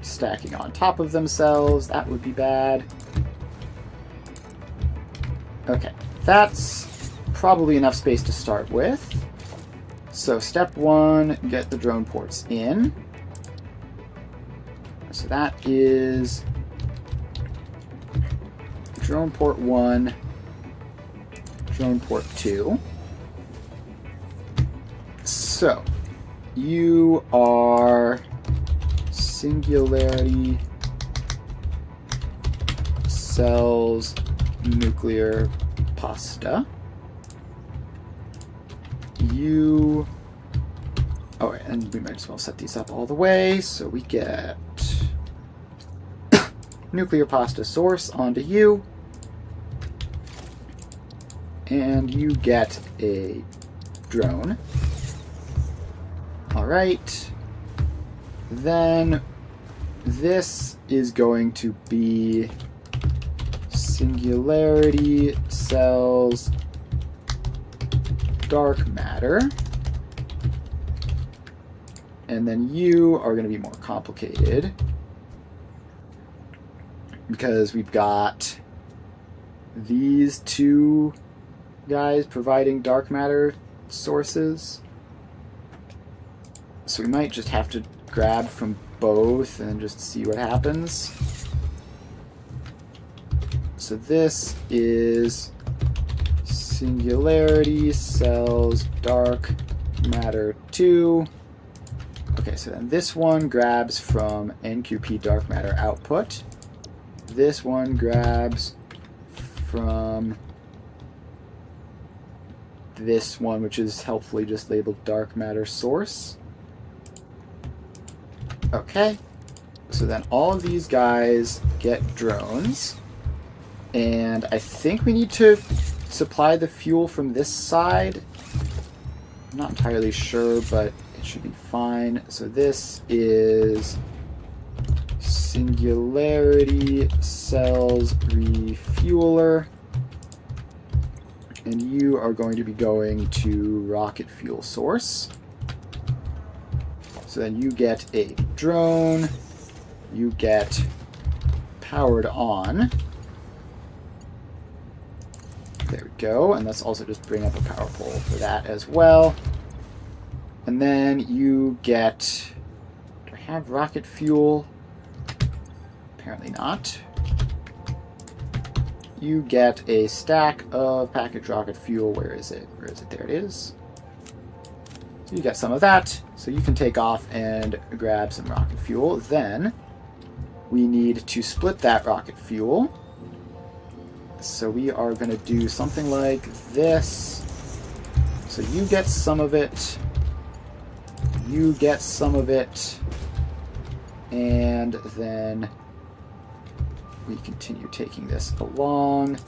S1: stacking on top of themselves. That would be bad. Okay, that's probably enough space to start with. So step 1, get the drone ports in. So that is drone port 1, drone port 2. So you are Singularity sells nuclear pasta. You... Oh, and we might as well set these up all the way. So we get nuclear pasta source onto you. And you get a drone. Alright. Then this is going to be Singularity sells dark matter. And then you are going to be more complicated because we've got these two guys providing dark matter sources. So we might just have to grab from both and just see what happens. So this is Singularity sells dark matter 2. Okay, so then this one grabs from NQP dark matter output. This one grabs from this one, which is helpfully just labeled dark matter source. Okay, so then all of these guys get drones, and I think we need to supply the fuel from this side. I'm not entirely sure, but it should be fine. So this is Singularity sells refueler, and you are going to be going to rocket fuel source. So then you get a drone, you get powered on. There we go, and let's also just bring up a power pole for that as well. And then you get, do I have rocket fuel? Apparently not. You get a stack of packaged rocket fuel. Where is it? Where is it? There it is. So you get some of that, so you can take off and grab some rocket fuel. Then we need to split that rocket fuel. So we are going to do something like this. So you get some of it, you get some of it, and then we continue taking this along.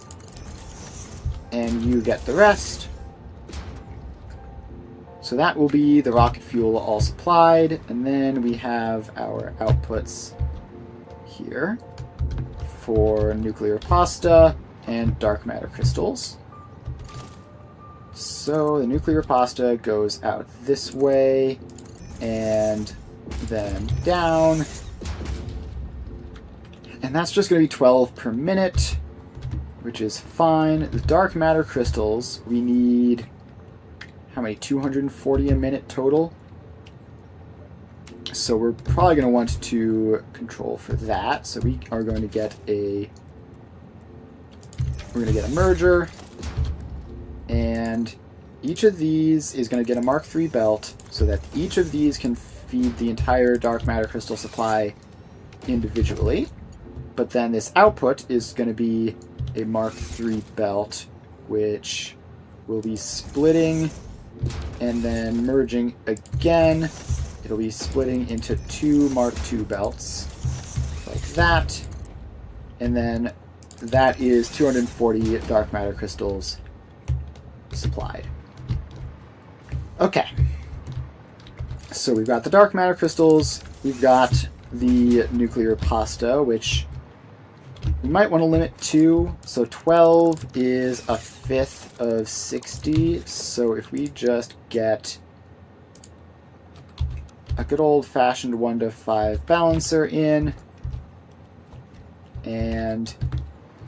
S1: and you get the rest. So that will be the rocket fuel all supplied, and then we have our outputs here for nuclear pasta and dark matter crystals. So the nuclear pasta goes out this way and then down. And that's just going to be 12 per minute, which is fine. The dark matter crystals, we need, how many? 240 a minute total. So we're probably going to want to control for that. So we are going to get a merger, and each of these is going to get a Mark III belt so that each of these can feed the entire dark matter crystal supply individually. But then this output is going to be a Mark III belt, which will be splitting and then merging again. It'll be splitting into 2 Mark II belts, like that. And then that is 240 dark matter crystals supplied. Okay. So we've got the dark matter crystals, we've got the nuclear pasta, which we might want to limit to. So 12 is a fifth of 60. So if we just get a good old-fashioned 1-to-5 balancer in, and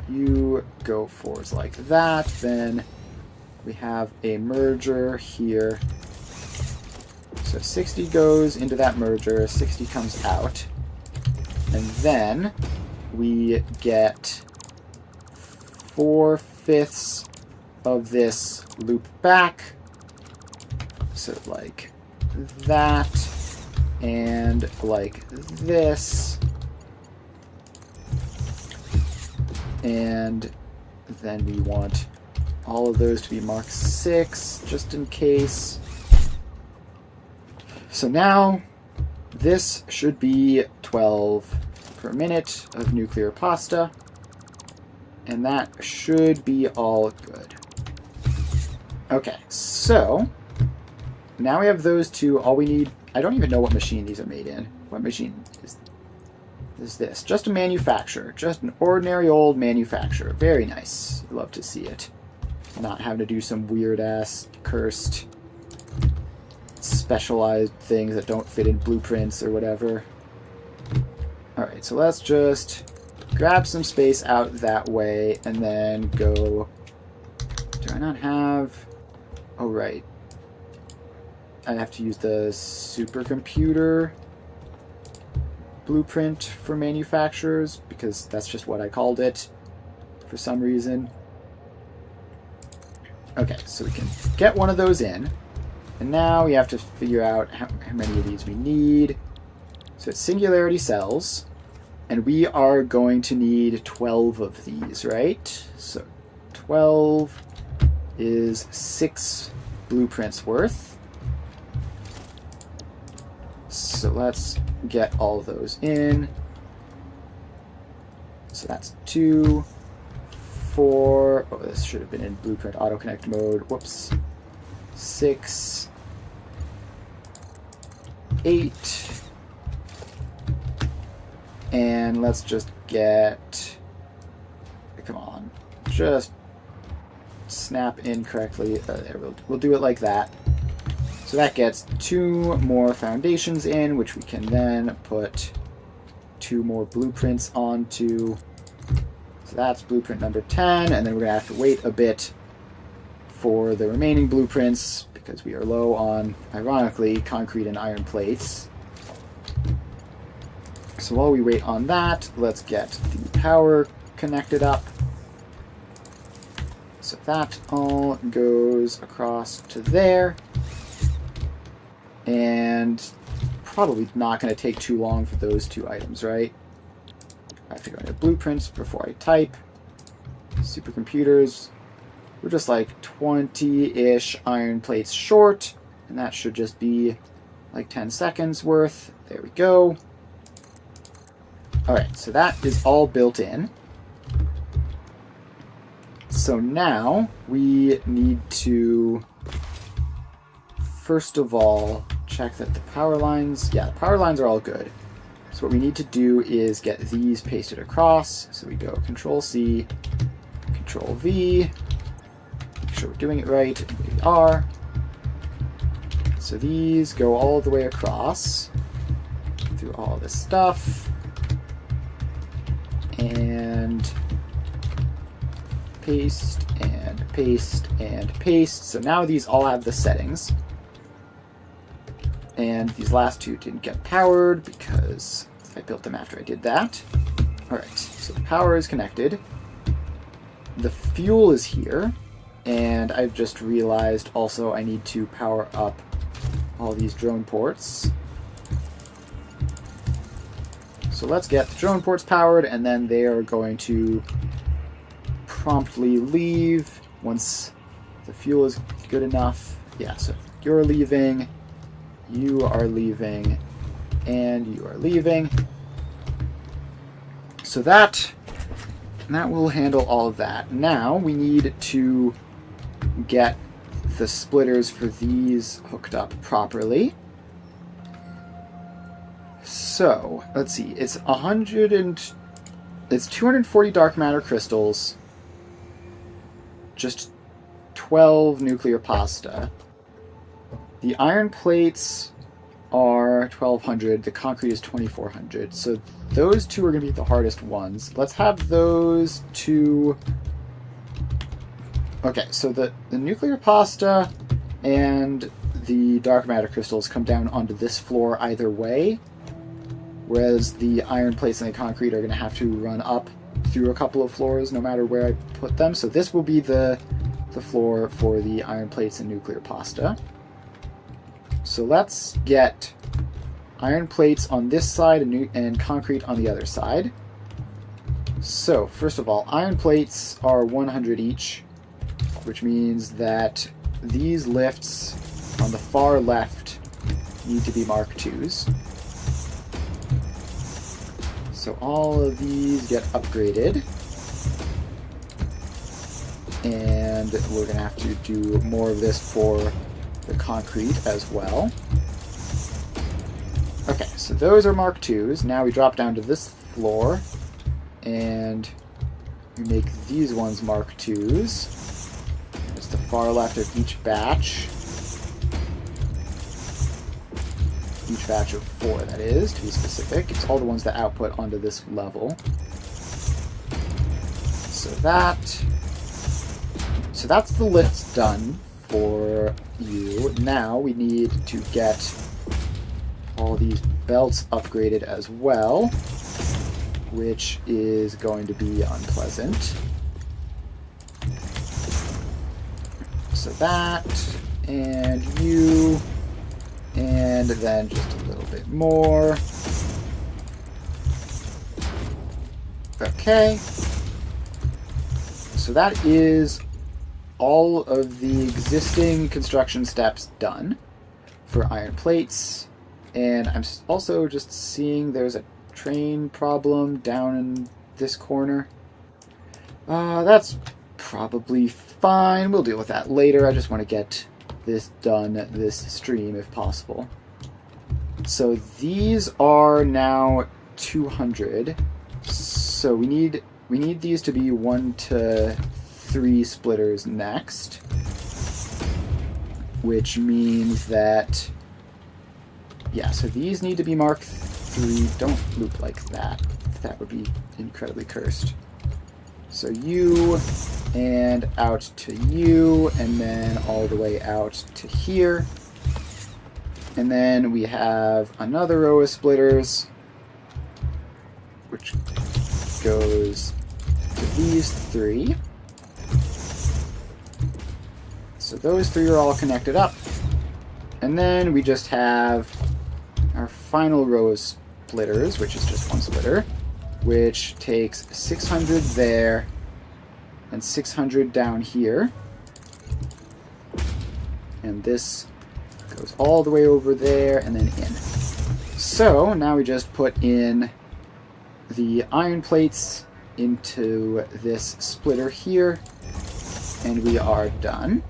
S1: you go forwards like that, then we have a merger here. So 60 goes into that merger, 60 comes out, and then we get 4/5 of this loop back. So like that, and like this, and then we want all of those to be Mark 6 just in case. So now this should be 12 per minute of nuclear pasta, and that should be all good. Okay, so now we have those two. All we need, I don't even know what machine these are made in. What machine is this? Just a manufacturer. Just an ordinary old manufacturer. Very nice. Love to see it. Not having to do some weird-ass, cursed, specialized things that don't fit in blueprints or whatever. Alright, so let's just grab some space out that way and then go... Do I not have... Oh, right. I have to use the supercomputer blueprint for manufacturers, because that's just what I called it for some reason. Okay, so we can get one of those in, and now we have to figure out how many of these we need. So it's Singularity cells, and we are going to need 12 of these, right? So 12 is 6 blueprints worth. So let's get all of those in. So that's 2, 4. Oh, this should have been in blueprint auto-connect mode. Whoops. 6, 8. And let's just get... Come on. Just snap in correctly. There, we'll do it like that. So that gets 2 more foundations in, which we can then put 2 more blueprints onto. So that's blueprint number 10, and then we're going to have to wait a bit for the remaining blueprints because we are low on, ironically, concrete and iron plates. So while we wait on that, let's get the power connected up. So that all goes across to there. And probably not going to take too long for those 2 items, right? I have to go into blueprints before I type. Supercomputers. We're just like 20-ish iron plates short, and that should just be like 10 seconds worth. There we go. Alright, so that is all built in. So now we need to, first of all, check that the power lines, the power lines are all good. So what we need to do is get these pasted across. So we go Control-C, Control-V, make sure we're doing it right, and we are. So these go all the way across through all this stuff. And paste, and paste, and paste. So now these all have the settings. And these last two didn't get powered because I built them after I did that. Alright, so the power is connected. The fuel is here. And I've just realized also I need to power up all these drone ports. So let's get the drone ports powered, and then they are going to promptly leave once the fuel is good enough. Yeah, so you're leaving, you are leaving, and you are leaving. So that will handle all of that. Now we need to get the splitters for these hooked up properly. So, let's see, it's 240 dark matter crystals, just 12 nuclear pasta. The iron plates are 1200, the concrete is 2400, so those two are going to be the hardest ones. Let's have those two. Okay, so the nuclear pasta and the dark matter crystals come down onto this floor either way, whereas the iron plates and the concrete are going to have to run up through a couple of floors no matter where I put them. So this will be the floor for the iron plates and nuclear pasta. So let's get iron plates on this side and concrete on the other side. So first of all, iron plates are 100 each, which means that these lifts on the far left need to be Mark IIs. So all of these get upgraded. And we're going to have to do more of this for the concrete as well. Okay, so those are Mark IIs. Now we drop down to this floor, and we make these ones Mark IIs. It's the far left of each batch. Each batch of 4, that is, to be specific. It's all the ones that output onto this level. So that's the lift done for you. Now we need to get all these belts upgraded as well, which is going to be unpleasant. So that, and you, and then just a little bit more. Okay. So that is all of the existing construction steps done for iron plates. And I'm also just seeing there's a train problem down in this corner. That's probably fine. We'll deal with that later. I just want to get this done this stream if possible. So these are now 200. So we need these to be 1 to 3 splitters next, which means that, yeah, so these need to be Mark III. Don't loop like that. That would be incredibly cursed. So you, and out to you, and then all the way out to here. And then we have another row of splitters, which goes to these 3. So those 3 are all connected up. And then we just have our final row of splitters, which is just 1 splitter, which takes 600 there and 600 down here. And this goes all the way over there and then in. So now we just put in the iron plates into this splitter here, And we are done.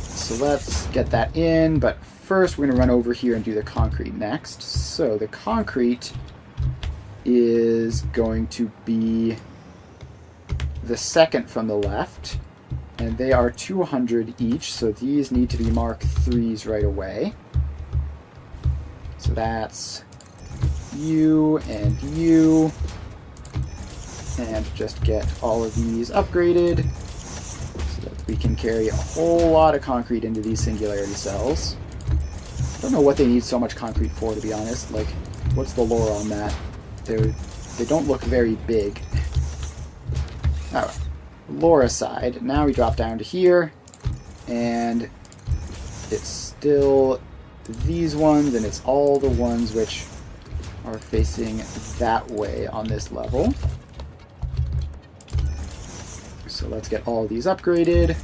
S1: So let's get that in, but first we're going to run over here and do the concrete next. So the concrete is going to be the second from the left, and they are 200 each, so these need to be Mark 3s right away. So that's you, and just get all of these upgraded so that we can carry a whole lot of concrete into these Singularity cells. I don't know what they need so much concrete for, to be honest. Like, what's the lore on that? They don't look very big. Alright, lore aside, now we drop down to here, and it's still these ones, and it's all the ones which are facing that way on this level. So let's get all of these upgraded,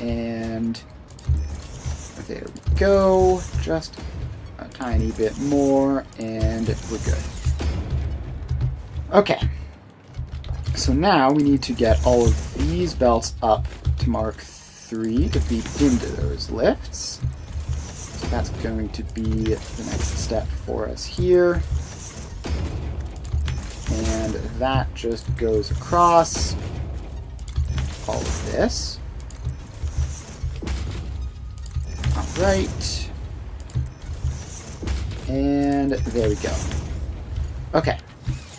S1: and there we go, just a tiny bit more, and we're good. Okay. So now we need to get all of these belts up to Mark 3 to feed into those lifts. So that's going to be the next step for us here. And that just goes across all of this. Alright. And there we go. Okay.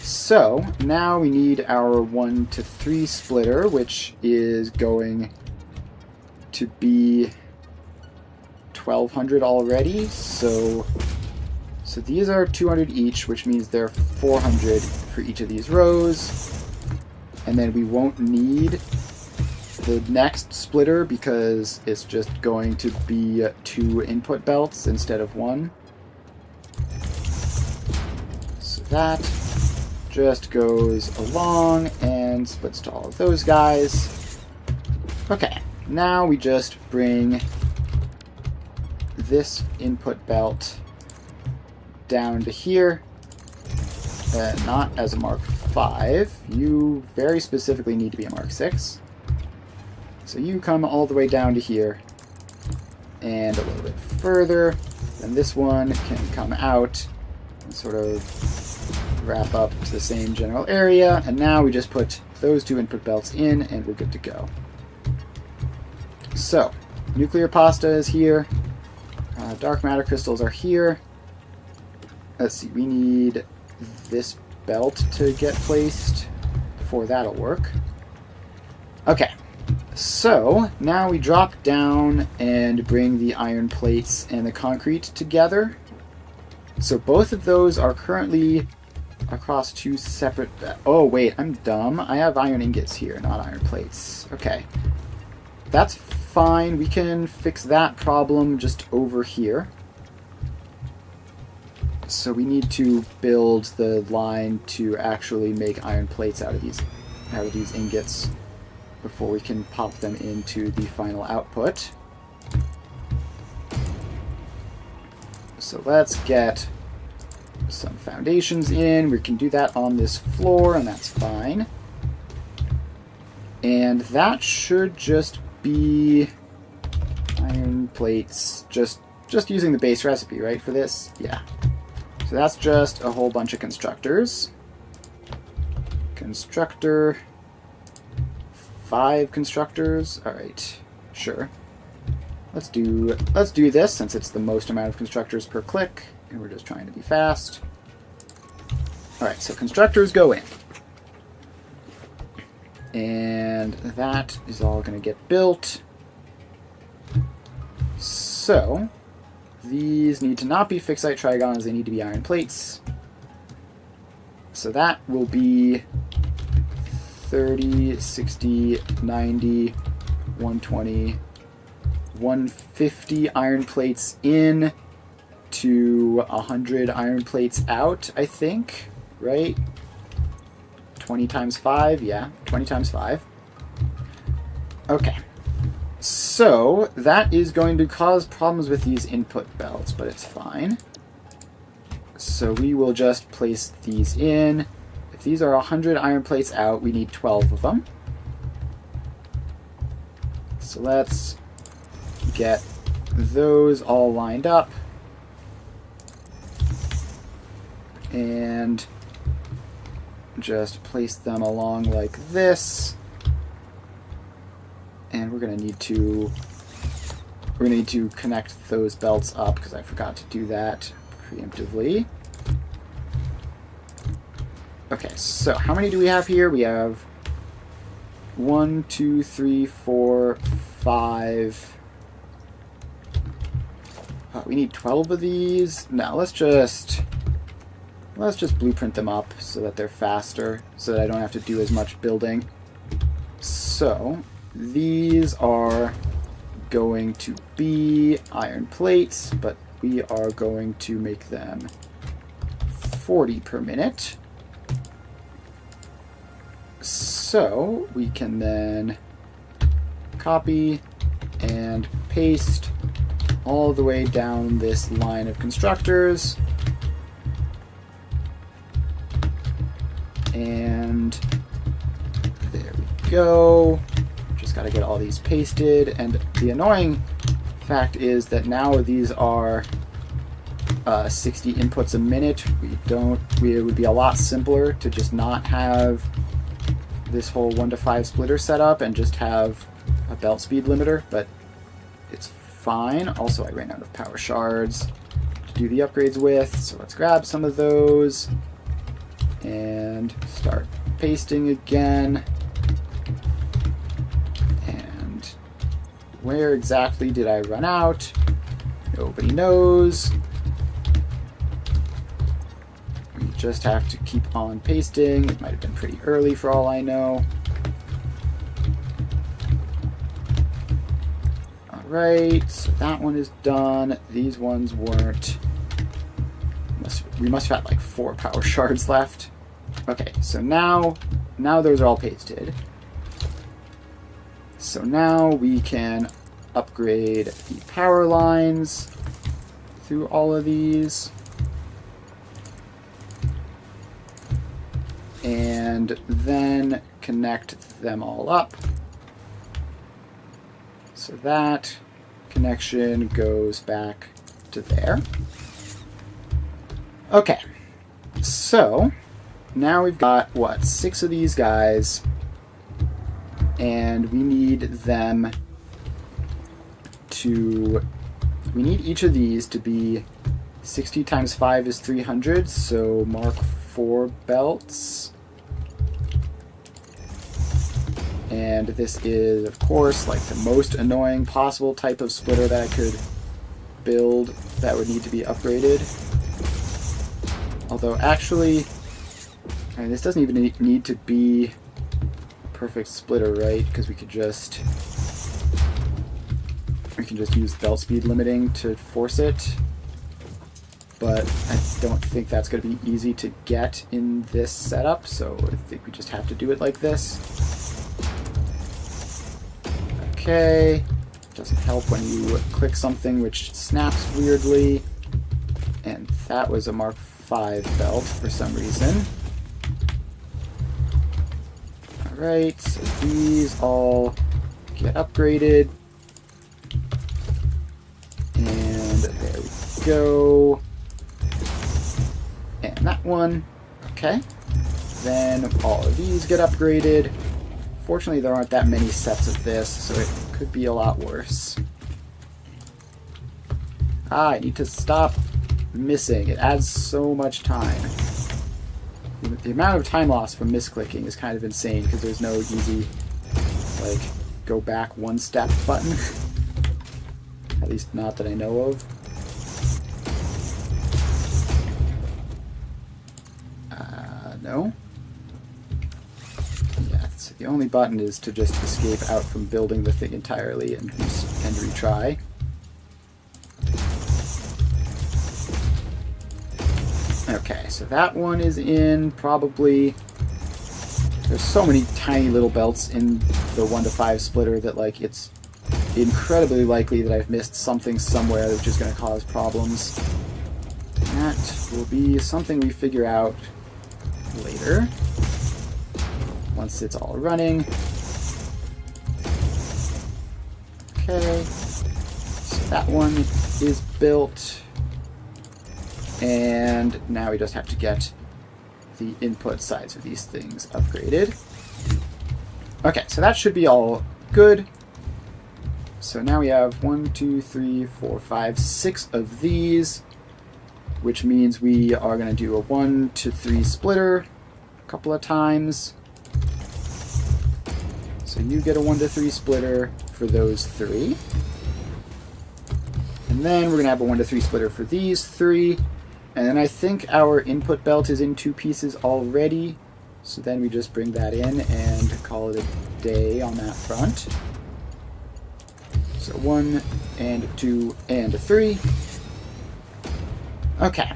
S1: So, now we need our 1 to 3 splitter, which is going to be 1,200 already. So these are 200 each, which means they're 400 for each of these rows. And then we won't need the next splitter because it's just going to be 2 input belts instead of 1. So that just goes along and splits to all of those guys. Okay, now we just bring this input belt down to here. Not as a Mark 5. You very specifically need to be a Mark 6. So you come all the way down to here and a little bit further. Then this one can come out and sort of wrap up to the same general area, and now we just put those 2 input belts in and we're good to go. So, nuclear pasta is here, dark matter crystals are here. Let's see, we need this belt to get placed before that'll work. Okay, so now we drop down and bring the iron plates and the concrete together. So both of those are currently across 2 separate... Oh, wait, I'm dumb. I have iron ingots here, not iron plates. Okay. That's fine. We can fix that problem just over here. So we need to build the line to actually make iron plates out of these ingots before we can pop them into the final output. So let's get some foundations in. We can do that on this floor, and that's fine. And that should just be iron plates, just using the base recipe, right, for this? Yeah. So that's just a whole bunch of constructors. Constructor. 5 constructors. Alright, sure. Let's do this since it's the most amount of constructors per click, and we're just trying to be fast. Alright, so constructors go in. And that is all going to get built. So, these need to not be fixite trigons, they need to be iron plates. So that will be 30, 60, 90, 120, 150 iron plates in to 100 iron plates out, I think, right? 20 times 5, yeah, 20 times 5. Okay. So, that is going to cause problems with these input belts, but it's fine. So we will just place these in. If these are 100 iron plates out. We need 12 of them. So let's get those all lined up. And just place them along like this. And we're gonna need to connect those belts up because I forgot to do that preemptively. Okay, so how many do we have here? We have 1, 2, 3, 4, 5. We need 12 of these. No, let's just blueprint them up so that they're faster, so that I don't have to do as much building. So these are going to be iron plates, but we are going to make them 40 per minute. So we can then copy and paste all the way down this line of constructors. And there we go. Just got to get all these pasted. And the annoying fact is that now these are 60 inputs a minute. It would be a lot simpler to just not have this whole 1 to 5 splitter set up and just have a belt speed limiter, but it's fine. Also, I ran out of power shards to do the upgrades with, so let's grab some of those and start pasting again. And where exactly did I run out? Nobody knows. We just have to keep on pasting. It might have been pretty early for all I know. Alright, so that one is done. These ones weren't. We must have had like 4 power shards left. Okay, so now those are all pasted. So now we can upgrade the power lines through all of these. And then connect them all up. So that connection goes back to there. Okay, so now we've got, 6 of these guys, and we need each of these to be 60 times 5 is 300, so mark 4 belts. And this is, of course, like the most annoying possible type of splitter that I could build that would need to be upgraded. Although, actually, this doesn't even need to be a perfect splitter, right? Because we can just use belt speed limiting to force it. But I don't think that's going to be easy to get in this setup, so I think we just have to do it like this. Okay, doesn't help when you click something which snaps weirdly. And that was a Mark 5 belt for some reason. Alright, so these all get upgraded. And there we go. And that one. Okay. Then all of these get upgraded. Fortunately, there aren't that many sets of this, so it could be a lot worse. I need to stop missing. It adds so much time. The amount of time lost from misclicking is kind of insane because there's no easy, like, go back 1 step button. At least not that I know of. No. Yeah, so the only button is to just escape out from building the thing entirely and retry. Okay, so that one is in, probably. There's so many tiny little belts in the 1 to 5 splitter that, like, it's incredibly likely that I've missed something somewhere that's just going to cause problems. That will be something we figure out later. once it's all running. Okay, so that one is built. And now we just have to get the input sides of these things upgraded. Okay, so that should be all good. So now we have 1, 2, 3, 4, 5, 6 of these, which means we are going to do a 1 to 3 splitter a couple of times. So you get a 1 to 3 splitter for those 3. And then we're going to have a 1 to 3 splitter for these 3. And then I think our input belt is in 2 pieces already. So then we just bring that in and call it a day on that front. So 1 and a 2 and a 3. Okay.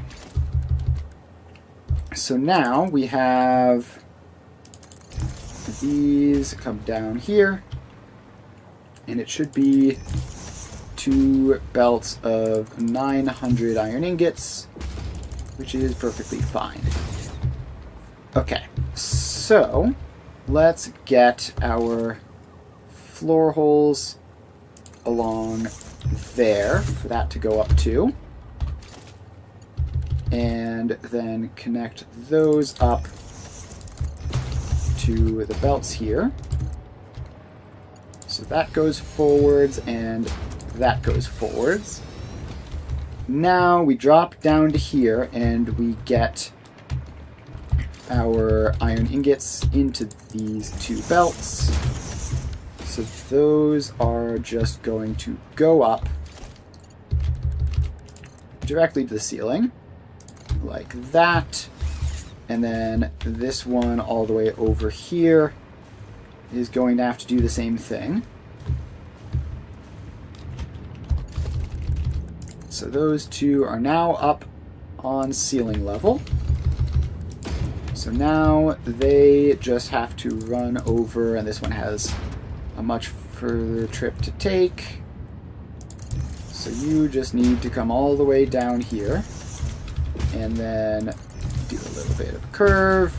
S1: So now we have these come down here. And it should be 2 belts of 900 iron ingots, which is perfectly fine. Okay, so let's get our floor holes along there for that to go up to. And then connect those up to the belts here. So that goes forwards and that goes forwards. Now we drop down to here and we get our iron ingots into these 2 belts. So those are just going to go up directly to the ceiling, like that. And then this one all the way over here is going to have to do the same thing. So those 2 are now up on ceiling level. So now they just have to run over, and this one has a much further trip to take. So you just need to come all the way down here and then do a little bit of a curve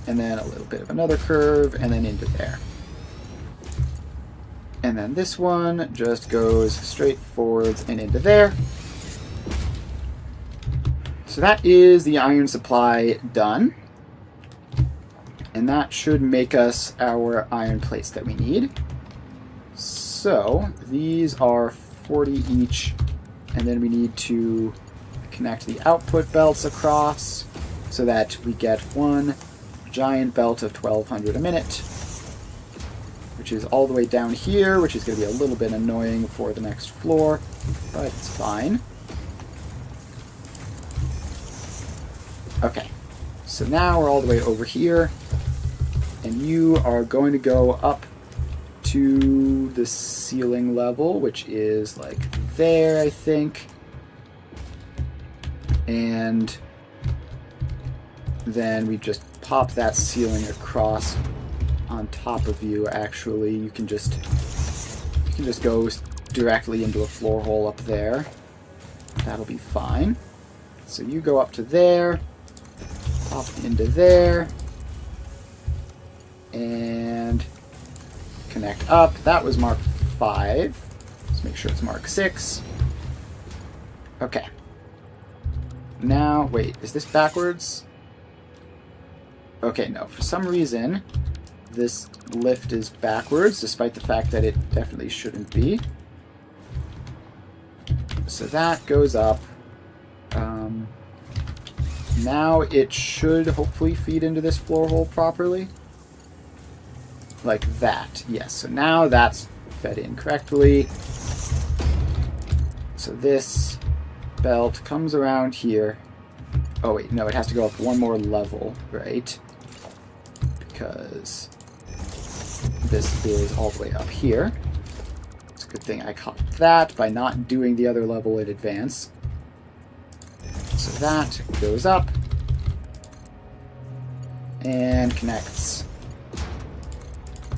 S1: and then a little bit of another curve and then into there. And then this one just goes straight forwards and into there. So that is the iron supply done. And that should make us our iron plates that we need. So these are 40 each. And then we need to connect the output belts across so that we get one giant belt of 1200 a minute, which is all the way down here, which is going to be a little bit annoying for the next floor, but it's fine. Okay, so now we're all the way over here, and you are going to go up to the ceiling level, which is like there, I think. And then we just pop that ceiling across on top of you. Actually, you can just go directly into a floor hole up there. That'll be fine. So you go up to there, pop into there, and connect up. That was mark 5. Let's make sure it's mark 6. Okay. Now, wait, is this backwards? Okay, no. For some reason, this lift is backwards, despite the fact that it definitely shouldn't be. So that goes up. Now it should hopefully feed into this floor hole properly. Like that. Yes, so now that's fed in correctly. So this belt comes around here. Oh wait, no, it has to go up one more level, right? Because this is all the way up here. It's a good thing I caught that by not doing the other level in advance. So that goes up and connects.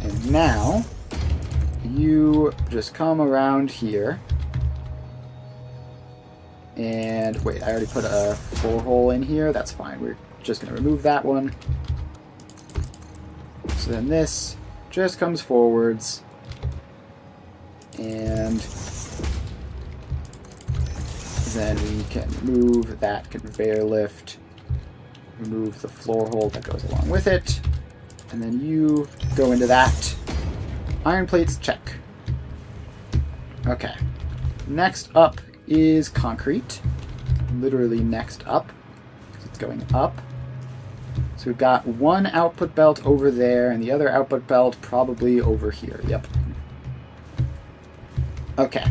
S1: And now you just come around here. And wait, I already put a floor hole in here. That's fine. We're just going to remove that one. So then this just comes forwards, and then we can move that conveyor lift, remove the floor hole that goes along with it, and then you go into that. Iron plates, check. Okay. Next up is concrete. Literally next up, because it's going up. So we've got one output belt over there, and the other output belt probably over here. Yep. Okay.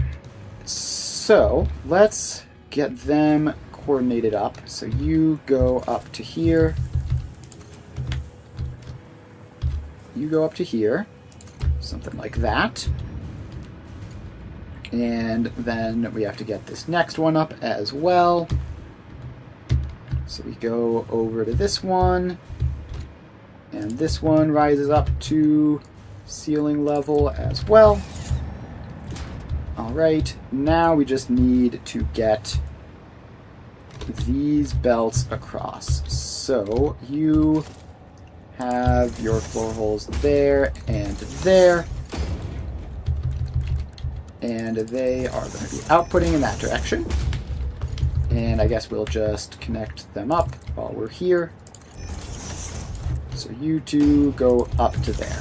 S1: So let's get them coordinated up. So you go up to here. You go up to here. Something like that. And then we have to get this next one up as well. So we go over to this one, and this one rises up to ceiling level as well. Alright, now we just need to get these belts across. So you have your floor holes there and there, and they are going to be outputting in that direction. And I guess we'll just connect them up while we're here. So you two go up to there.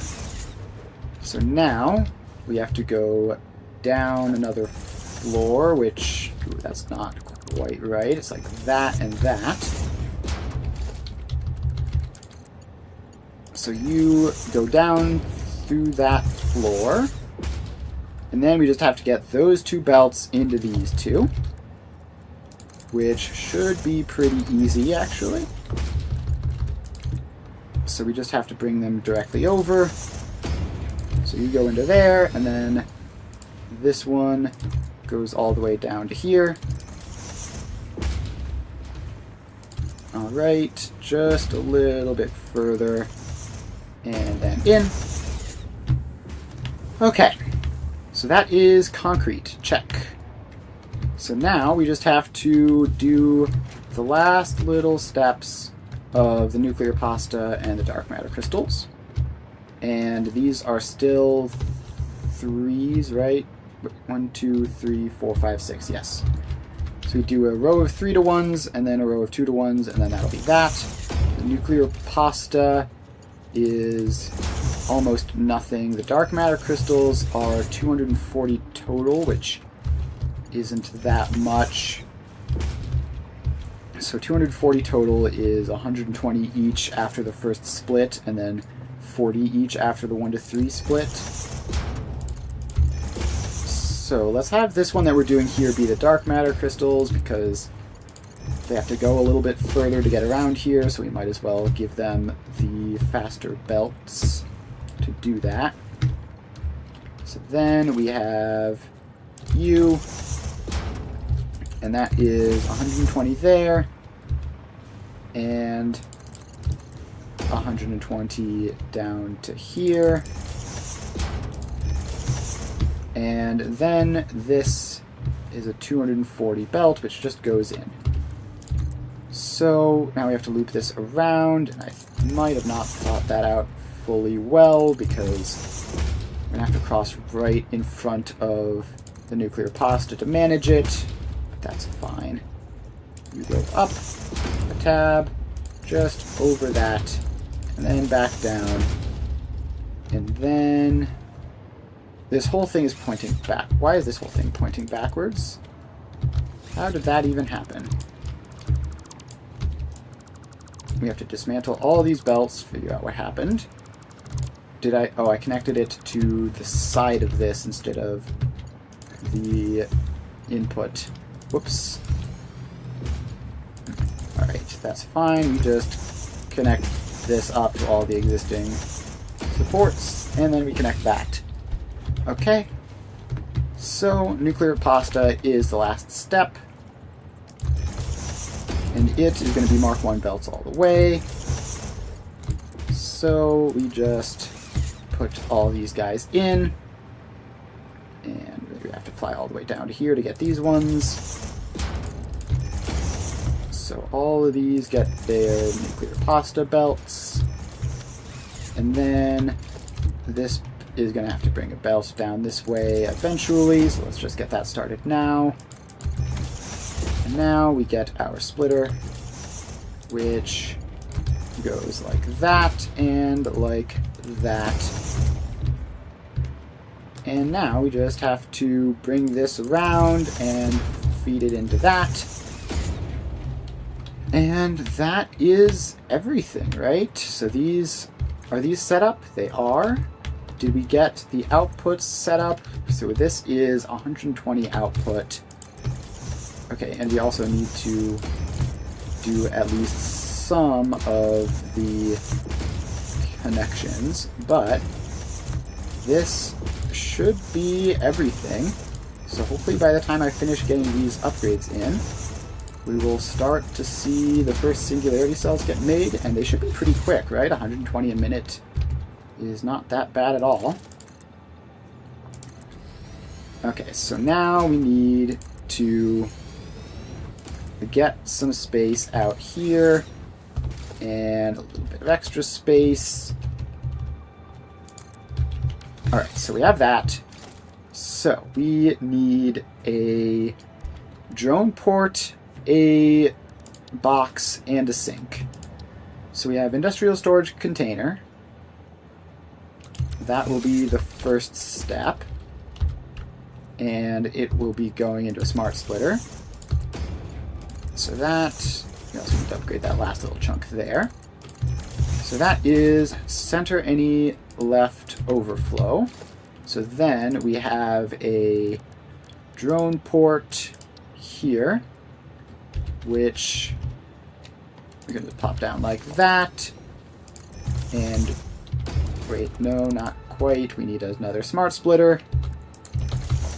S1: So now we have to go down another floor, which, ooh, that's not quite right. It's like that and that. So you go down through that floor. And then we just have to get those two belts into these two, which should be pretty easy, actually. So we just have to bring them directly over. So you go into there, and then this one goes all the way down to here. Alright, just a little bit further, and then in. Okay, so that is concrete. Check. So now we just have to do the last little steps of the nuclear pasta and the dark matter crystals. And these are still threes, right? 1, 2, 3, 4, 5, 6, yes. So we do a row of 3 to 1s, and then a row of 2 to 1s, and then that'll be that. The nuclear pasta is almost nothing. The dark matter crystals are 240 total, which isn't that much. So 240 total is 120 each after the first split, and then 40 each after the 1 to 3 split. So let's have this one that we're doing here be the dark matter crystals, because they have to go a little bit further to get around here, so we might as well give them the faster belts to do that. So then we have you, and that is 120 there, and 120 down to here. And then this is a 240 belt, which just goes in. So now we have to loop this around, and I might have not thought that out fully well, because we're going to have to cross right in front of the nuclear pasta to manage it, but that's fine. You go up a tab, just over that, and then back down, and then this whole thing is pointing back. Why is this whole thing pointing backwards? How did that even happen? We have to dismantle all these belts, figure out what happened. Did I... Oh, I connected it to the side of this instead of the input. Whoops. Alright, that's fine. We just connect this up to all the existing supports, and then we connect that. Okay. So, nuclear pasta is the last step. And it is going to be Mark 1 belts all the way. So we just put all these guys in. And we have to fly all the way down to here to get these ones. So all of these get their nuclear pasta belts. And then this is going to have to bring a belt down this way eventually, so let's just get that started now. And now we get our splitter, which goes like that and like that. And now we just have to bring this around and feed it into that. And that is everything, right? So are these set up? They are. Did we get the outputs set up? So this is 120 output. Okay, and we also need to do at least some of the connections, but this should be everything. So hopefully by the time I finish getting these upgrades in, we will start to see the first Singularity cells get made, and they should be pretty quick, right? 120 a minute is not that bad at all. Okay, so now we need to get some space out here and a little bit of extra space. Alright, so we have that. So we need a drone port, a box, and a sink. So we have industrial storage container. That will be the first step. And it will be going into a smart splitter. So that, we also need to upgrade that last little chunk there. So that is center any left overflow. So then we have a drone port here, which we're going to pop down like that. And wait, no, not quite. We need another smart splitter.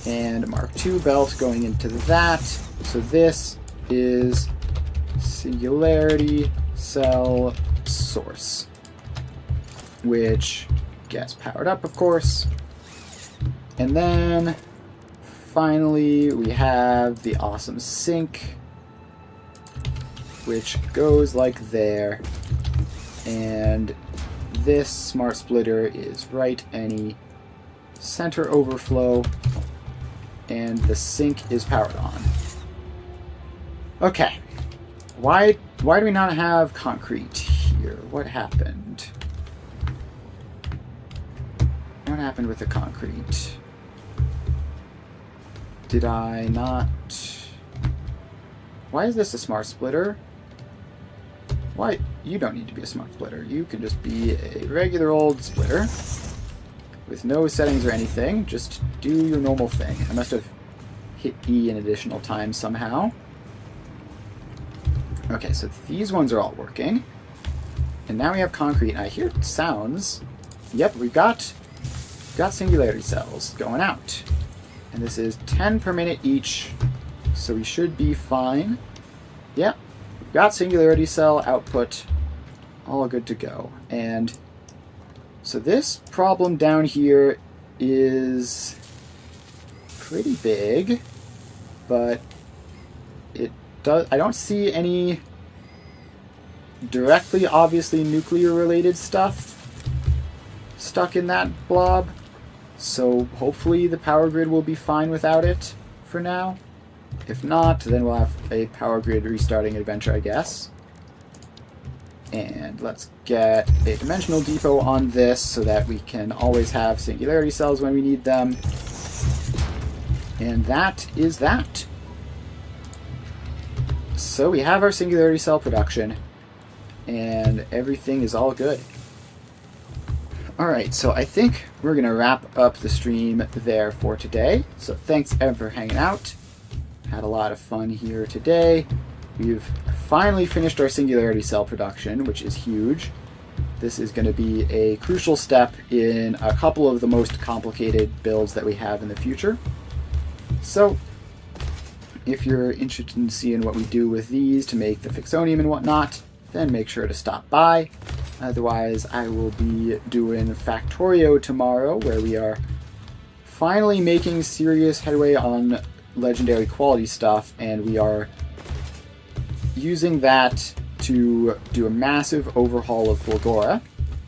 S1: And a Mark II belt going into that. So this is Singularity cell source, which gets powered up, of course. And then finally we have the awesome sink, which goes like there. And this smart splitter is right any center overflow, and the sink is powered on. Okay, why do we not have concrete here? What happened? What happened with the concrete? Did I not... Why is this a smart splitter? Why? You don't need to be a smart splitter. You can just be a regular old splitter with no settings or anything. Just do your normal thing. I must have hit E an additional time somehow. Okay, so these ones are all working. And now we have concrete. And I hear sounds. Yep, we've got Singularity cells going out. And this is 10 per minute each, so we should be fine. Yep, we've got Singularity cell output. All good to go. And so this problem down here is pretty big, but I don't see any directly, obviously, nuclear-related stuff stuck in that blob. So hopefully the power grid will be fine without it for now. If not, then we'll have a power grid restarting adventure, I guess. And let's get a dimensional depot on this so that we can always have Singularity cells when we need them. And that is that. So we have our Singularity cell production, and everything is all good. Alright, so I think we're going to wrap up the stream there for today. So thanks everyone for hanging out. Had a lot of fun here today. We've finally finished our Singularity cell production, which is huge. This is going to be a crucial step in a couple of the most complicated builds that we have in the future. So if you're interested in seeing what we do with these to make the Fixonium and whatnot, then make sure to stop by. Otherwise, I will be doing Factorio tomorrow, where we are finally making serious headway on legendary quality stuff, and we are using that to do a massive overhaul of Fulgora.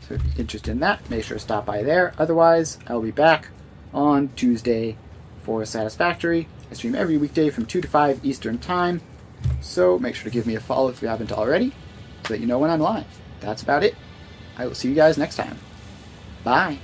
S1: So So if you're interested in that, make sure to stop by there. Otherwise, I'll be back on Tuesday for Satisfactory. I stream every weekday from 2 to 5 Eastern Time. So make sure to give me a follow if you haven't already, so that you know when I'm live. That's about it. I will see you guys next time. Bye.